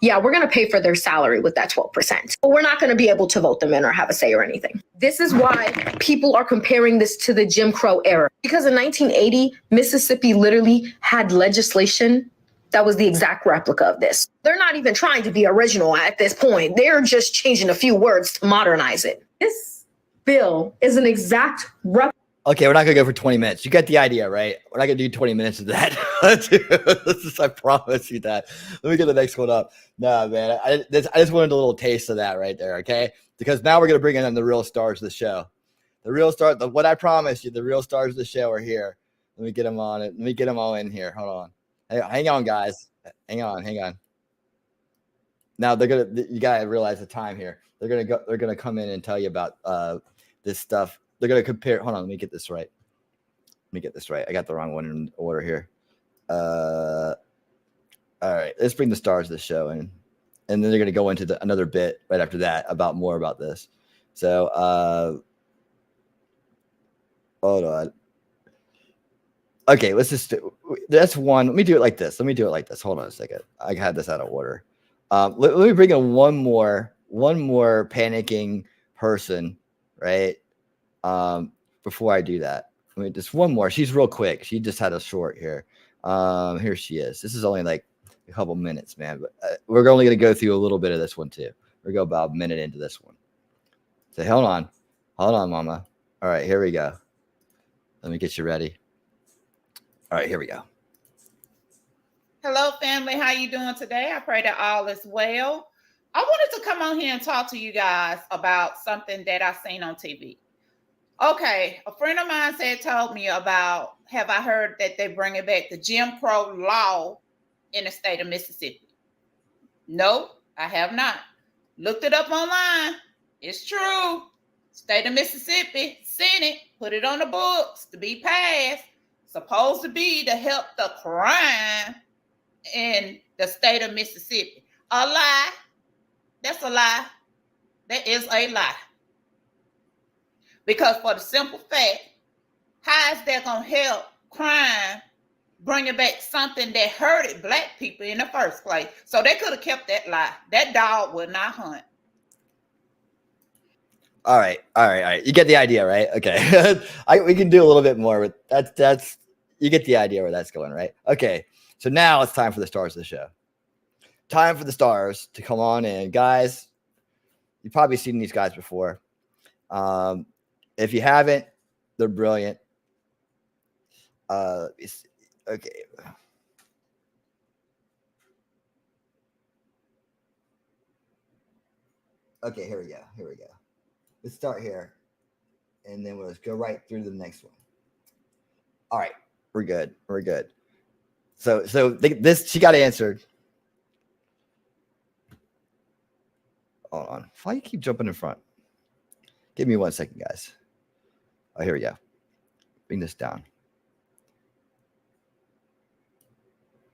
S17: yeah, we're going to pay for their salary with that 12%. But we're not going to be able to vote them in or have a say or anything. This is why people are comparing this to the Jim Crow era. Because in 1980, Mississippi literally had legislation that was the exact replica of this. They're not even trying to be original at this point. They're just changing a few words to modernize it. This bill is an exact replica.
S2: Okay, we're not gonna go for 20 minutes. You get the idea, right? We're not gonna do 20 minutes of that. I promise you that. Let me get the next one up. No, man, I just wanted a little taste of that right there, okay? Because now we're gonna bring in the real stars of the show. The real star, what I promised you, the real stars of the show are here. Let me get them on it. Let me get them all in here. Hold on. Hey, hang on, guys. Hang on. Now you gotta realize the time here. They're gonna come in and tell you about this stuff. They're gonna compare. Hold on, let me get this right. I got the wrong one in order here. All right, let's bring the stars of the show in, and then they're gonna go into another bit right after that about more about this. So hold on. Okay, that's one. Let me do it like this. Hold on a second. I had this out of order. Let me bring in one more panicking person, right? Before I do that, just one more. She's real quick. She just had a short here. Here she is. This is only like a couple minutes, man. But we're only going to go through a little bit of this one too. We'll go about a minute into this one. So hold on, mama. All right, here we go. Let me get you ready. All right, here we go.
S18: Hello, family. How you doing today? I pray that all is well. I wanted to come on here and talk to you guys about something that I seen on TV. Okay, a friend of mine told me about, have I heard that they're bringing back the Jim Crow law in the state of Mississippi? No, I have not. Looked it up online. It's true. State of Mississippi, Senate, put it on the books to be passed. Supposed to be to help the crime in the state of Mississippi. A lie. That's a lie. That is a lie. Because for the simple fact, how is that going to help crime bringing back something that hurted black people in the first place? So they could have kept that lie. That dog would not hunt.
S2: All right. You get the idea, right? Okay. We can do a little bit more, but that's you get the idea where that's going, right? Okay. So now it's time for the stars of the show. Time for the stars to come on in. Guys, you've probably seen these guys before. If you haven't, they're brilliant. Okay. Okay, here we go. Let's start here, and then we'll just go right through the next one. All right, we're good. So this she got answered. Hold on. Why you keep jumping in front? Give me 1 second, guys. Oh, here we go. Bring this down.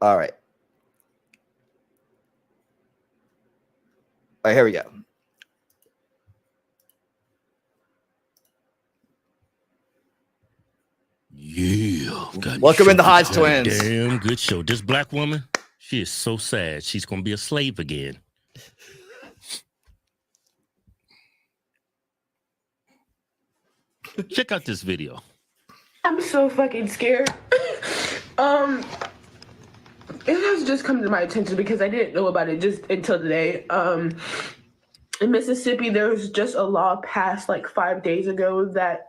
S2: All right. All right, here we go.
S19: Yeah.
S2: Welcome in the Hodge Twins.
S19: Damn good show. This black woman, she is so sad. She's going to be a slave again. Check out this video.
S20: I'm so fucking scared. It has just come to my attention because I didn't know about it just until today. In Mississippi, there was just a law passed like 5 days ago that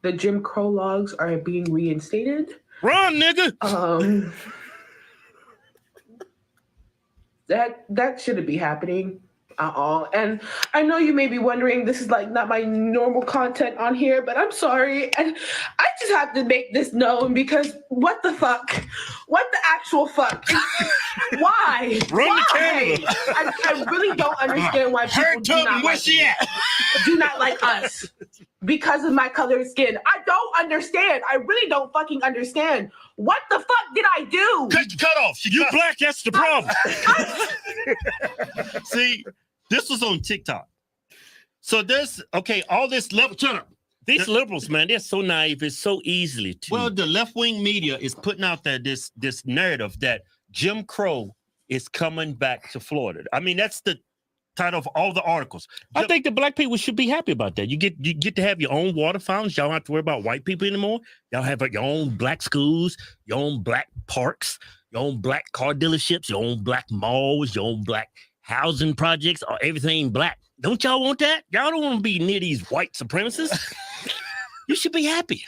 S20: the Jim Crow laws are being reinstated.
S19: Run, nigga!
S20: That shouldn't be happening at all. And I know you may be wondering, this is like not my normal content on here, but I'm sorry. And I just have to make this known because what the fuck? What the actual fuck? Why?
S19: Run
S20: why?
S19: to Canada.
S20: I really don't understand why people do not like us because of my color of skin. I don't understand. I really don't fucking understand. What the fuck did I do?
S19: Cut off. You black, that's the problem. See, this was on TikTok. So there's, okay, all this left, shut up. These liberals, man, they're so naive. It's so easily to. Well, the left-wing media is putting out there this narrative that Jim Crow is coming back to Florida. I mean, that's the title of all the articles. I think the black people should be happy about that. You get to have your own water fountains. Y'all don't have to worry about white people anymore. Y'all have your own black schools, your own black parks, your own black car dealerships, your own black malls, your own black housing projects, or everything black. Don't y'all want that? Y'all don't want to be near these white supremacists. You should be happy.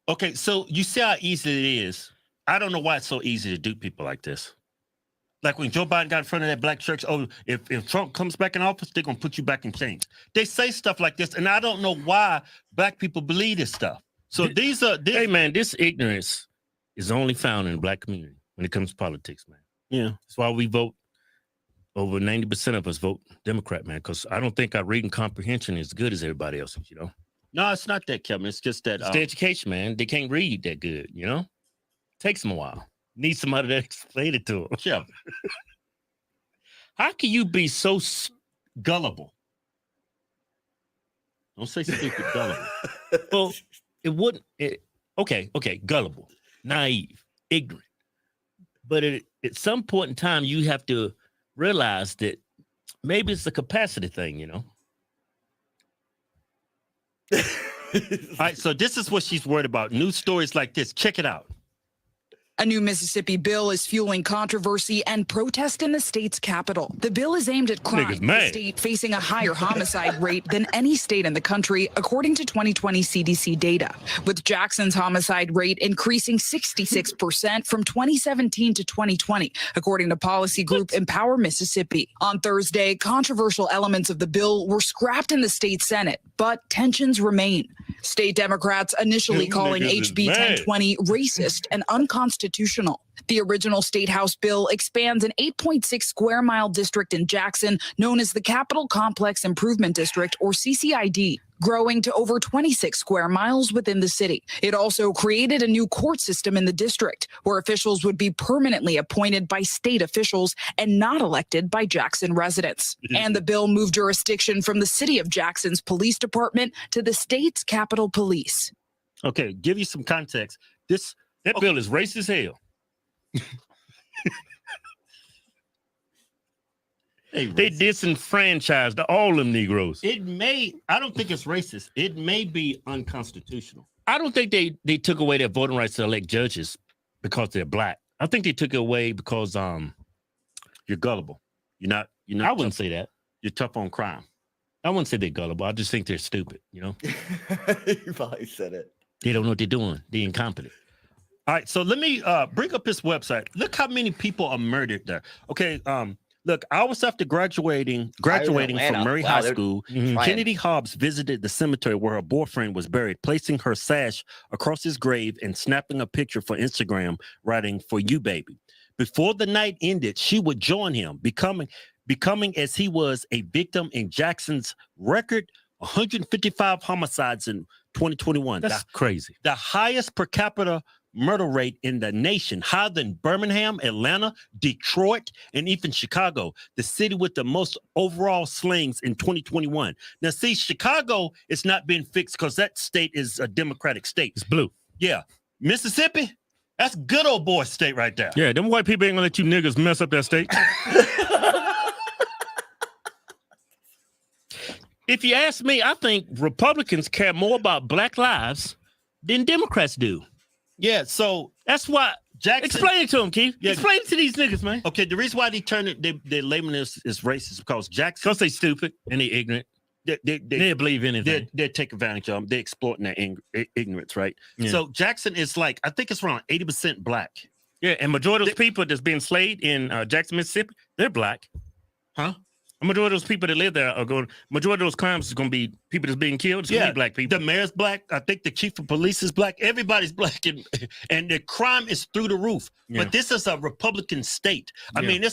S19: Okay, so you see how easy it is. I don't know why it's so easy to do people like this. Like when Joe Biden got in front of that black church, oh, if Trump comes back in office, they're going to put you back in chains. They say stuff like this, and I don't know why black people believe this stuff. So hey, man, this ignorance is only found in the black community when it comes to politics, man. Yeah, that's why we vote. Over 90% of us vote Democrat, man, because I don't think our reading comprehension is as good as everybody else's, you know? No, it's not that, Kevin. It's just that it's the education, man. They can't read that good, you know? Takes them a while. Need somebody to explain it to them. Yeah. How can you be so gullible? Don't say stupid, gullible. Well, it wouldn't. Okay, gullible, naive, ignorant. But at some point in time, you have to realize that maybe it's a capacity thing, you know? All right, so this is what she's worried about. News stories like this. Check it out.
S21: A new Mississippi bill is fueling controversy and protest in the state's capital. The bill is aimed at crime, the state facing a higher homicide rate than any state in the country, according to 2020 CDC data, with Jackson's homicide rate increasing 66% from 2017 to 2020, according to policy group Empower Mississippi. On Thursday, controversial elements of the bill were scrapped in the state Senate, but tensions remain. State Democrats initially calling HB 1020 racist and unconstitutional. The original State House bill expands an 8.6 square mile district in Jackson known as the Capital Complex Improvement District, or CCID, growing to over 26 square miles within the city. It also created a new court system in the district where officials would be permanently appointed by state officials and not elected by Jackson residents. And the bill moved jurisdiction from the city of Jackson's police department to the state's Capitol Police. Okay, give you some context. That bill is racist as hell. They disenfranchised all them Negroes. I don't think it's racist. It may be unconstitutional. I don't think they took away their voting rights to elect judges because they're black. I think they took it away because you're gullible. You're not I wouldn't say that. You're tough on crime. I wouldn't say they're gullible. I just think they're stupid, you know?
S2: You probably said it.
S19: They don't know what they're doing. They're incompetent. All right, so let me bring up this website. Look how many people are murdered there. Okay, look, hours after graduating from Murray High School, Kennedy Hobbs visited the cemetery where her boyfriend was buried, placing her sash across his grave and snapping a picture for Instagram, writing, "For you, baby." Before the night ended, she would join him, becoming becoming as he was a victim in Jackson's record 155 homicides in 2021.
S1: That's crazy.
S19: The highest per capita murder rate in the nation, higher than Birmingham, Atlanta, Detroit, and even Chicago, the city with the most overall slings in 2021. Now, see, Chicago is not being fixed because that state is a Democratic state.
S1: It's blue.
S19: Yeah. Mississippi, that's good old boy state right there.
S1: Yeah, them white people ain't gonna let you niggas mess up that state. If you ask me, I think Republicans care more about black lives than Democrats do.
S19: Yeah, so
S1: that's why
S19: Jackson.
S1: Explain it to them, Keith. Yeah. Explain it to these niggas, man.
S19: Okay, the reason why they turn it, they're labeling this as racist because Jackson.
S1: Because they stupid and they ignorant. They believe anything.
S19: They take advantage of them. They're exploiting their ignorance, right? Yeah. So Jackson is like, I think it's around 80% black.
S1: Yeah, and majority of those people that's being slayed in Jackson, Mississippi, they're black.
S19: Huh?
S1: A majority of those people that live there are going. Majority of those crimes is going to be people that's being killed. It's going to be black people.
S19: The mayor's black. I think the chief of police is black. Everybody's black, and the crime is through the roof. Yeah. But this is a Republican state. I mean,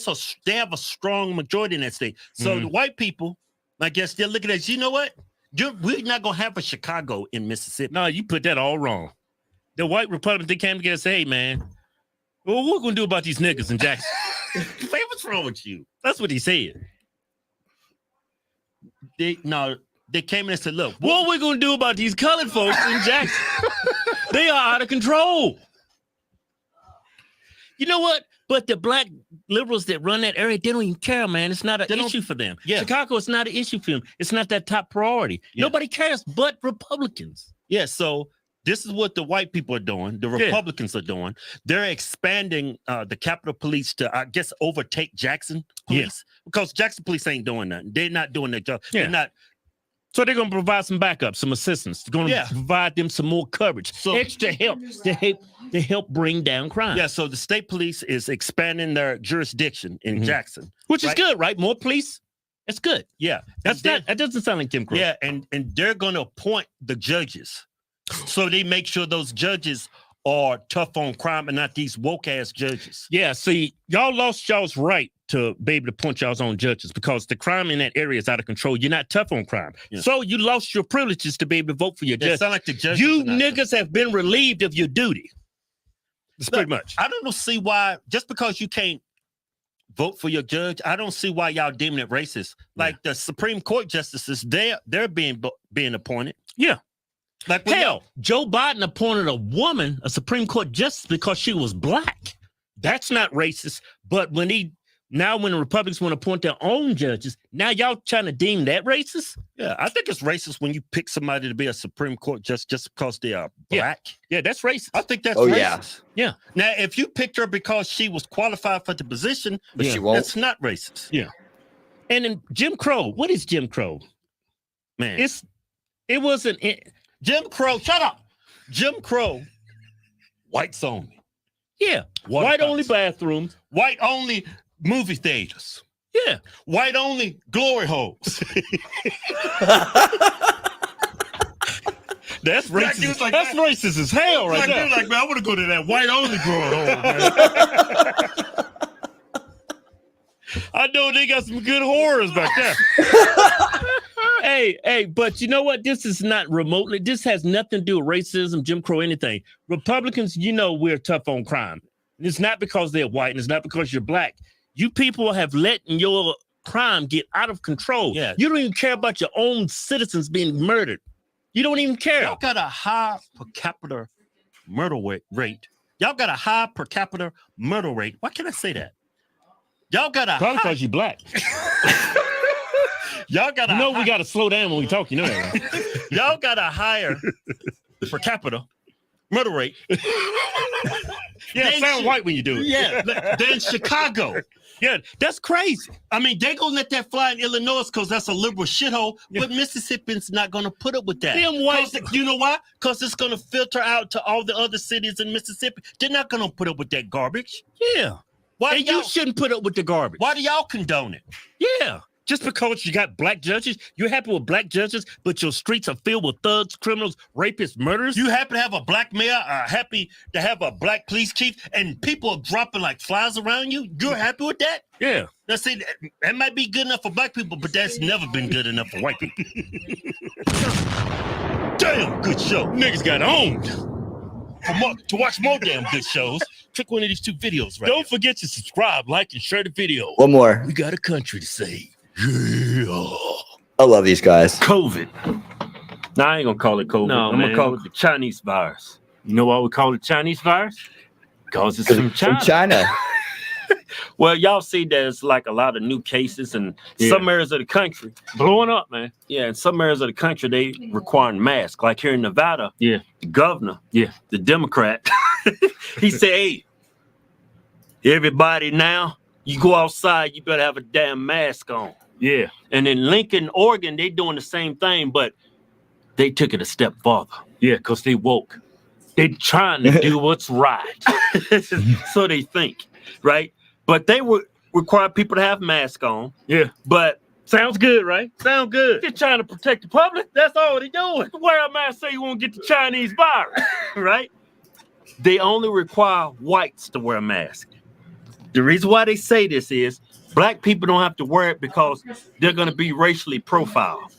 S19: they have a strong majority in that state. So the white people, I guess they're looking at, you know what? We're not going to have a Chicago in Mississippi.
S1: No, you put that all wrong. The white Republicans, they came together and said, hey, man, well, what we're going to do about these niggas in Jackson?
S19: Man, what's wrong with you?
S1: That's what he said.
S19: They came in and said, look,
S1: what we're going to do about these colored folks in Jackson? They are out of control. You know what? But the black liberals that run that area, they don't even care, man. It's not an issue for them.
S19: Yeah.
S1: Chicago is not an issue for them. It's not that top priority. Yeah. Nobody cares but Republicans.
S19: Yeah, so this is what the white people are doing. The Republicans are doing. They're expanding the Capitol Police to, I guess, overtake Jackson Police. Because Jackson Police ain't doing nothing. They're not doing their job.
S1: Yeah.
S19: They're not.
S1: So they're going to provide some backup, some assistance. They're going to provide them some more coverage, extra help to help bring down crime.
S19: Yeah, so the state police is expanding their jurisdiction in Jackson.
S1: Which is good, right? More police. It's good.
S19: Yeah.
S1: That doesn't sound like Jim Crow.
S19: Yeah, and they're going to appoint the judges. So they make sure those judges are tough on crime and not these woke ass judges.
S1: Yeah, see, y'all lost y'all's right to be able to appoint y'all's own judges because the crime in that area is out of control. You're not tough on crime. Yeah. So you lost your privileges to be able to vote for your judges.
S19: It sound like the judges.
S1: You niggas have been relieved of your duty. That's pretty much.
S19: I don't see why, just because you can't vote for your judge, I don't see why y'all deeming it racist. Like the Supreme Court justices, they're being appointed.
S1: Yeah.
S19: Like
S1: hell, Joe Biden appointed a woman, a Supreme Court justice, because she was black. That's not racist. But when the Republicans want to appoint their own judges, now y'all trying to deem that racist?
S19: Yeah, I think it's racist when you pick somebody to be a Supreme Court justice just because they are black.
S1: Yeah, that's racist.
S19: I think that's racist. Yeah. Now, if you picked her because she was qualified for the position,
S2: but she won't.
S19: That's not racist.
S1: Yeah. And then Jim Crow. What is Jim Crow?
S19: Man,
S1: it wasn't.
S19: Jim Crow, shut up. Jim Crow, whites only.
S1: Yeah. White only bathrooms.
S19: White only movie theaters.
S1: Yeah.
S19: White only glory holes.
S1: That's racist. Like, that's racist as hell right there.
S19: Like, man, I want to go to that white only glory hole, man.
S1: I know they got some good horrors back there. Hey, but you know what? This is not remotely. This has nothing to do with racism, Jim Crow, anything. Republicans, you know we're tough on crime. And it's not because they're white, and it's not because you're black. You people have let your crime get out of control.
S19: Yeah.
S1: You don't even care about your own citizens being murdered. You don't even care.
S19: Y'all got a high per capita murder rate. Y'all got a high per capita murder rate. Why can't I say that? Y'all got a
S1: probably because you black.
S19: Y'all got
S1: we got to slow down when we talk. You know that, right?
S19: Y'all got a higher per capita murder rate.
S1: Yeah, sound white when you do it.
S19: Yeah, than Chicago.
S1: Yeah, that's crazy.
S19: I mean, they gonna let that fly in Illinois because that's a liberal shithole, but Mississippi's not gonna put up with that.
S1: Them white,
S19: you know why? Because it's gonna filter out to all the other cities in Mississippi. They're not gonna put up with that garbage.
S1: Yeah.
S19: Why
S1: and you shouldn't put up with the garbage.
S19: Why do y'all condone it?
S1: Yeah. Just because you got black judges, you're happy with black judges, but your streets are filled with thugs, criminals, rapists, murderers? You happy to have a black mayor, happy to have a black police chief, and people are dropping like flies around you? You're happy with that? Yeah. Now, see, that might be good enough for black people, but that's never been good enough for white people. Damn, good show. Niggas got owned. To watch more damn good shows, click one of these two videos right Don't forget to subscribe, like, and share the video.
S2: One more.
S1: We got a country to save. Yeah.
S2: I love these guys.
S1: COVID. No, I ain't gonna call it COVID.
S3: No,
S1: I'm
S3: man.
S1: gonna call it the Chinese virus. You know why we call it Chinese virus? Because it's from China.
S2: From China.
S1: Well, y'all see there's like a lot of new cases in some areas of the country. Blowing up, man. Yeah, in some areas of the country, they requiring masks. Like here in Nevada, the governor, the Democrat, he said, hey, everybody now, you go outside, you better have a damn mask on. Yeah. And in Lincoln, Oregon, they doing the same thing, but they took it a step farther. Yeah, because they woke. They trying to do what's right. So they think, right? But they would require people to have masks on. Yeah. But sounds good, right? Sound good. They're trying to protect the public. That's all they're doing. Wear a mask so you won't get the Chinese virus, right? They only require whites to wear a mask. The reason why they say this is black people don't have to wear it because they're going to be racially profiled.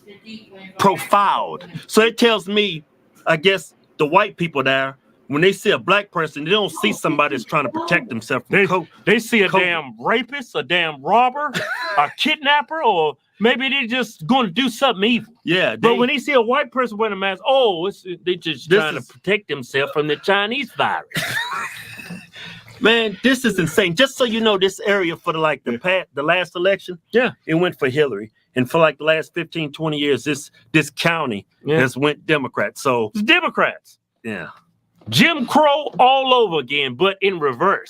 S1: So it tells me, I guess, the white people there, when they see a black person, they don't see somebody that's trying to protect themselves from They see a damn rapist, a damn robber, a kidnapper, or maybe they're just going to do something evil. Yeah. But when they see a white person wearing a mask, they just trying to protect themselves from the Chinese virus. Man, this is insane. Just so you know, this area for the last election, it went for Hillary. And for like the last 15, 20 years, this county has went Democrat. So it's Democrats. Yeah. Jim Crow all over again, but in reverse.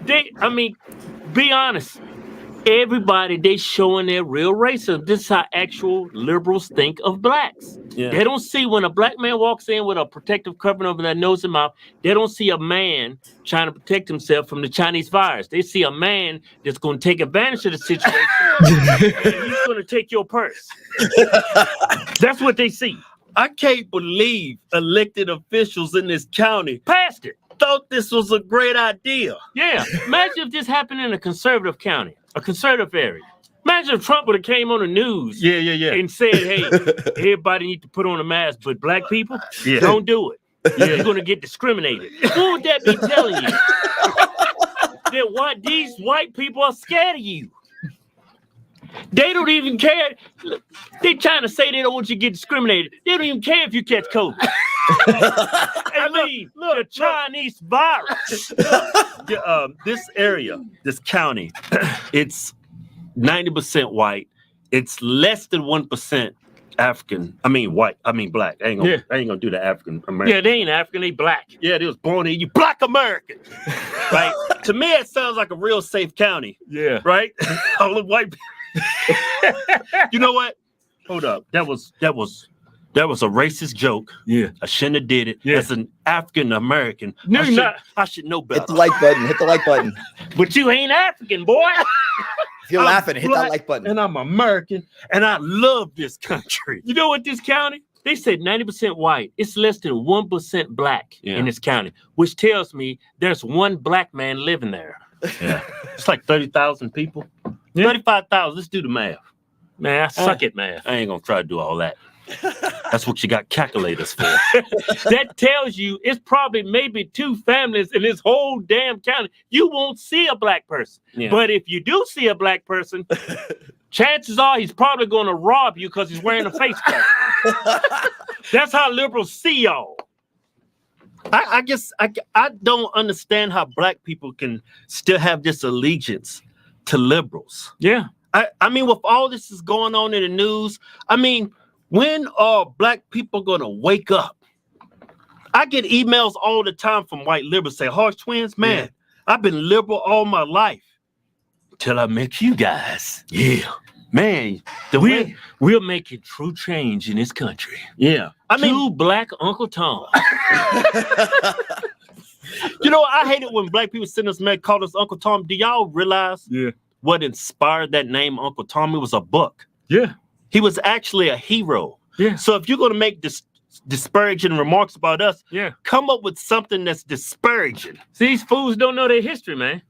S1: Be honest. Everybody, they showing their real racism. This is how actual liberals think of blacks. Yeah. They don't see when a black man walks in with a protective covering over their nose and mouth, they don't see a man trying to protect himself from the Chinese virus. They see a man that's going to take advantage of the situation and he's going to take your purse. That's what they see. I can't believe elected officials in this county passed it. Thought this was a great idea. Yeah. Imagine if this happened in a conservative county, a conservative area. Imagine if Trump would have came on the news and said, hey, everybody need to put on a mask, but black people, don't do it. You're going to get discriminated. What would that be telling you? That these white people are scared of you. They don't even care. They're trying to say they don't want you to get discriminated. They don't even care if you catch COVID. Look, the Chinese virus. This area, this county, it's 90% white. It's less than 1% African. White. Black. I ain't gonna do the African American. Yeah, they ain't African. They black. Yeah, they was born in you black American. Right? To me, it sounds like a real safe county. Yeah. Right? All the white people. You know what? Hold up. That was a racist joke. Yeah. I shouldn't have did it. Yeah. As an African American. No, I should know better.
S2: Hit the like button. Hit the like button.
S1: But you ain't African, boy.
S2: If you're laughing, hit that like button.
S1: And I'm American, and I love this country. You know what, this county? They said 90% white. It's less than 1% black in this county, which tells me there's one black man living there. Yeah. It's like 30,000 people. 35,000. Let's do the math. Man, I suck at math. I ain't gonna try to do all that. That's what you got calculators for. That tells you it's probably maybe 2 families in this whole damn county. You won't see a black person. Yeah. But if you do see a black person, chances are he's probably going to rob you because he's wearing a face mask. That's how liberals see y'all. I guess I don't understand how black people can still have this allegiance to liberals. Yeah. With all this is going on in the news, when are black people gonna wake up? I get emails all the time from white liberals say, Harsh Twins, man, I've been liberal all my life. Till I met you guys. Yeah. Man, we're making true change in this country. Yeah. Two black Uncle Tom. You know, I hate it when black people send us call us Uncle Tom. Do y'all realize what inspired that name Uncle Tommy was a book.
S19: Yeah.
S1: He was actually a hero.
S19: Yeah.
S1: So if you're going to make disparaging remarks about us, come up with something that's disparaging.
S19: See, these fools don't know their history, man.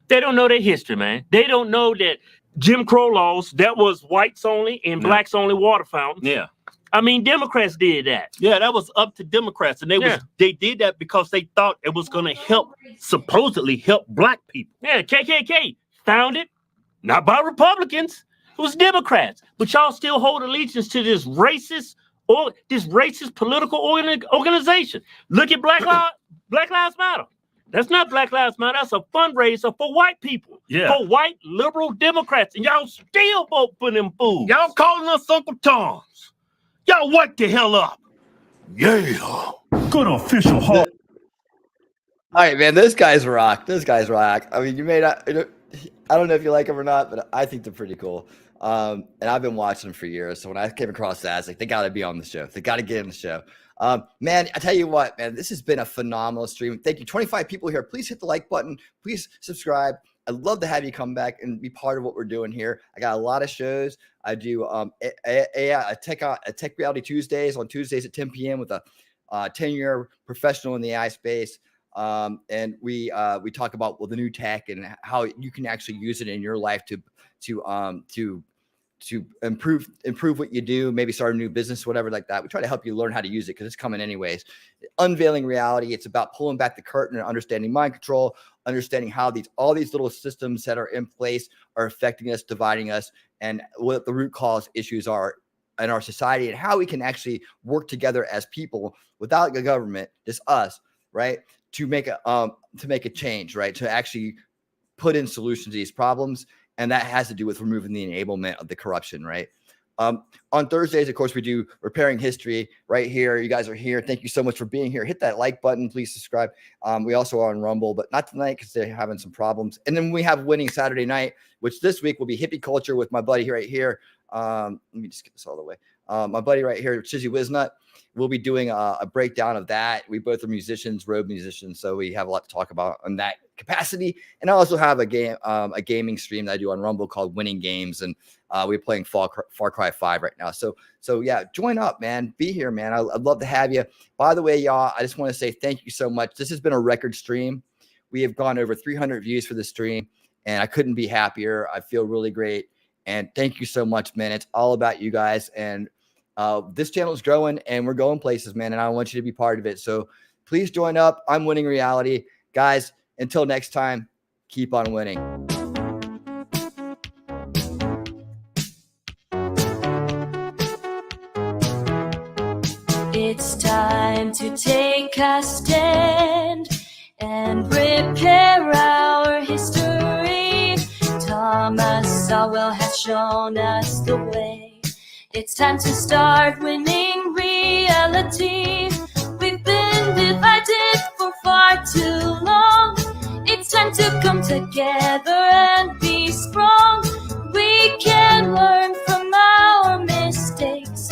S19: They don't know their history, man. They don't know that Jim Crow laws, that was whites only and blacks only water fountains.
S1: Yeah.
S19: I mean, Democrats did that.
S1: Yeah, that was up to Democrats. And they did that because they thought it was going to supposedly help black people.
S19: Yeah, KKK founded, not by Republicans. It was Democrats. But y'all still hold allegiance to this racist political organization. Look at Black Lives Matter. That's not Black Lives Matter. That's a fundraiser for white people.
S1: Yeah.
S19: For white liberal Democrats. And y'all still vote for them fools.
S1: Y'all calling us Uncle Toms. Y'all wake the hell up. Yeah.
S19: Good official hall.
S2: All right, man. Those guys rock. I mean, you may not. I don't know if you like them or not, but I think they're pretty cool. And I've been watching them for years. So when I came across that, I was like, they got to be on the show. They got to get in the show. Man, I tell you what, man, this has been a phenomenal stream. Thank you. 25 people here. Please hit the like button. Please subscribe. I'd love to have you come back and be part of what we're doing here. I got a lot of shows. I do a Tech Reality Tuesdays on Tuesdays at 10 p.m. with a 10-year professional in the AI space. And we talk about the new tech and how you can actually use it in your life to improve what you do, maybe start a new business, whatever like that. We try to help you learn how to use it because it's coming anyways. Unveiling reality. It's about pulling back the curtain and understanding mind control, understanding how all these little systems that are in place are affecting us, dividing us, and what the root cause issues are in our society, and how we can actually work together as people without the government, just us, right? To make a change, right? To actually put in solutions to these problems. And that has to do with removing the enablement of the corruption, right? On Thursdays, of course, we do Repairing History right here. You guys are here. Thank you so much for being here. Hit that like button. Please subscribe. We also are on Rumble, but not tonight because they're having some problems. And then we have Winning Saturday Night, which this week will be Hippie Culture with my buddy right here. Let me just get this all the way. My buddy right here, Chizzy Wiznut. We'll be doing a breakdown of that. We both are musicians, road musicians, so we have a lot to talk about on that capacity. And I also have a gaming stream that I do on Rumble called Winning Games, and we're playing Far Cry 5 right now. So yeah, join up, man. Be here, man. I'd love to have you. By the way, y'all, I just want to say thank you so much. This has been a record stream. We have gone over 300 views for the stream, and I couldn't be happier. I feel really great, and thank you so much, man. It's all about you guys, and this channel is growing and we're going places, man. And I want you to be part of it. So please join up. I'm Winning Reality. Guys, until next time, keep on winning.
S3: It's time to take a stand and repair our history. Thomas Sowell has shown us the way. It's time to start winning reality. We've been divided for far too long. It's time to come together and be strong. We can learn from our mistakes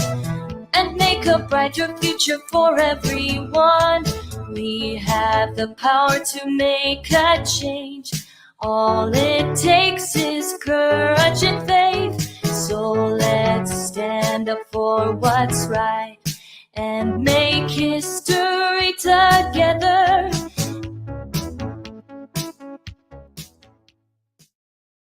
S3: and make a brighter future for everyone. We have the power to make a change. All it takes is courage and faith. So let's stand up for what's right and make history together.